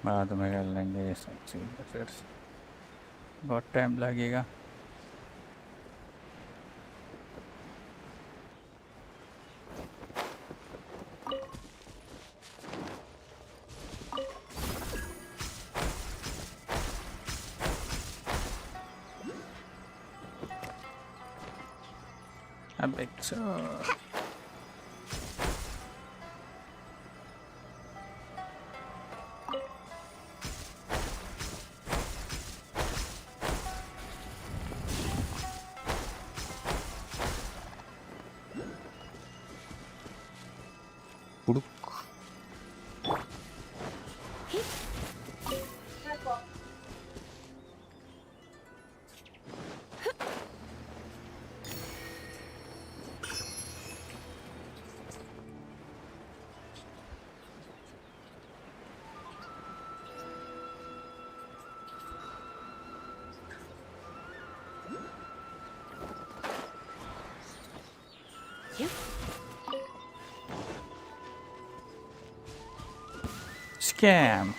Speaker 1: बाद में कर लेंगे ये सब चीज़ें फिर बहुत टाइम लगेगा अब एक Scam.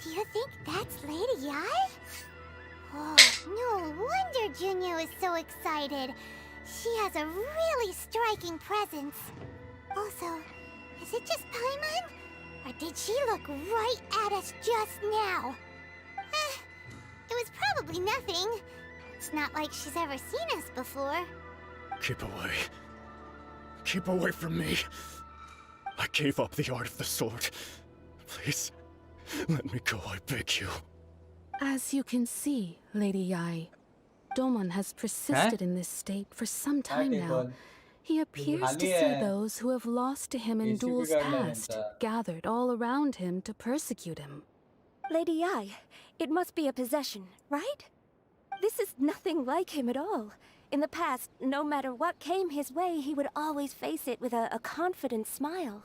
Speaker 5: Do you think that's Lady Ai? Oh, no wonder Junior is so excited. She has a really striking presence. Also, is it just Paimon? Or did she look right at us just now? It was probably nothing. It's not like she's ever seen us before.
Speaker 8: Keep away. Keep away from me. I gave up the art of the sword. Please, let me go, I beg you.
Speaker 12: As you can see, Lady Ai, Domon has persisted in this state for some time now. He appears to see those who have lost to him in duels past, gathered all around him to persecute him.
Speaker 14: Lady Ai, it must be a possession, right? This is nothing like him at all. In the past, no matter what came his way, he would always face it with a confident smile.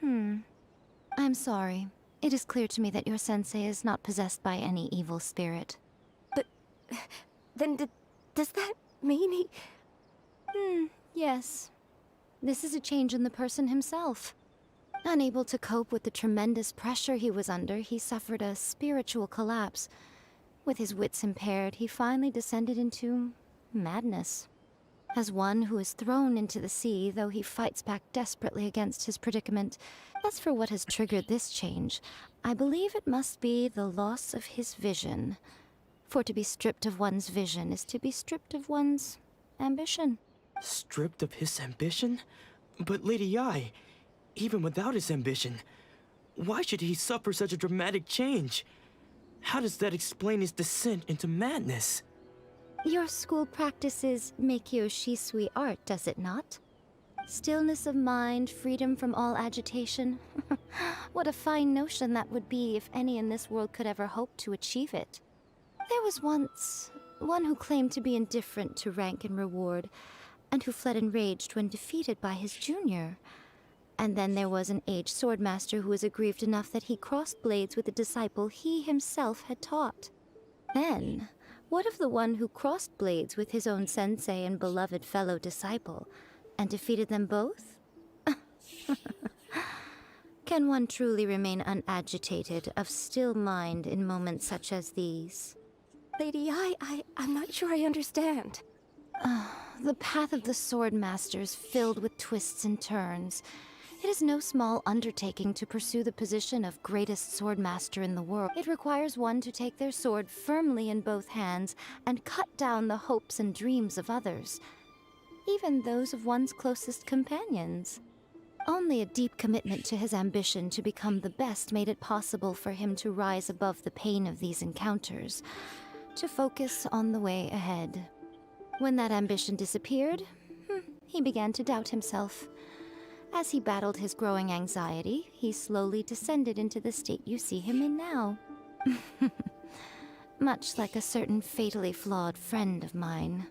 Speaker 7: I'm sorry. It is clear to me that your sensei is not possessed by any evil spirit.
Speaker 14: But then does that mean he...
Speaker 7: Yes. This is a change in the person himself. Unable to cope with the tremendous pressure he was under, he suffered a spiritual collapse. With his wits impaired, he finally descended into madness. As one who is thrown into the sea, though he fights back desperately against his predicament. As for what has triggered this change, I believe it must be the loss of his vision. For to be stripped of one's vision is to be stripped of one's ambition.
Speaker 20: Stripped of his ambition? But Lady Ai, even without his ambition, why should he suffer such a dramatic change? How does that explain his descent into madness?
Speaker 7: Your school practices Meikyo Shisui art, does it not? Stillness of mind, freedom from all agitation. What a fine notion that would be if any in this world could ever hope to achieve it. There was once one who claimed to be indifferent to rank and reward, and who fled enraged when defeated by his junior. And then there was an aged swordmaster who was aggrieved enough that he crossed blades with a disciple he himself had taught. Then, what of the one who crossed blades with his own sensei and beloved fellow disciple, and defeated them both? Can one truly remain unagitated, of still mind in moments such as these?
Speaker 14: Lady Ai, I'm not sure I understand.
Speaker 7: The path of the sword master is filled with twists and turns. It is no small undertaking to pursue the position of greatest swordmaster in the world. It requires one to take their sword firmly in both hands and cut down the hopes and dreams of others, even those of one's closest companions. Only a deep commitment to his ambition to become the best made it possible for him to rise above the pain of these encounters, to focus on the way ahead. When that ambition disappeared, he began to doubt himself. As he battled his growing anxiety, he slowly descended into the state you see him in now. Much like a certain fatally flawed friend of mine.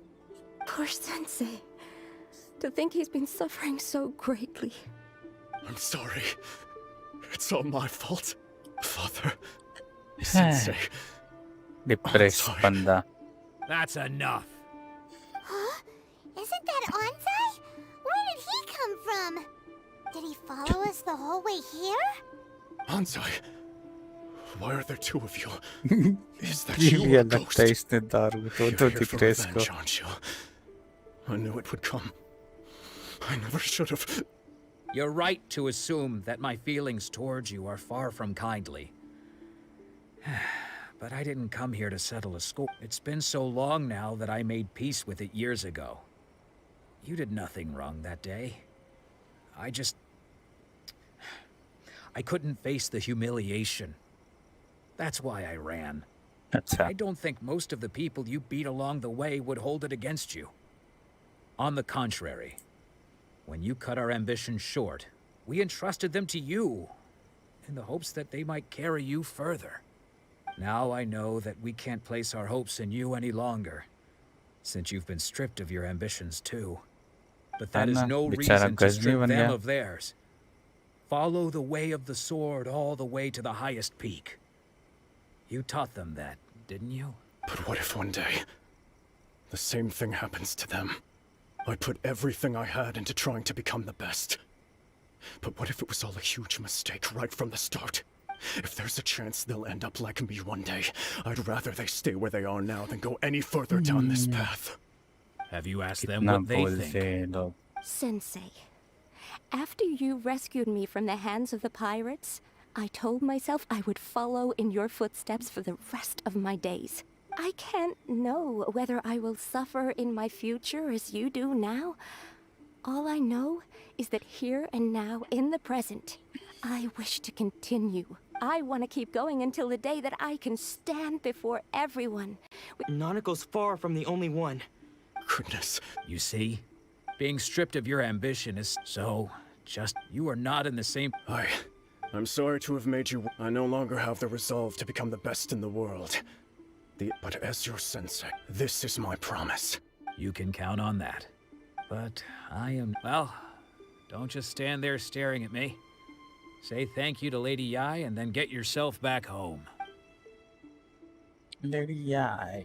Speaker 14: Poor sensei. To think he's been suffering so greatly.
Speaker 8: I'm sorry. It's all my fault. Father. Sensei.
Speaker 1: Depressed banda.
Speaker 3: That's enough.
Speaker 5: Huh? Isn't that Antec? Where did he come from? Did he follow us the whole way here?
Speaker 8: Antec, why are there two of you? Is that you or a ghost? You're here for revenge, aren't you? I knew it would come. I never should have.
Speaker 3: You're right to assume that my feelings towards you are far from kindly. But I didn't come here to settle a score. It's been so long now that I made peace with it years ago. You did nothing wrong that day. I couldn't face the humiliation. That's why I ran. I don't think most of the people you beat along the way would hold it against you. On the contrary, when you cut our ambitions short, we entrusted them to you, in the hopes that they might carry you further. Now I know that we can't place our hopes in you any longer, since you've been stripped of your ambitions too. But that is no reason to strip them of theirs. Follow the way of the sword all the way to the highest peak. You taught them that, didn't you?
Speaker 8: But what if one day, the same thing happens to them? I put everything I had into trying to become the best. But what if it was all a huge mistake right from the start? If there's a chance they'll end up like me one day, I'd rather they stay where they are now than go any further down this path.
Speaker 3: Have you asked them what they think?
Speaker 14: Sensei, after you rescued me from the hands of the pirates, I told myself I would follow in your footsteps for the rest of my days. I can't know whether I will suffer in my future as you do now. All I know is that here and now, in the present, I wish to continue. I want to keep going until the day that I can stand before everyone.
Speaker 20: Nanako's far from the only one.
Speaker 8: Goodness.
Speaker 3: You see? Being stripped of your ambition is so... you are not in the same...
Speaker 8: I I'm sorry to have made you. I no longer have the resolve to become the best in the world. But as your sensei, this is my promise.
Speaker 3: You can count on that. But I am... Well, don't just stand there staring at me. Say thank you to Lady Yai and then get yourself back home.
Speaker 1: Lady Yai.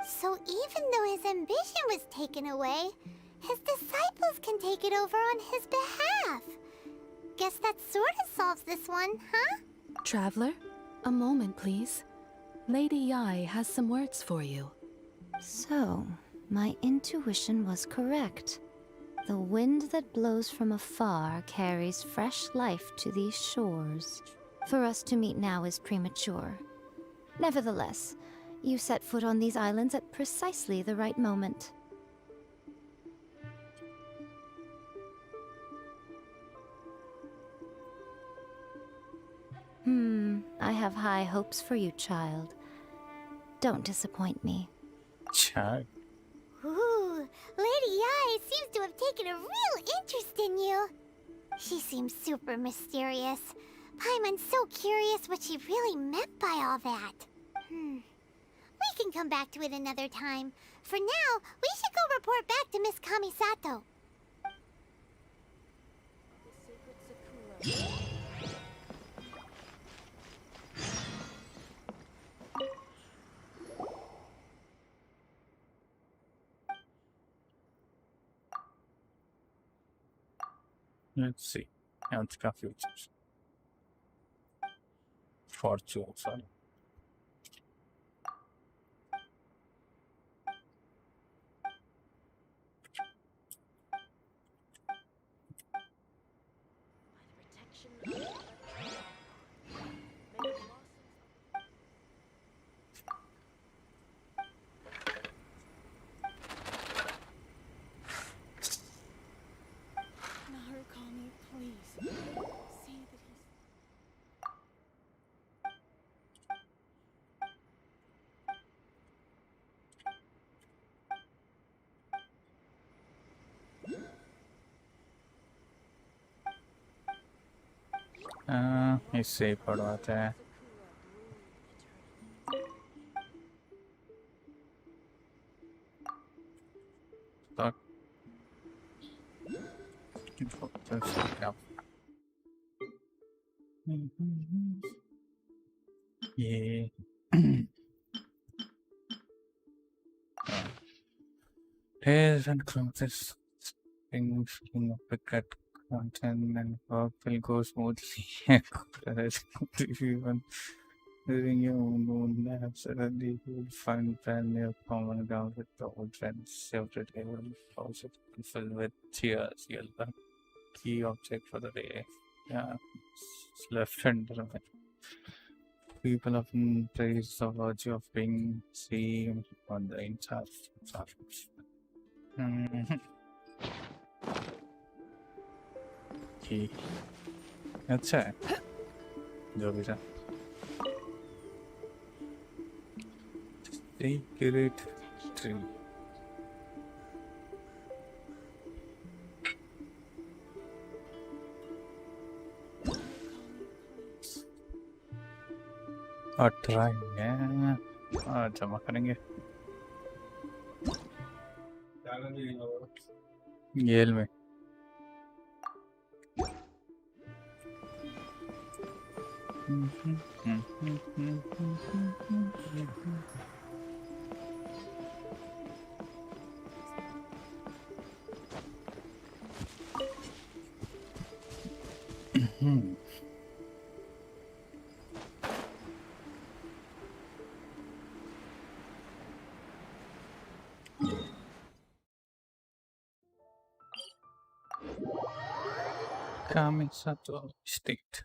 Speaker 5: So even though his ambition was taken away, his disciples can take it over on his behalf. Guess that sort of solves this one, huh?
Speaker 12: Traveler, a moment, please. Lady Yai has some words for you.
Speaker 7: So, my intuition was correct. The wind that blows from afar carries fresh life to these shores. For us to meet now is premature. Nevertheless, you set foot on these islands at precisely the right moment. I have high hopes for you, child. Don't disappoint me.
Speaker 1: Child.
Speaker 5: Ooh, Lady Yai seems to have taken a real interest in you. She seems super mysterious. Paimon's so curious what she really meant by all that. We can come back to it another time. For now, we should go report back to Miss Kamisato.
Speaker 1: Let's see. Antec futures. Fortune, sorry.
Speaker 12: Narukami, please. See that he's...
Speaker 1: इससे पढ़वाते हैं तक ये Days and clothes things in picket content and work will go smoothly. Even during your own nap, suddenly you will find brand new common ground with the old friends. Every day will also filled with cheers. You'll the key object for the day. Yeah, it's left and right. People often praise the virtue of being seen on the entire surface. Okay. अच्छा है जो भी था Secret tree. और ट्राएंगे और जमा करेंगे L में Kamisato State.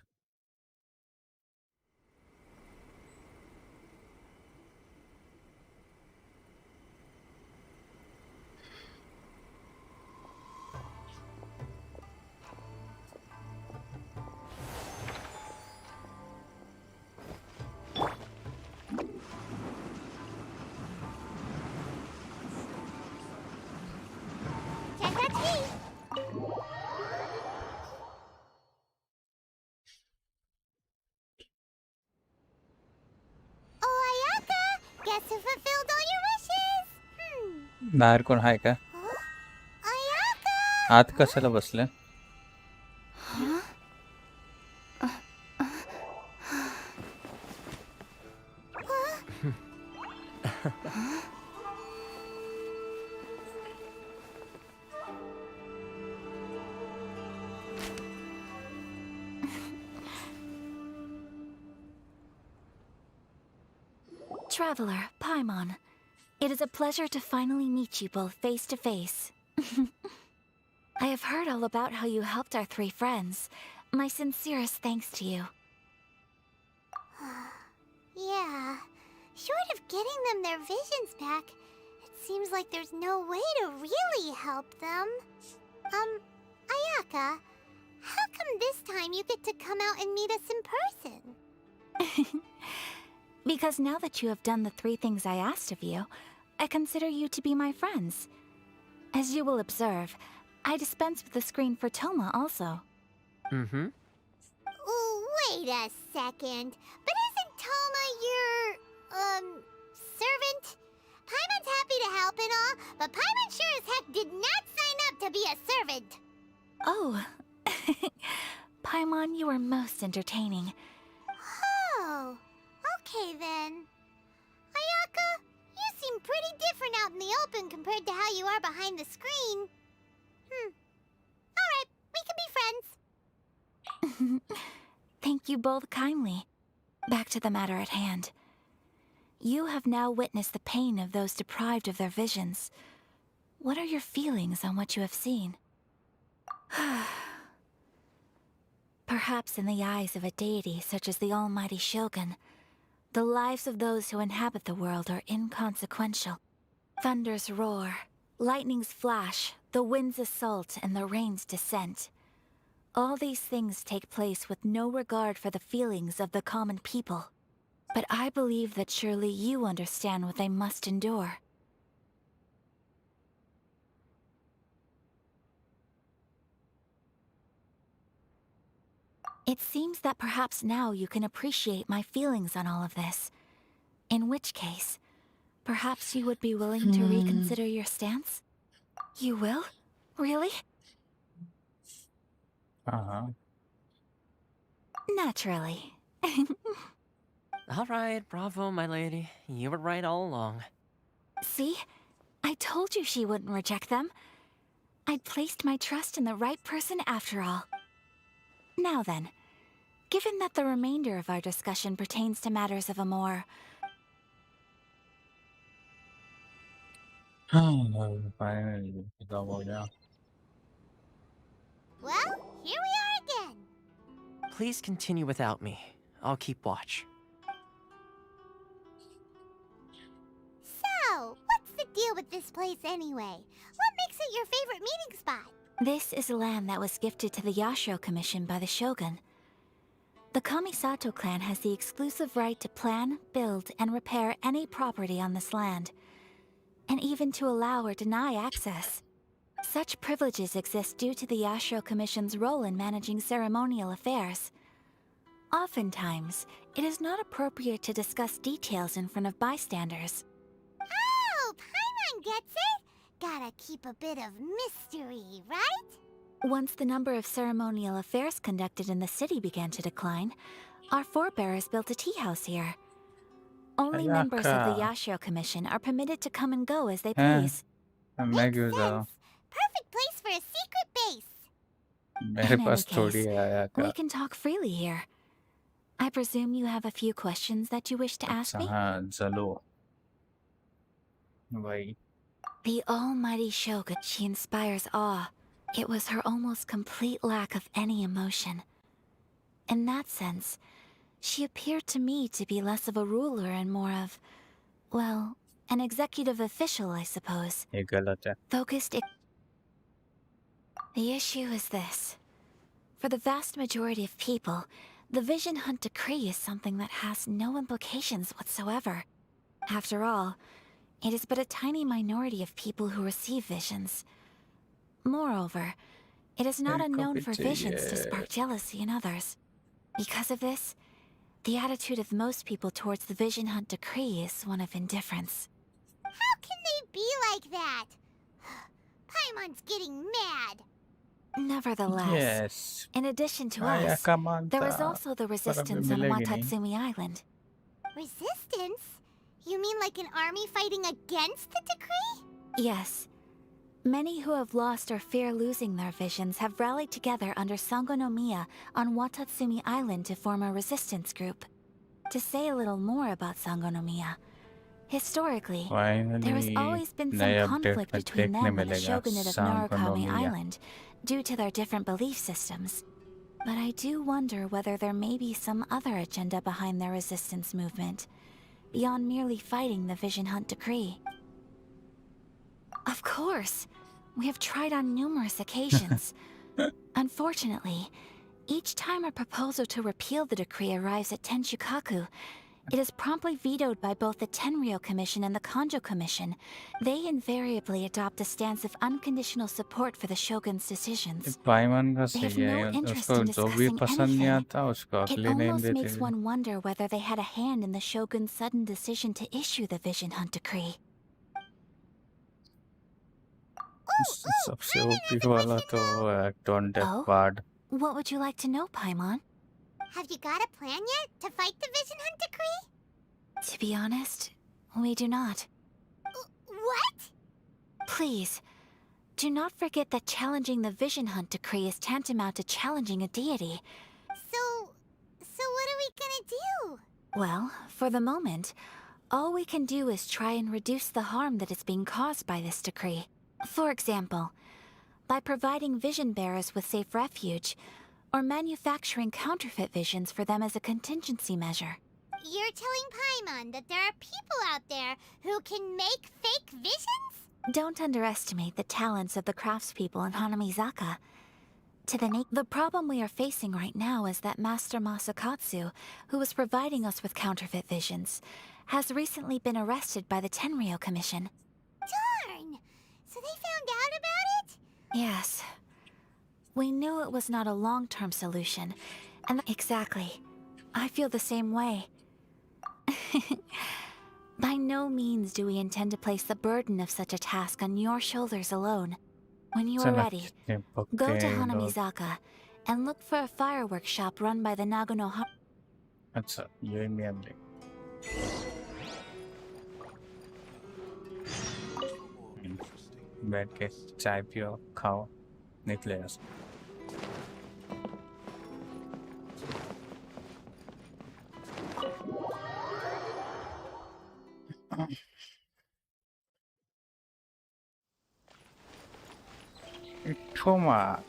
Speaker 5: guess who fulfilled all your wishes?
Speaker 1: बाहेर कोण आहे का?
Speaker 5: Ayaka!
Speaker 1: आत कशाला बसले?
Speaker 13: Traveler, Paimon. It is a pleasure to finally meet you both face to face. I have heard all about how you helped our three friends. My sincerest thanks to you.
Speaker 5: Yeah. Short of getting them their visions back, it seems like there's no way to really help them. Ayaka, how come this time you get to come out and meet us in person?
Speaker 13: Because now that you have done the three things I asked of you, I consider you to be my friends. As you will observe, I dispense with the screen for Toma also.
Speaker 4: Mm-hmm.
Speaker 5: Wait a second. But isn't Toma your, servant? Paimon's happy to help and all, but Paimon sure as heck did not sign up to be a servant.
Speaker 13: Oh. Paimon, you are most entertaining.
Speaker 5: Oh. Okay then. Ayaka, you seem pretty different out in the open compared to how you are behind the screen. Alright, we can be friends.
Speaker 13: Thank you both kindly. Back to the matter at hand. You have now witnessed the pain of those deprived of their visions. What are your feelings on what you have seen? Perhaps in the eyes of a deity such as the almighty Shogun, the lives of those who inhabit the world are inconsequential. Thunders roar, lightnings flash, the winds assault, and the rains descent. All these things take place with no regard for the feelings of the common people. But I believe that surely you understand what they must endure. It seems that perhaps now you can appreciate my feelings on all of this. In which case, perhaps you would be willing to reconsider your stance? You will? Really? Naturally.
Speaker 4: Alright, bravo, my lady. You were right all along.
Speaker 13: See? I told you she wouldn't reject them. I'd placed my trust in the right person after all. Now then, given that the remainder of our discussion pertains to matters of a more...
Speaker 1: Finally,
Speaker 5: Well, here we are again.
Speaker 4: Please continue without me. I'll keep watch.
Speaker 5: So, what's the deal with this place anyway? What makes it your favorite meeting spot?
Speaker 13: This is land that was gifted to the Yashiro Commission by the Shogun. The Kamisato clan has the exclusive right to plan, build, and repair any property on this land, and even to allow or deny access. Such privileges exist due to the Yashiro Commission's role in managing ceremonial affairs. Oftentimes, it is not appropriate to discuss details in front of bystanders.
Speaker 5: Oh, Paimon gets it! Gotta keep a bit of mystery, right?
Speaker 13: Once the number of ceremonial affairs conducted in the city began to decline, our forebears built a tea house here. Only members of the Yashiro Commission are permitted to come and go as they please.
Speaker 5: Makes sense. Perfect place for a secret base.
Speaker 1: मेरे पास थोड़ी है आयाका.
Speaker 13: We can talk freely here. I presume you have a few questions that you wish to ask me?
Speaker 1: हाँ, चलो. वही.
Speaker 13: The almighty Shogun, she inspires awe. It was her almost complete lack of any emotion. In that sense, she appeared to me to be less of a ruler and more of, well, an executive official, I suppose.
Speaker 1: ये गलत है.
Speaker 13: Focused. The issue is this. For the vast majority of people, the Vision Hunt Decree is something that has no implications whatsoever. After all, it is but a tiny minority of people who receive visions. Moreover, it is not unknown for visions to spark jealousy in others. Because of this, The attitude of most people towards the Vision Hunt decree is one of indifference.
Speaker 5: How can they be like that? Paimon's getting mad.
Speaker 13: Nevertheless,
Speaker 1: Yes.
Speaker 13: in addition to
Speaker 1: Kaya
Speaker 13: us,
Speaker 1: ka man
Speaker 13: there is
Speaker 1: ta.
Speaker 13: also the
Speaker 1: Para
Speaker 13: resistance on
Speaker 1: bumili gini.
Speaker 13: Watatsumi Island.
Speaker 5: Resistance? You mean like an army fighting against the decree?
Speaker 13: Yes. Many who have lost or fear losing their visions have rallied together under Sangonomiya on Watatsumi Island to form a resistance group. To say a little more about Sangonomiya, historically, there has always been some conflict between them and the shogunate of Narukami Island due to their different belief systems. But I do wonder whether there may be some other agenda behind their resistance movement, beyond merely fighting the Vision Hunt decree. Of course! We have tried on numerous occasions. Unfortunately, each time a proposal to repeal the decree arrives at Tenshukaku, it is promptly vetoed by both the Tenryou Commission and the Kanjo Commission. They invariably adopt a stance of unconditional support for the shogun's decisions.
Speaker 1: पाइमन का
Speaker 13: They have
Speaker 1: सही
Speaker 13: no
Speaker 1: है
Speaker 13: interest
Speaker 1: उसको
Speaker 13: in
Speaker 1: जो भी
Speaker 13: discussing
Speaker 1: पसंद नहीं
Speaker 13: anything.
Speaker 1: आता उसको
Speaker 13: It
Speaker 1: अगले नेम
Speaker 13: almost
Speaker 1: देते
Speaker 13: makes
Speaker 1: हैं
Speaker 13: one wonder whether they had a hand in the shogun's sudden decision to issue the Vision Hunt decree.
Speaker 1: सबसे ओपी वाला तो वो है tone death part
Speaker 13: What would you like to know, Paimon?
Speaker 5: Have you got a plan yet to fight the Vision Hunt decree?
Speaker 13: To be honest, we do not.
Speaker 5: What?
Speaker 13: Please, do not forget that challenging the Vision Hunt decree is tantamount to challenging a deity.
Speaker 5: So what are we gonna do?
Speaker 13: Well, for the moment, all we can do is try and reduce the harm that is being caused by this decree. For example, by providing vision bearers with safe refuge, or manufacturing counterfeit visions for them as a contingency measure.
Speaker 5: You're telling Paimon that there are people out there who can make fake visions?
Speaker 13: Don't underestimate the talents of the craftspeople in Hanamizaka. The problem we are facing right now is that Master Masakatsu, who was providing us with counterfeit visions, has recently been arrested by the Tenryou Commission.
Speaker 5: Darn! So they found out about it?
Speaker 13: Yes. We knew it was not a long-term solution, and exactly. I feel the same way. By no means do we intend to place the burden of such a task on your shoulders alone. When you are ready, go to Hanamizaka and look for a fireworks shop run by the Nagano
Speaker 1: अच्छा ये मैं अब बैठ के चाय पियो खाओ निकले ऐसे Trauma.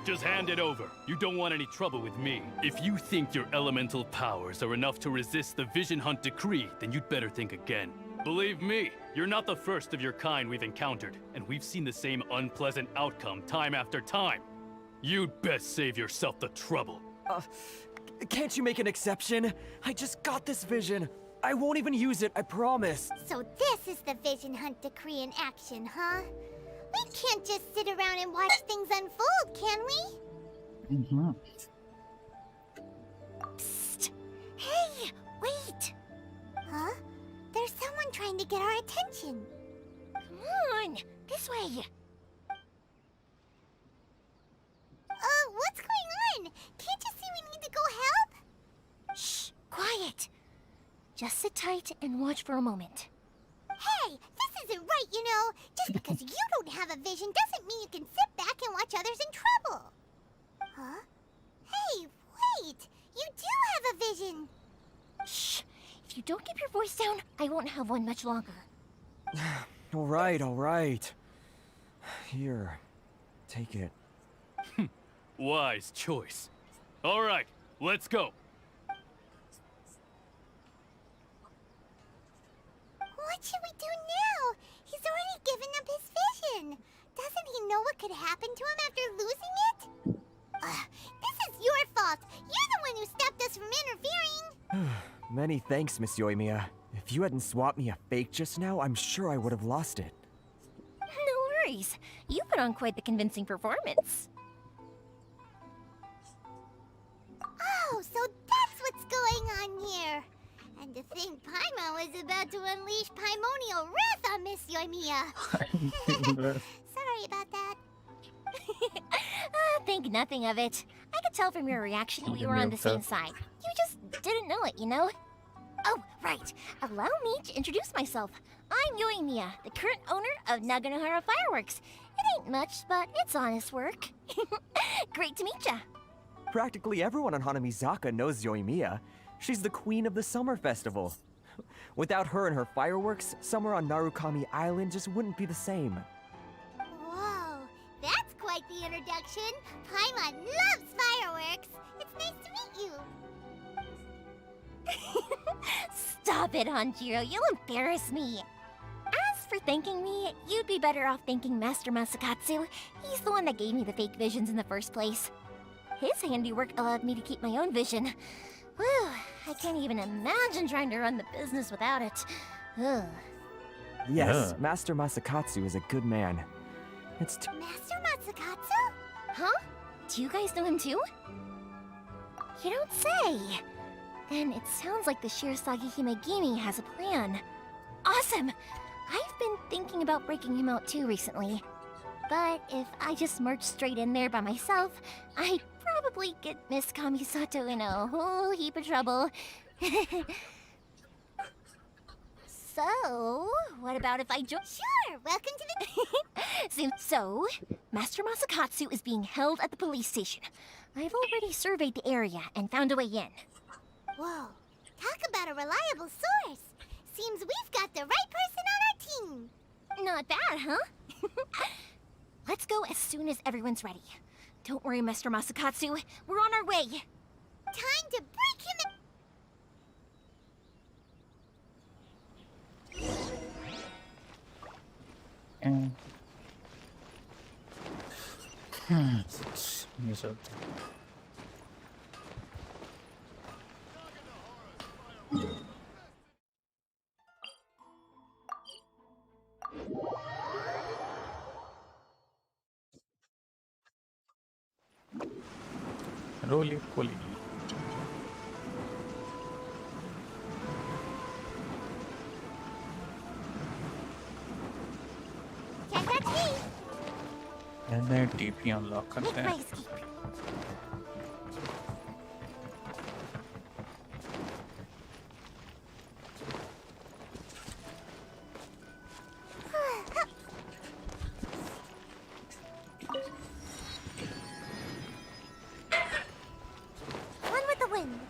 Speaker 11: Just hand it over. You don't want any trouble with me. If you think your elemental powers are enough to resist the Vision Hunt decree, then you'd better think again. Believe me, you're not the first of your kind we've encountered, and we've seen the same unpleasant outcome time after time. You'd best save yourself the trouble.
Speaker 21: Can't you make an exception? I just got this vision. I won't even use it, I promise.
Speaker 5: So this is the Vision Hunt decree in action, huh? We can't just sit around and watch things unfold, can we?
Speaker 1: Mm-hmm.
Speaker 5: Psst! Hey, wait! Huh? There's someone trying to get our attention. Come on, this way. What's going on? Can't you see we need to go help?
Speaker 16: Shh, quiet. Just sit tight and watch for a moment.
Speaker 5: Hey, this isn't right, you know. Just because you don't have a vision doesn't mean you can sit back and watch others in trouble. Huh? Hey, wait! You do have a vision!
Speaker 16: Shh! If you don't keep your voice down, I won't have one much longer.
Speaker 21: All right. Here, take it.
Speaker 11: Wise choice. All right, let's go.
Speaker 5: What should we do now? He's already given up his vision. Doesn't he know what could happen to him after losing it? us from interfering.
Speaker 9: Many thanks, Miss Yoimiya. If you hadn't swapped me a fake just now, I'm sure I would have lost it.
Speaker 16: No worries. You put on quite the convincing performance.
Speaker 5: Oh, so that's what's going on here. And to think Paimon was about to unleash Paimonial wrath on Miss Yoimiya. Sorry about that.
Speaker 16: Think nothing of it. I could tell from your reaction we were on the same side. You just didn't know it, you know? Oh, right. Allow me to introduce myself. I'm Yoimiya, the current owner of Naganohara Fireworks. It ain't much, but it's honest work. Great to meet ya.
Speaker 9: Practically everyone on Hanamizaka knows Yoimiya. She's the queen of the summer festival. Without her and her fireworks, summer on Narukami Island just wouldn't be the same.
Speaker 5: Whoa, that's quite the introduction. Paimon loves fireworks. It's nice to meet you.
Speaker 16: Stop it, Hanjiro. You'll embarrass me. As for thanking me, you'd be better off thanking Master Masakatsu. He's the one that gave me the fake visions in the first place. His handiwork allowed me to keep my own vision. Whew, I can't even imagine trying to run the business without it. Ugh.
Speaker 9: Yes, Master Masakatsu is a good man.
Speaker 5: Master Masakatsu?
Speaker 16: Huh? Do you guys know him too? You don't say. Then it sounds like the Shirasagi Himegimi has a plan. Awesome! I've been thinking about breaking him out too recently. But if I just march straight in there by myself, I'd probably get Miss Kamisato in a whole heap of trouble. So, what about if I join?
Speaker 5: Sure, welcome to the...
Speaker 16: So, Master Masakatsu is being held at the police station. I've already surveyed the area and found a way in.
Speaker 5: Whoa, talk about a reliable source. Seems we've got the right person on our team.
Speaker 16: Not bad, huh? Let's go as soon as everyone's ready. Don't worry, Mr. Masakatsu. We're on our way.
Speaker 5: Time to break him
Speaker 1: Roly poly.
Speaker 5: Can't touch me.
Speaker 1: And then TP unlock करते हैं.
Speaker 5: One with the wind.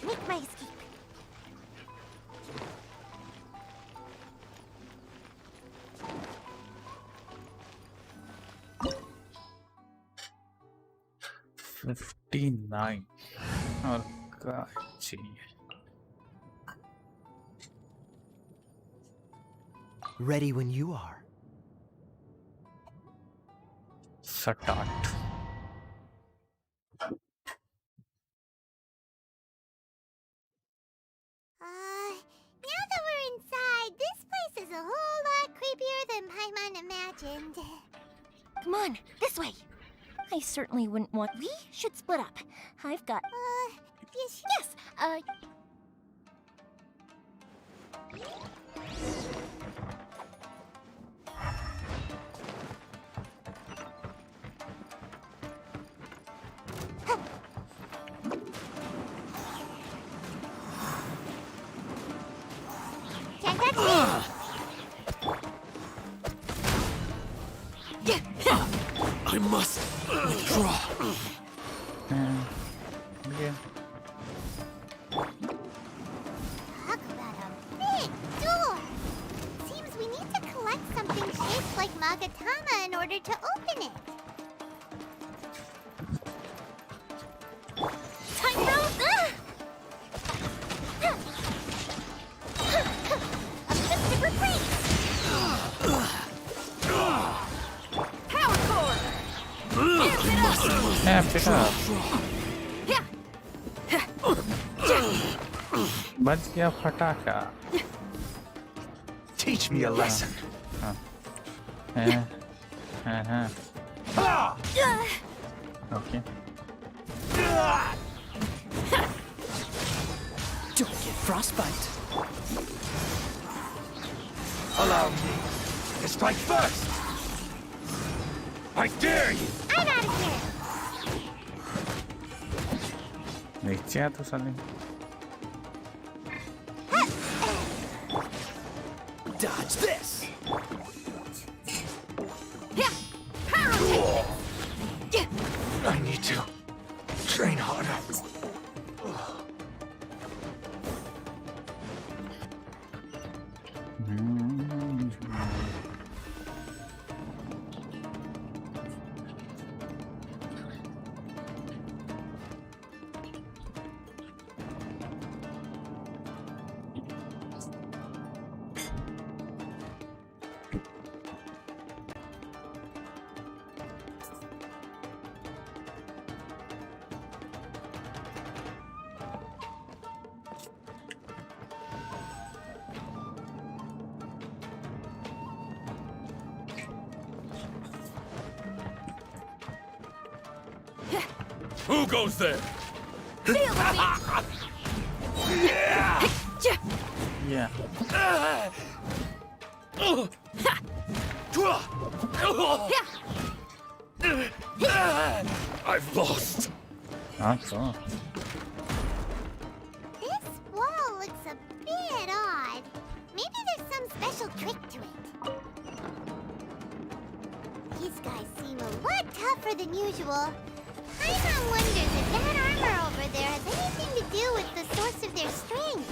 Speaker 5: Make my escape.
Speaker 1: $59 और क्या चाहिए?
Speaker 21: Ready when you are.
Speaker 1: Start.
Speaker 5: Now that we're inside, this place is a whole lot creepier than Paimon imagined.
Speaker 16: Come on, this way. I certainly wouldn't want... We should split up. I've got... Yes,
Speaker 5: Can't touch me.
Speaker 8: I must withdraw.
Speaker 1: Yeah.
Speaker 5: Talk about a big door. Seems we need to collect something shaped like Magatama in order to open it.
Speaker 16: time for... A festive
Speaker 1: Yeah, pick up. बच गया फटाका.
Speaker 17: Teach me a lesson.
Speaker 1: Okay.
Speaker 17: Don't get frostbite. Allow me to strike first. I dare you.
Speaker 5: I'm out of here.
Speaker 1: नीचे तो साले.
Speaker 17: Dodge this. I need to train harder.
Speaker 11: Who goes there?
Speaker 5: Feel the
Speaker 1: Yeah.
Speaker 17: I've lost.
Speaker 1: That's all.
Speaker 5: This wall looks a bit odd. Maybe there's some special trick to it. These guys seem a lot tougher than usual. Paimon wonders if that armor over there has anything to do with the source of their strength.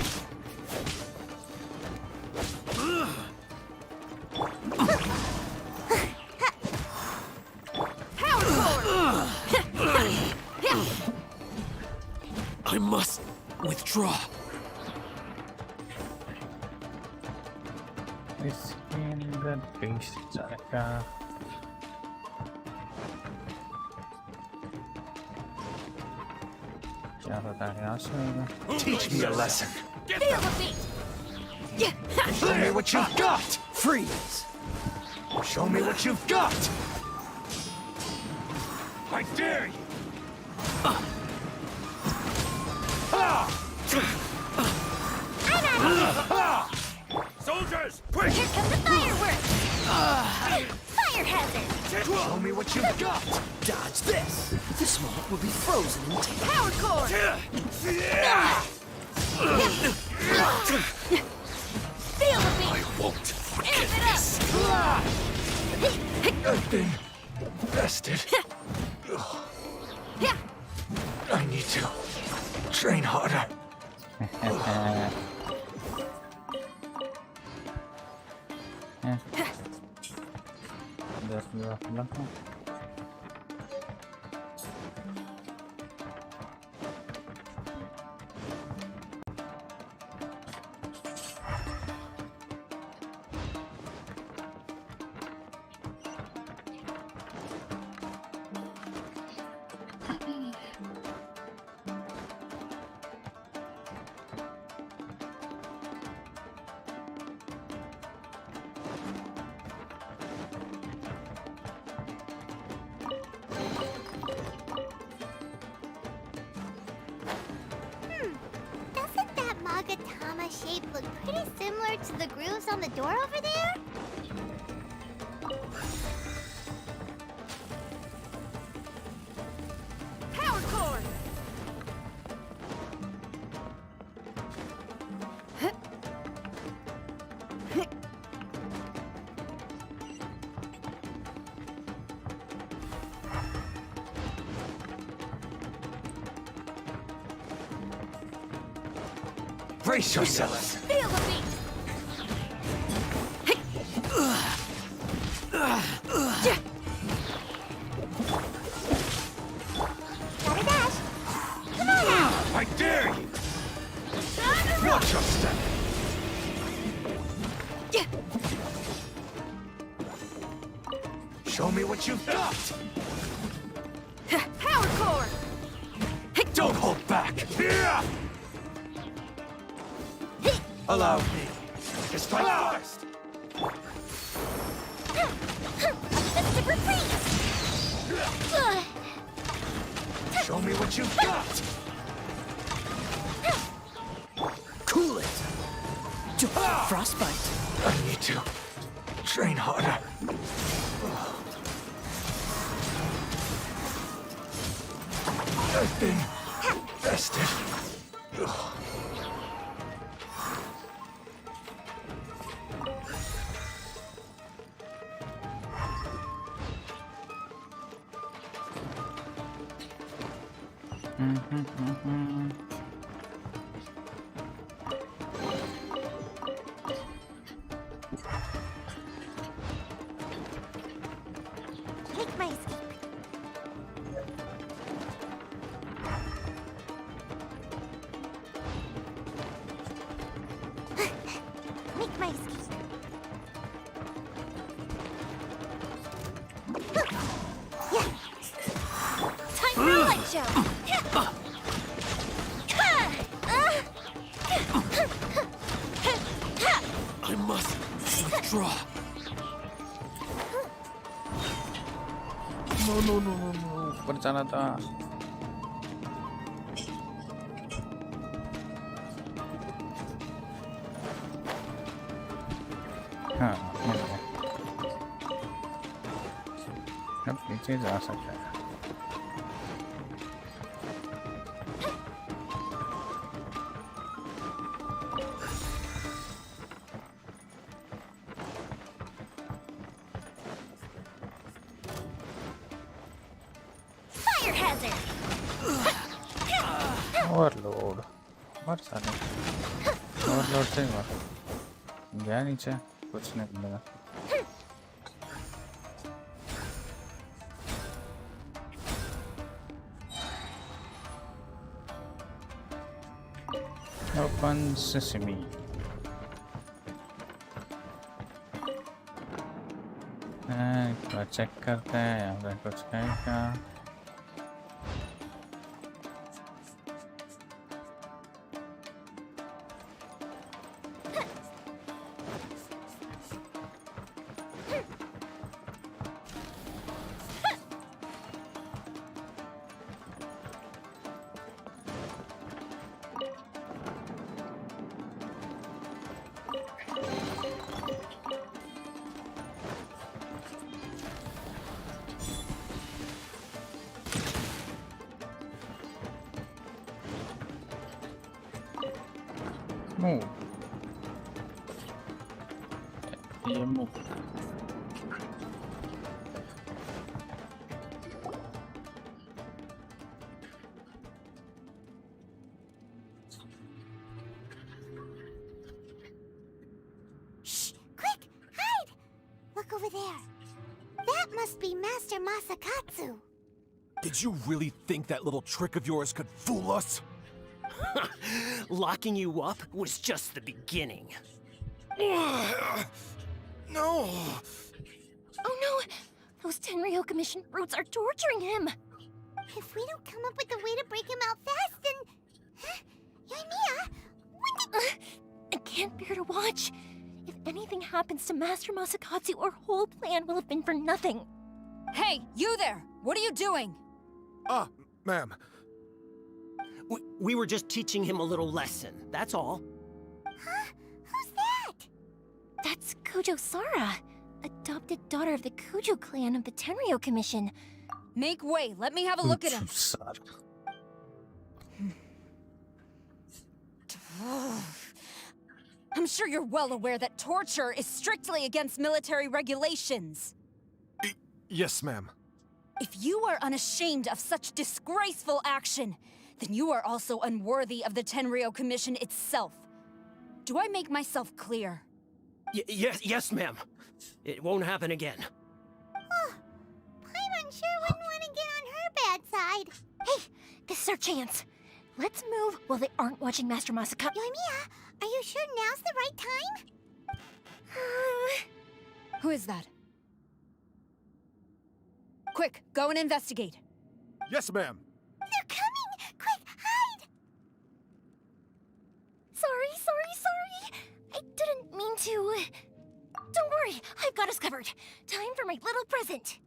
Speaker 17: I must withdraw.
Speaker 1: It's in the base.
Speaker 17: Teach me a lesson.
Speaker 5: Feel the beat.
Speaker 17: Show me what you've got. Freeze. Show me what you've got. I dare you.
Speaker 11: Soldiers, quick!
Speaker 5: Here comes the fireworks. Fire hazard.
Speaker 17: Show me what you've got. Dodge this. This moment will be frozen in time.
Speaker 5: Power core. Feel the beat.
Speaker 17: I won't forget
Speaker 5: Amp it
Speaker 17: this. I've been bested. I need to train harder.
Speaker 5: Doesn't that Magatama shape look pretty similar to the grooves on the door over there? Power core.
Speaker 17: Brace yourselves.
Speaker 5: Feel the beat. Gotta dash. Come on out.
Speaker 17: I dare you. Watch your step. Show me what you've got.
Speaker 14: Power core!
Speaker 17: Don't hold back! Allow me to strike first!
Speaker 16: Fist of freeze!
Speaker 17: Show me what you've got! Cool it!
Speaker 21: Frostbite.
Speaker 17: I need to train harder. I've been bested.
Speaker 5: Take my escape. Make my escape.
Speaker 16: Time for a light show!
Speaker 17: I must withdraw.
Speaker 1: No. ऊपर जाना था. हाँ, मिल गया. अब नीचे जा सकता है.
Speaker 16: Fire hazard!
Speaker 1: ओवरलोड. मर साले. ओवरलोड से ही मर. गया नीचे. कुछ नहीं मिलेगा. Open sesame. चेक करते हैं यहाँ पे कुछ है क्या. Move. ये move.
Speaker 5: Shh! Quick! Hide! Look over there. That must be Master Masakatsu.
Speaker 17: Did you really think that little trick of yours could fool us?
Speaker 21: Locking you up was just the beginning.
Speaker 17: No!
Speaker 16: Oh no! Those Tenryo Commission brutes are torturing him!
Speaker 5: If we don't come up with a way to break him out fast, then... Yoimiya, when did...
Speaker 16: I can't bear to watch. If anything happens to Master Masakatsu, our whole plan will have been for nothing.
Speaker 2: Hey, you there! What are you doing?
Speaker 17: Ah, ma'am.
Speaker 21: We were just teaching him a little lesson, that's all.
Speaker 5: Huh? Who's that?
Speaker 16: That's Kujo Sara, adopted daughter of the Kujo clan of the Tenryo Commission.
Speaker 2: Make way, let me have a look at him. I'm sure you're well aware that torture is strictly against military regulations.
Speaker 17: Yes, ma'am.
Speaker 2: If you are unashamed of such disgraceful action, then you are also unworthy of the Tenryo Commission itself. Do I make myself clear?
Speaker 21: Yes, ma'am. It won't happen again.
Speaker 5: Oh, Paimon sure wouldn't want to get on her bad side.
Speaker 16: Hey, this is our chance. Let's move while they aren't watching Master Masakatsu.
Speaker 5: Yoimiya, are you sure now's the right time?
Speaker 2: Who is that? Quick, go and investigate.
Speaker 15: Yes, ma'am.
Speaker 5: They're coming! Quick, hide!
Speaker 16: Sorry. I didn't mean to. Don't worry, I've got us covered. Time for my little present.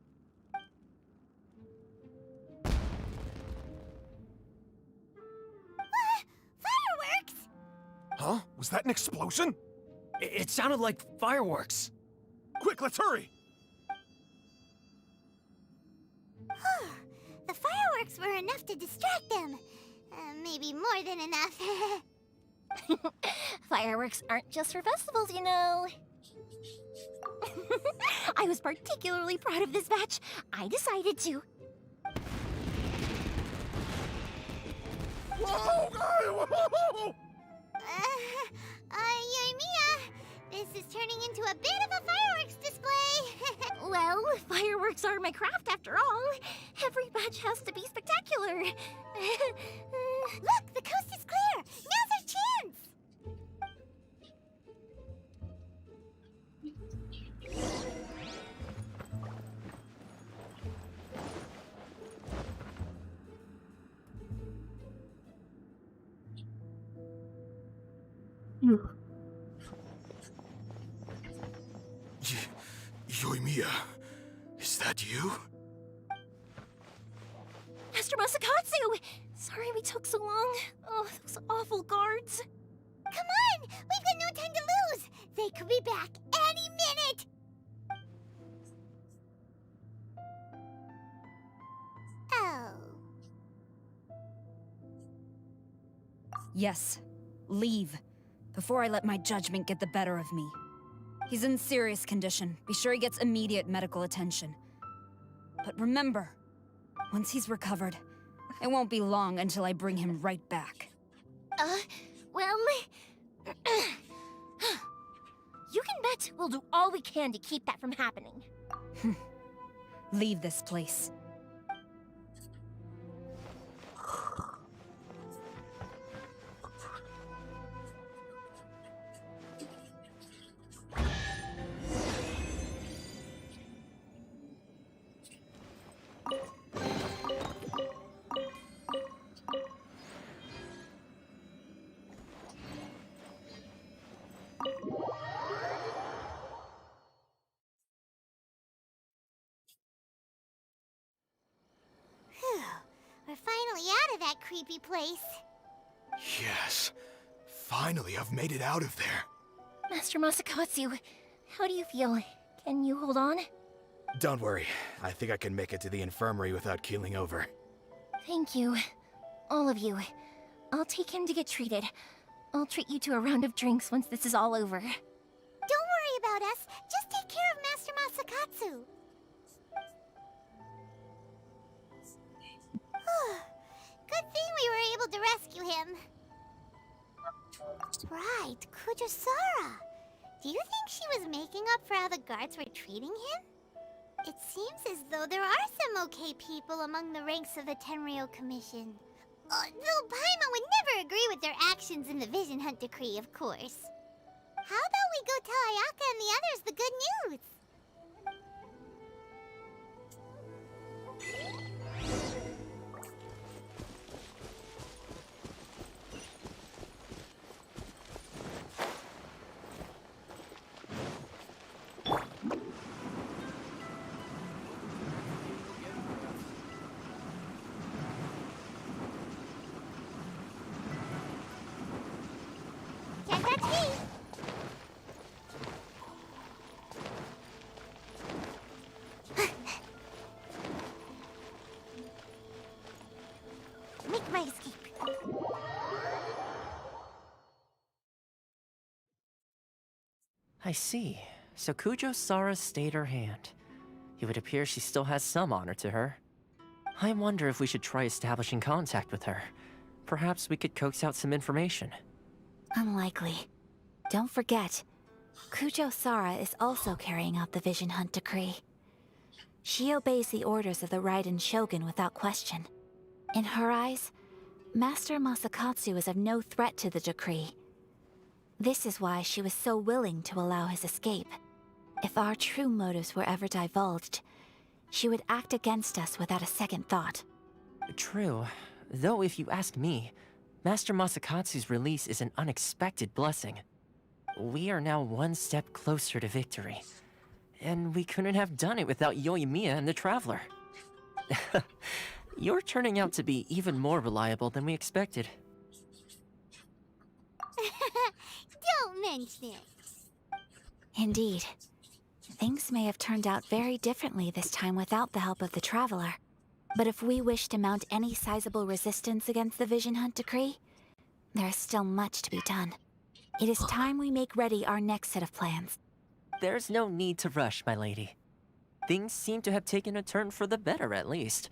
Speaker 5: Fireworks!
Speaker 15: Huh? Was that an explosion?
Speaker 21: It sounded like fireworks.
Speaker 15: Quick, let's hurry!
Speaker 5: The fireworks were enough to distract them. Maybe more than enough.
Speaker 16: Fireworks aren't just for festivals, you know. I was particularly proud of this batch. I decided to.
Speaker 15: Whoa!
Speaker 5: Yoimiya, this is turning into a bit of a fireworks display.
Speaker 16: Well, fireworks are my craft after all. Every batch has to be spectacular.
Speaker 5: Look, the coast is clear. Now's our chance.
Speaker 15: Yoimiya, is that you?
Speaker 16: Master Masakatsu! Sorry we took so long. Oh, those awful guards.
Speaker 5: Come on! We've got no time to lose! They could be back any minute! Oh.
Speaker 2: Yes. Leave. Before I let my judgment get the better of me. He's in serious condition. Be sure he gets immediate medical attention. But remember, once he's recovered, it won't be long until I bring him right back.
Speaker 16: Well... you can bet we'll do all we can to keep that from happening.
Speaker 2: Leave this place.
Speaker 5: We're finally out of that creepy place.
Speaker 15: Yes. Finally, I've made it out of there.
Speaker 16: Master Masakatsu, how do you feel? Can you hold on?
Speaker 18: Don't worry. I think I can make it to the infirmary without keeling over.
Speaker 16: Thank you. All of you. I'll take him to get treated. I'll treat you to a round of drinks once this is all over.
Speaker 5: Don't worry about us. Just take care of Master Masakatsu. Good thing we were able to rescue him. Right, Kujosara. Do you think she was making up for how the guards were treating him? It seems as though there are some okay people among the ranks of the Tenryou Commission. Though Paimon would never agree with their actions in the Vision Hunt Decree, of course. How about we go tell Ayaka and the others the good news? Make my escape.
Speaker 4: I see. So Kujosara stayed her hand. It would appear she still has some honor to her. I wonder if we should try establishing contact with her. Perhaps we could coax out some information.
Speaker 13: Unlikely. Don't forget, Kujosara is also carrying out the Vision Hunt Decree. She obeys the orders of the Raiden Shogun without question. In her eyes, Master Masakatsu is of no threat to the decree. This is why she was so willing to allow his escape. If our true motives were ever divulged, she would act against us without a second thought.
Speaker 4: True. Though if you ask me, Master Masakatsu's release is an unexpected blessing. We are now one step closer to victory. And we couldn't have done it without Yoimiya and the Traveler. You're turning out to be even more reliable than we expected.
Speaker 5: Don't mention it.
Speaker 13: Indeed. Things may have turned out very differently this time without the help of the Traveler. But if we wish to mount any sizable resistance against the Vision Hunt decree, there is still much to be done. It is time we make ready our next set of plans.
Speaker 4: There's no need to rush, my lady. Things seem to have taken a turn for the better, at least.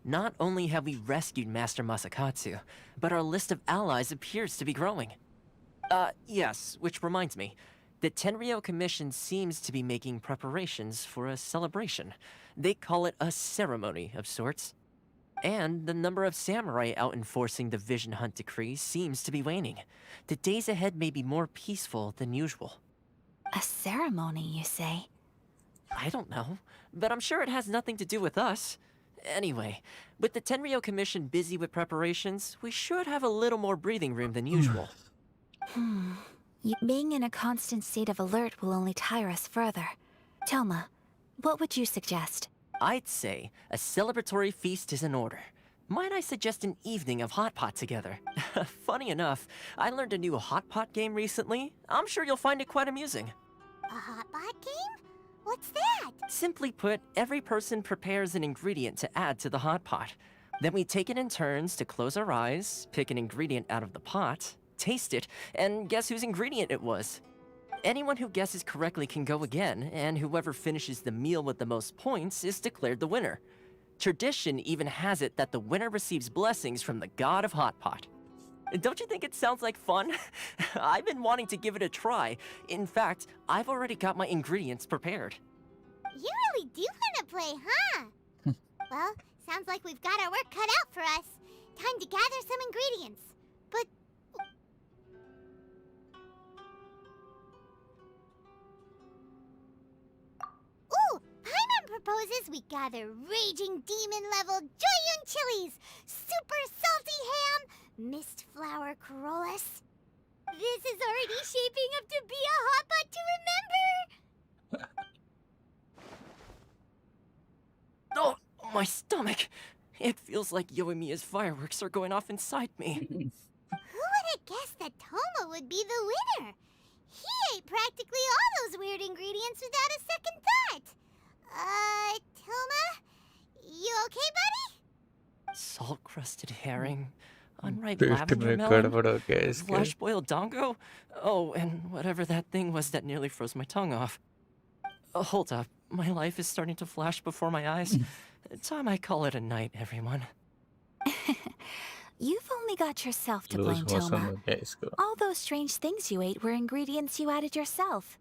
Speaker 4: Not only have we rescued Master Masakatsu, but our list of allies appears to be growing. Yes, which reminds me. The Tenryou Commission seems to be making preparations for a celebration. They call it a ceremony of sorts. And the number of samurai out enforcing the Vision Hunt decree seems to be waning. The days ahead may be more peaceful than usual.
Speaker 13: A ceremony, you say?
Speaker 4: I don't know, but I'm sure it has nothing to do with us. Anyway, with the Tenryou Commission busy with preparations, we should have a little more breathing room than usual.
Speaker 13: Being in a constant state of alert will only tire us further. Toma, what would you suggest?
Speaker 4: I'd say a celebratory feast is in order. Might I suggest an evening of hot pot together? Funny enough, I learned a new hot pot game recently. I'm sure you'll find it quite amusing.
Speaker 5: A hot pot game? What's that?
Speaker 4: Simply put, every person prepares an ingredient to add to the hot pot. Then we take it in turns to close our eyes, pick an ingredient out of the pot, taste it, and guess whose ingredient it was. Anyone who guesses correctly can go again, and whoever finishes the meal with the most points is declared the winner. Tradition even has it that the winner receives blessings from the god of hot pot. Don't you think it sounds like fun? I've been wanting to give it a try. In fact, I've already got my ingredients prepared.
Speaker 5: You really do want to play, huh? Well, sounds like we've got our work cut out for us. Time to gather some ingredients. But... Ooh! Paimon proposes we gather raging demon-level Joyun chilies, super salty ham, mist flower corollas. This is already shaping up to be a hot pot to remember!
Speaker 4: Oh, my stomach! It feels like Yoimiya's fireworks are going off inside me.
Speaker 5: Who would have guessed that Toma would be the winner? He ate practically all those weird ingredients without a second thought. Toma? You okay, buddy?
Speaker 4: Salt-crusted herring, unripe lavender melon, flash-boiled dongo? Oh, and whatever that thing was that nearly froze my tongue off. Hold up, my life is starting to flash before my eyes. Time I call it a night, everyone.
Speaker 13: You've only got yourself to blame, Toma. All those strange things you ate were ingredients you added yourself.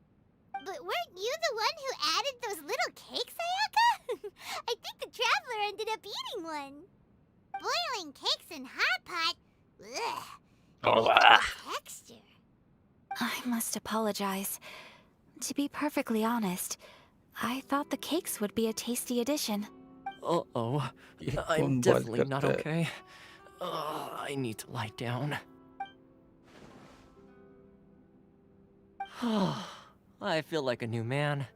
Speaker 5: But weren't you the one who added those little cakes, Ayaka? I think the Traveler ended up eating one. Boiling cakes in hot pot? Ugh. Texture.
Speaker 13: I must apologize. To be perfectly honest, I thought the cakes would be a tasty addition.
Speaker 4: Uh-oh. I'm definitely not okay. I need to lie down. I feel like a new man.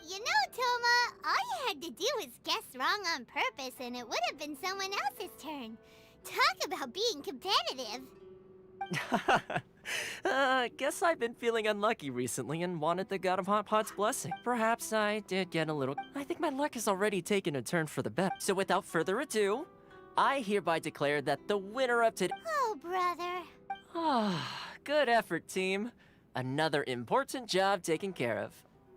Speaker 5: You know, Toma, all you had to do was guess wrong on purpose and it would have been someone else's turn. Talk about being competitive.
Speaker 4: Guess I've been feeling unlucky recently and wanted the god of hot pot's blessing. Perhaps I did get a little... I think my luck has already taken a turn for the better. So without further ado, I hereby declare that the winner of today...
Speaker 5: Oh, brother.
Speaker 4: Good effort, team. Another important job taken care of.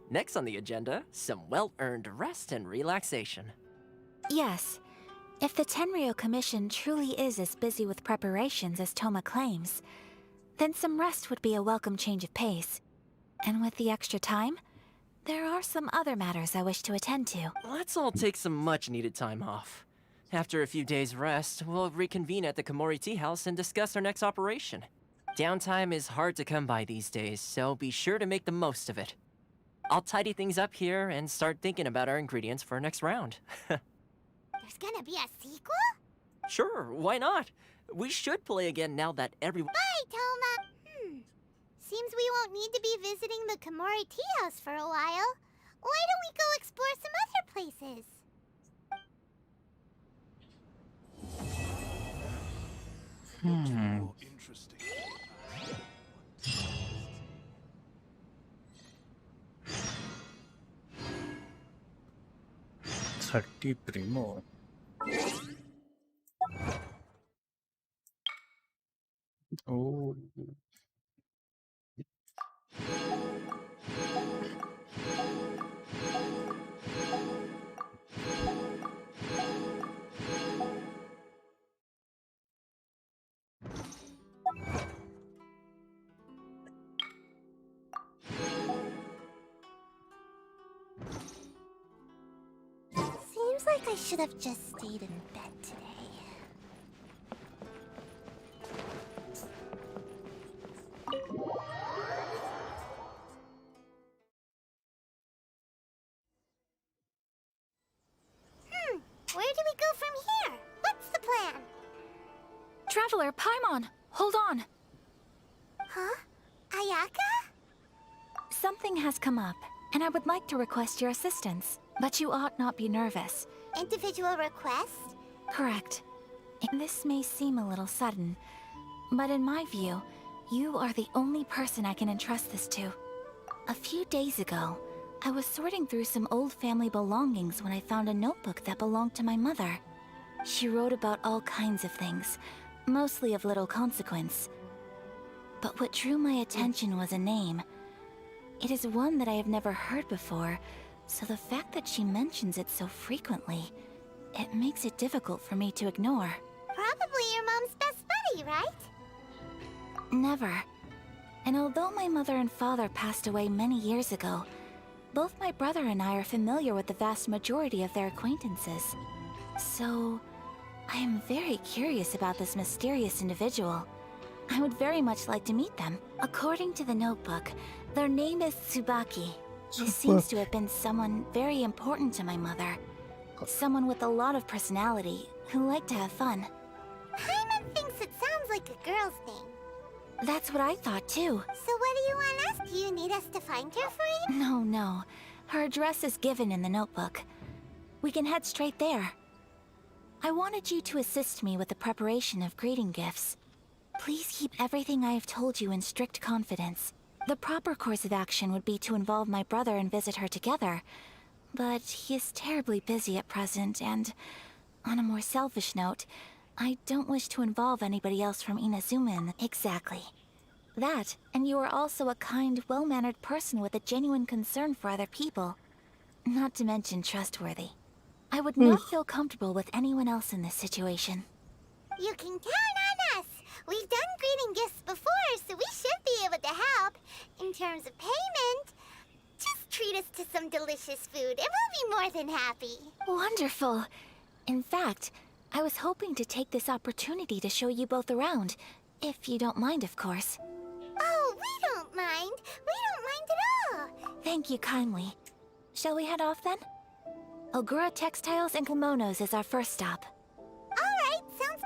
Speaker 4: Next on the agenda, some well-earned rest and relaxation.
Speaker 13: Yes. If the Tenryou Commission truly is as busy with preparations as Toma claims, then some rest would be a welcome change of pace. And with the extra time, there are some other matters I wish to attend to.
Speaker 4: Let's all take some much-needed time off. After a few days' rest, we'll reconvene at the Komori Tea House and discuss our next operation. Downtime is hard to come by these days, so be sure to make the most of it. I'll tidy things up here and start thinking about our ingredients for our next round.
Speaker 5: There's gonna be a sequel?
Speaker 4: Sure, why not? We should play again now that everyone.
Speaker 5: Bye, Toma! Seems we won't need to be visiting the Komori tea house for a while. Why don't we go explore some other places?
Speaker 15: Interesting.
Speaker 1: 30 Primo. Oh.
Speaker 5: Seems like I should have just stayed in bed today. Where do we go from here? What's the plan?
Speaker 13: Traveler, Paimon, hold on.
Speaker 5: Huh? Ayaka?
Speaker 13: Something has come up, and I would like to request your assistance. But you ought not be nervous.
Speaker 5: Individual request?
Speaker 13: Correct. And this may seem a little sudden, but in my view, you are the only person I can entrust this to. A few days ago, I was sorting through some old family belongings when I found a notebook that belonged to my mother. She wrote about all kinds of things, mostly of little consequence. But what drew my attention was a name. It is one that I have never heard before, so the fact that she mentions it so frequently, it makes it difficult for me to ignore.
Speaker 5: Probably your mom's best buddy, right?
Speaker 13: Never. And although my mother and father passed away many years ago, both my brother and I are familiar with the vast majority of their acquaintances. So, I am very curious about this mysterious individual. I would very much like to meet them. According to the notebook, their name is Tsubaki. This seems to have been someone very important to my mother. Someone with a lot of personality, who liked to have fun.
Speaker 5: Paimon thinks it sounds like a girl's name.
Speaker 13: That's what I thought too.
Speaker 5: So what do you want us? Do you need us to find her for you?
Speaker 13: No. Her address is given in the notebook. We can head straight there. I wanted you to assist me with the preparation of greeting gifts. Please keep everything I have told you in strict confidence. The proper course of action would be to involve my brother and visit her together. But he is terribly busy at present, and on a more selfish note, I don't wish to involve anybody else from Inazuma in exactly. That, and you are also a kind, well-mannered person with a genuine concern for other people. Not to mention trustworthy. I would not feel comfortable with anyone else in this situation.
Speaker 5: You can count on us! We've done greeting gifts before, so we should be able to help. In terms of payment, just treat us to some delicious food and we'll be more than happy.
Speaker 13: Wonderful! In fact, I was hoping to take this opportunity to show you both around, if you don't mind, of course.
Speaker 5: Oh, we don't mind. We don't mind at all.
Speaker 13: Thank you kindly. Shall we head off then? Ogura Textiles and Kimonos is our first stop.
Speaker 5: Alright, sounds...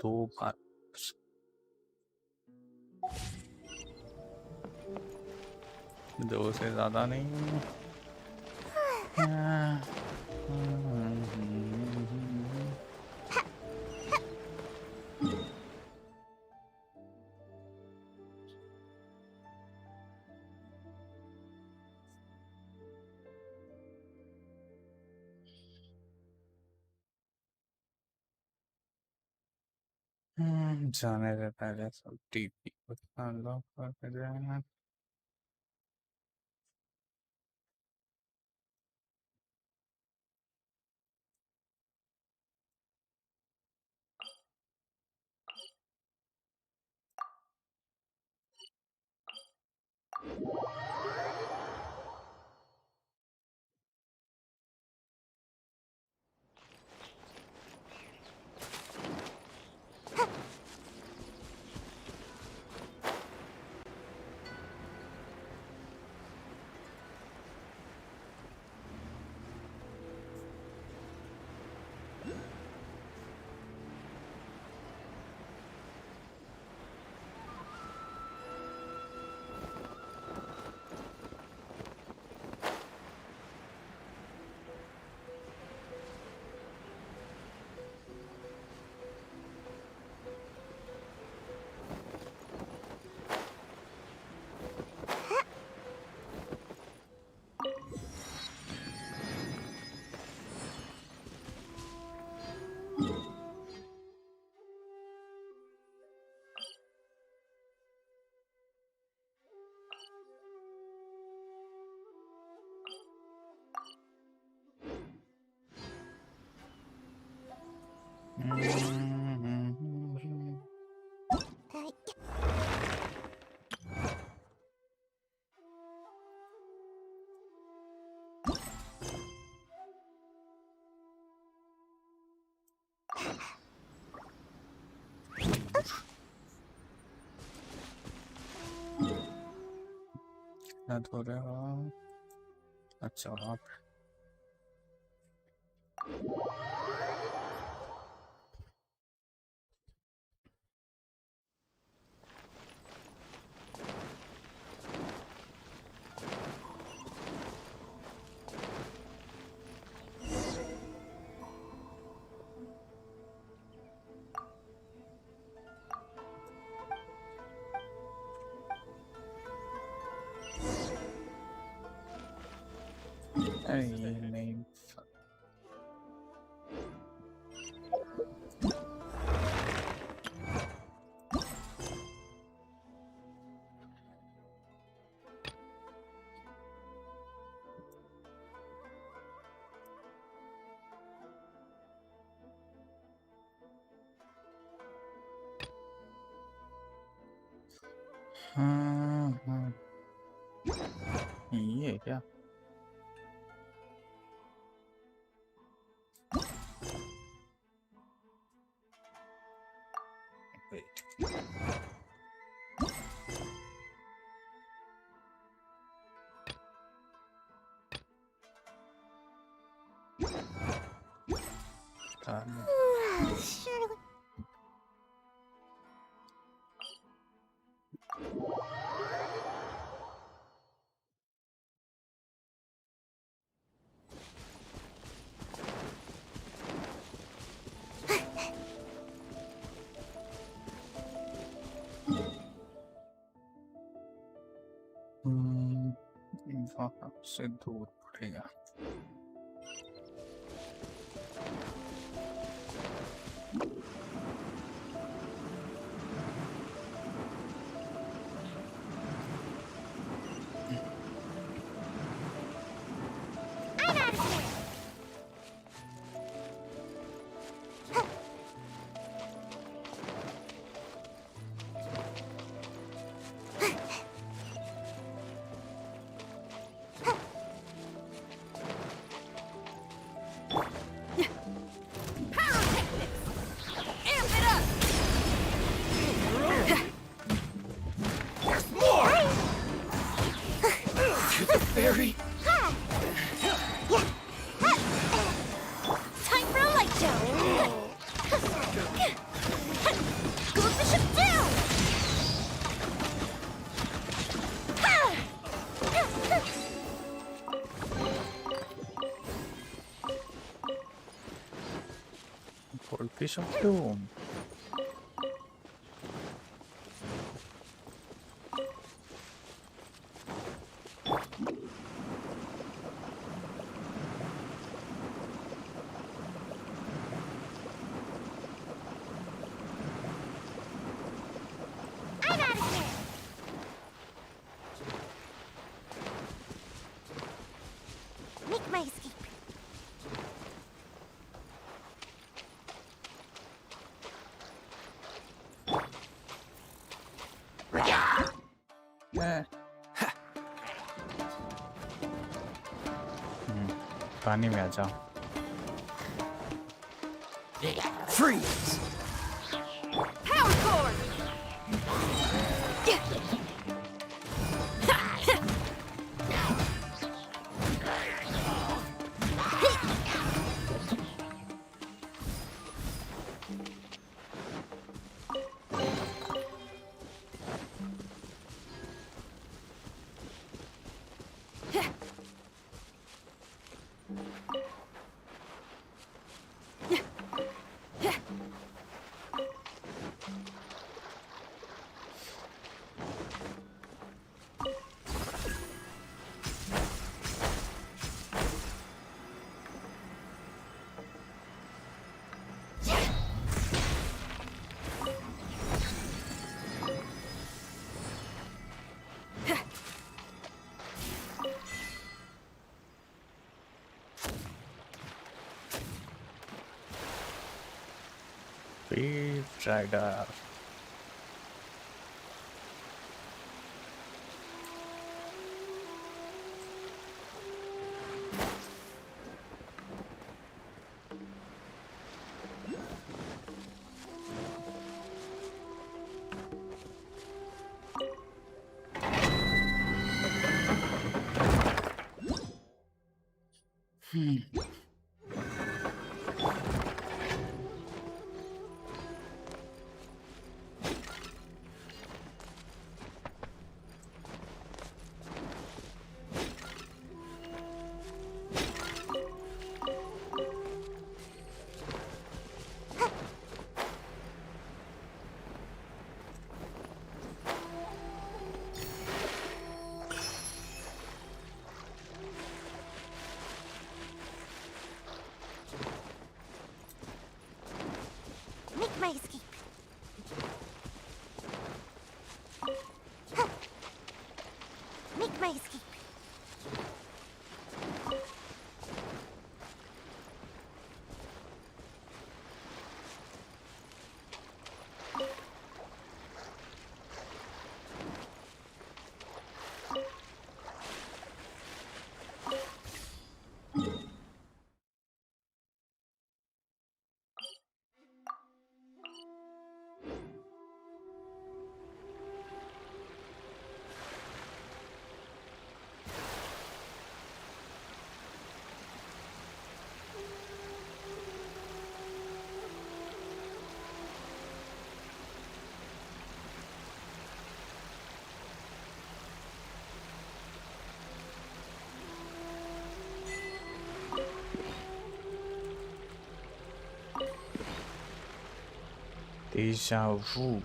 Speaker 1: दो बार दो से ज्यादा नहीं जाने से पहले सब TP unlock करके जाना अच्छा आप ये नहीं ये क्या
Speaker 5: Surely.
Speaker 1: वहाँ से दूर पड़ेगा
Speaker 5: Very. Time for a light show. Goes the ship down.
Speaker 1: Goldfish of Doom.
Speaker 5: Make my escape.
Speaker 1: पानी में आ जाओ।
Speaker 17: Freeze!
Speaker 14: Power cord!
Speaker 1: Beef Rider.
Speaker 5: Make my escape. Make my escape.
Speaker 1: Deja vu.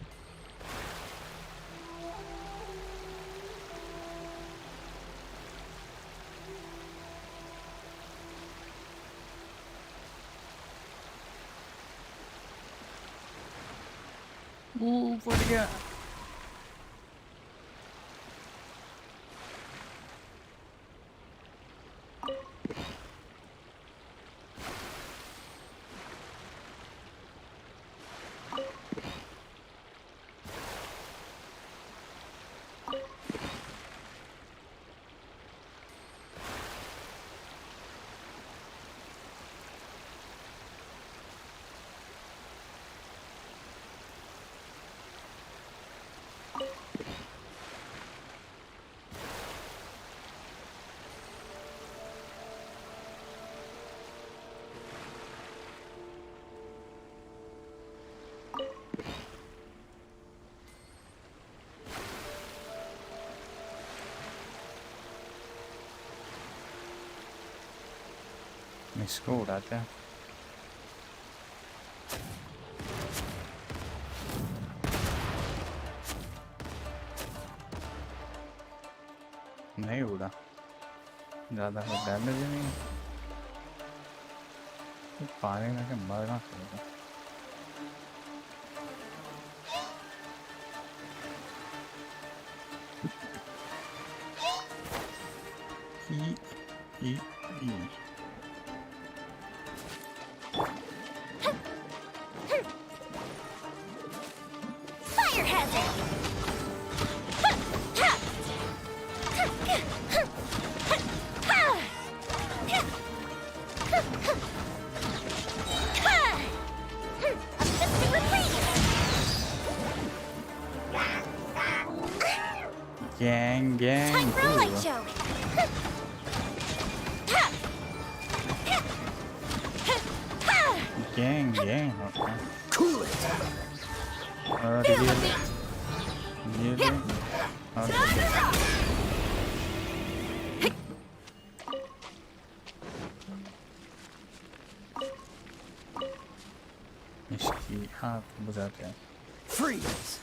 Speaker 1: बढ़ गया। इसको उड़ाते हैं। नहीं उड़ा, ज़्यादा डैमेज ही नहीं, पानी में के मरना पड़ेगा। ई
Speaker 5: Fire hazard!
Speaker 1: Gang.
Speaker 16: Time for a light
Speaker 1: Ooh.
Speaker 16: show.
Speaker 1: Gang. Okay.
Speaker 17: Cool it.
Speaker 1: Feel the beat. इसकी हाँ बुझाते हैं.
Speaker 17: Freeze.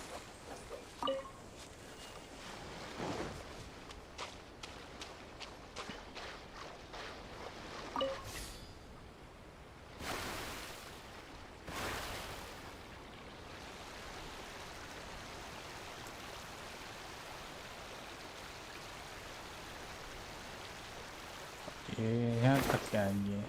Speaker 1: ये यहाँ तक क्या है ये?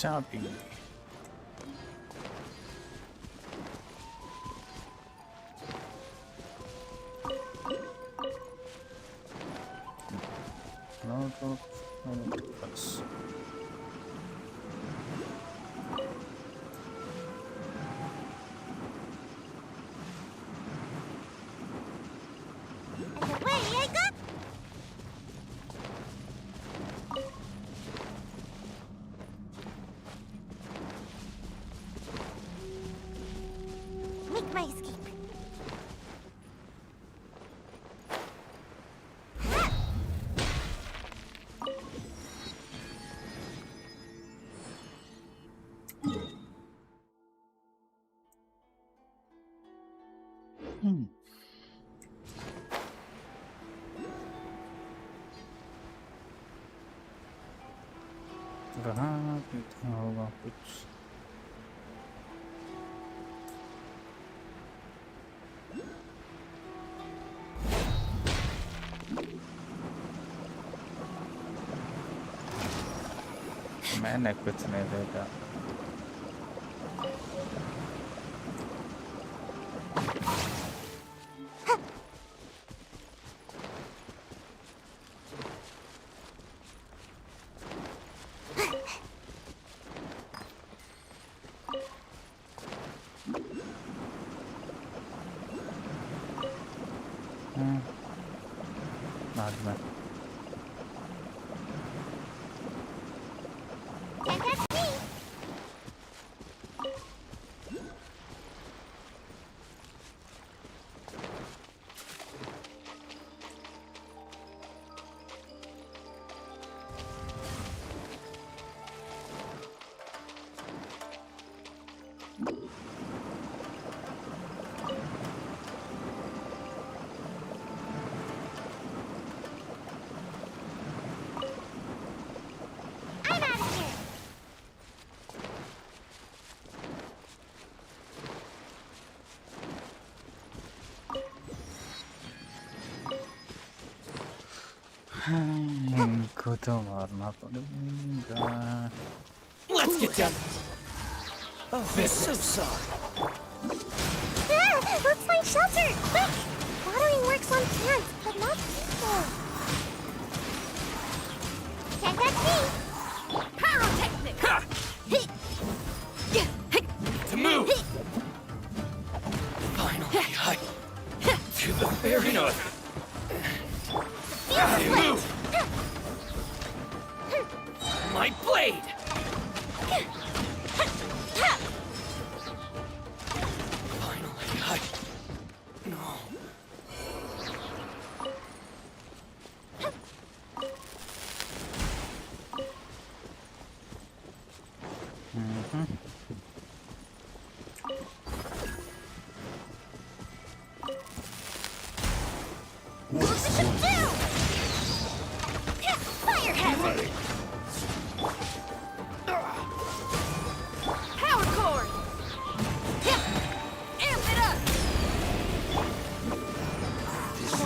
Speaker 1: Choppy. Plus.
Speaker 5: And away I go! Make my escape.
Speaker 1: वहाँ पे था होगा कुछ. मैंने कुछ नहीं देखा. बाद में.
Speaker 5: Can't catch me! I'm out of here!
Speaker 1: इनको तो मारना पड़ेगा.
Speaker 21: Let's get down. Oh, I'm so sorry.
Speaker 5: Ah, let's find shelter! Quick! Watering works on plants, but not people. Can't catch me! Pyrotechnic!
Speaker 20: To move! Finally, I... to the very north. Move! My blade! Finally, I... no.
Speaker 5: Fire hazard! Power cord! Amp it up!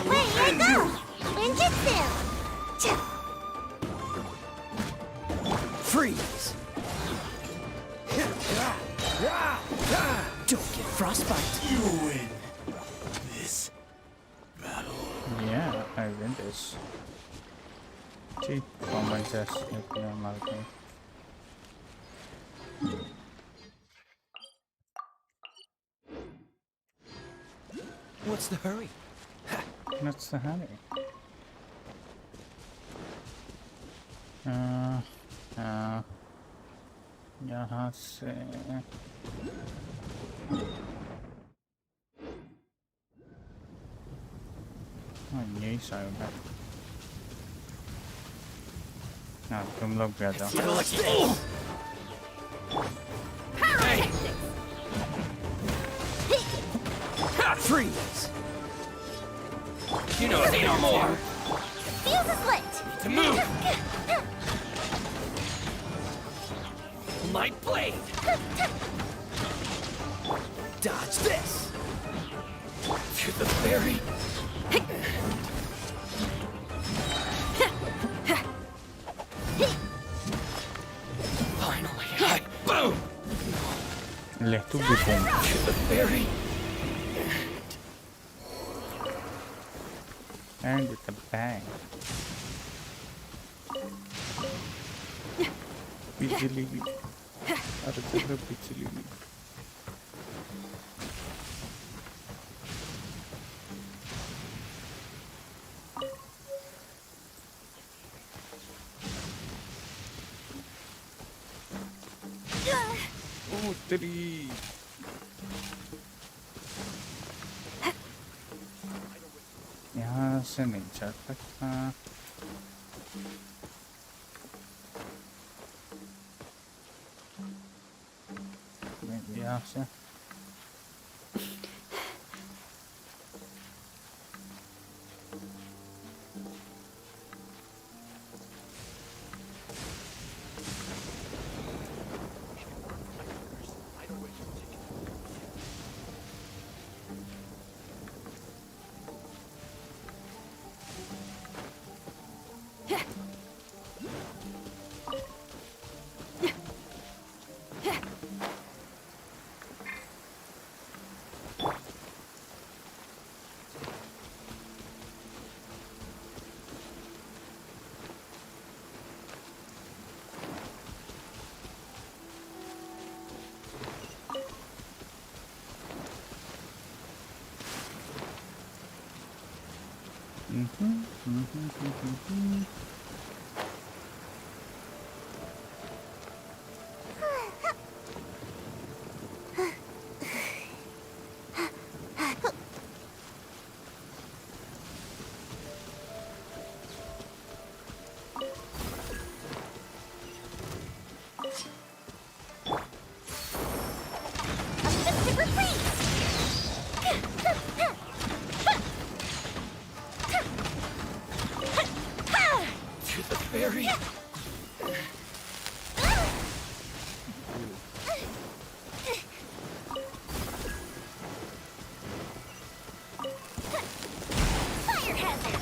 Speaker 5: Away I go! Ninjutsu!
Speaker 21: Freeze! Don't get frostbite.
Speaker 20: You win this battle.
Speaker 1: Yeah, I win this. Sí, como dices, marco.
Speaker 21: What's the hurry?
Speaker 1: What's the hurry? यहाँ से यही side है। हाँ, तुम लोग भी आ जाओ।
Speaker 21: Freeze!
Speaker 20: You know, say no more!
Speaker 5: Fuse is lit!
Speaker 20: To move! My blade!
Speaker 21: Dodge this!
Speaker 20: To the very... Finally, I... Boom!
Speaker 1: Let to be boom.
Speaker 20: To the very...
Speaker 1: And with a bang. बिजली अरे चलो बिजली तेरी यहाँ से नहीं चढ़ सकता यहाँ से
Speaker 20: Very...
Speaker 5: Fire hazard!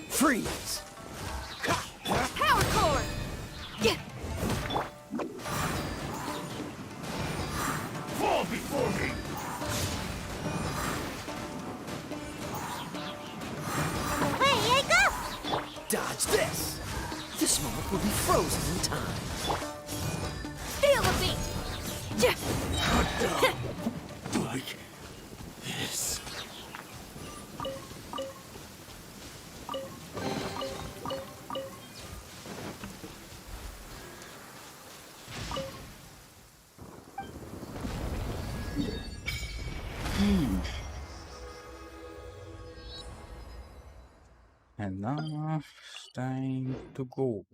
Speaker 21: Freeze!
Speaker 5: Power cord!
Speaker 15: fall before me!
Speaker 5: Away I go!
Speaker 21: Dodge this! This moment will be frozen in time.
Speaker 6: Feel the beat!
Speaker 15: Like this.
Speaker 1: And now it's time to go.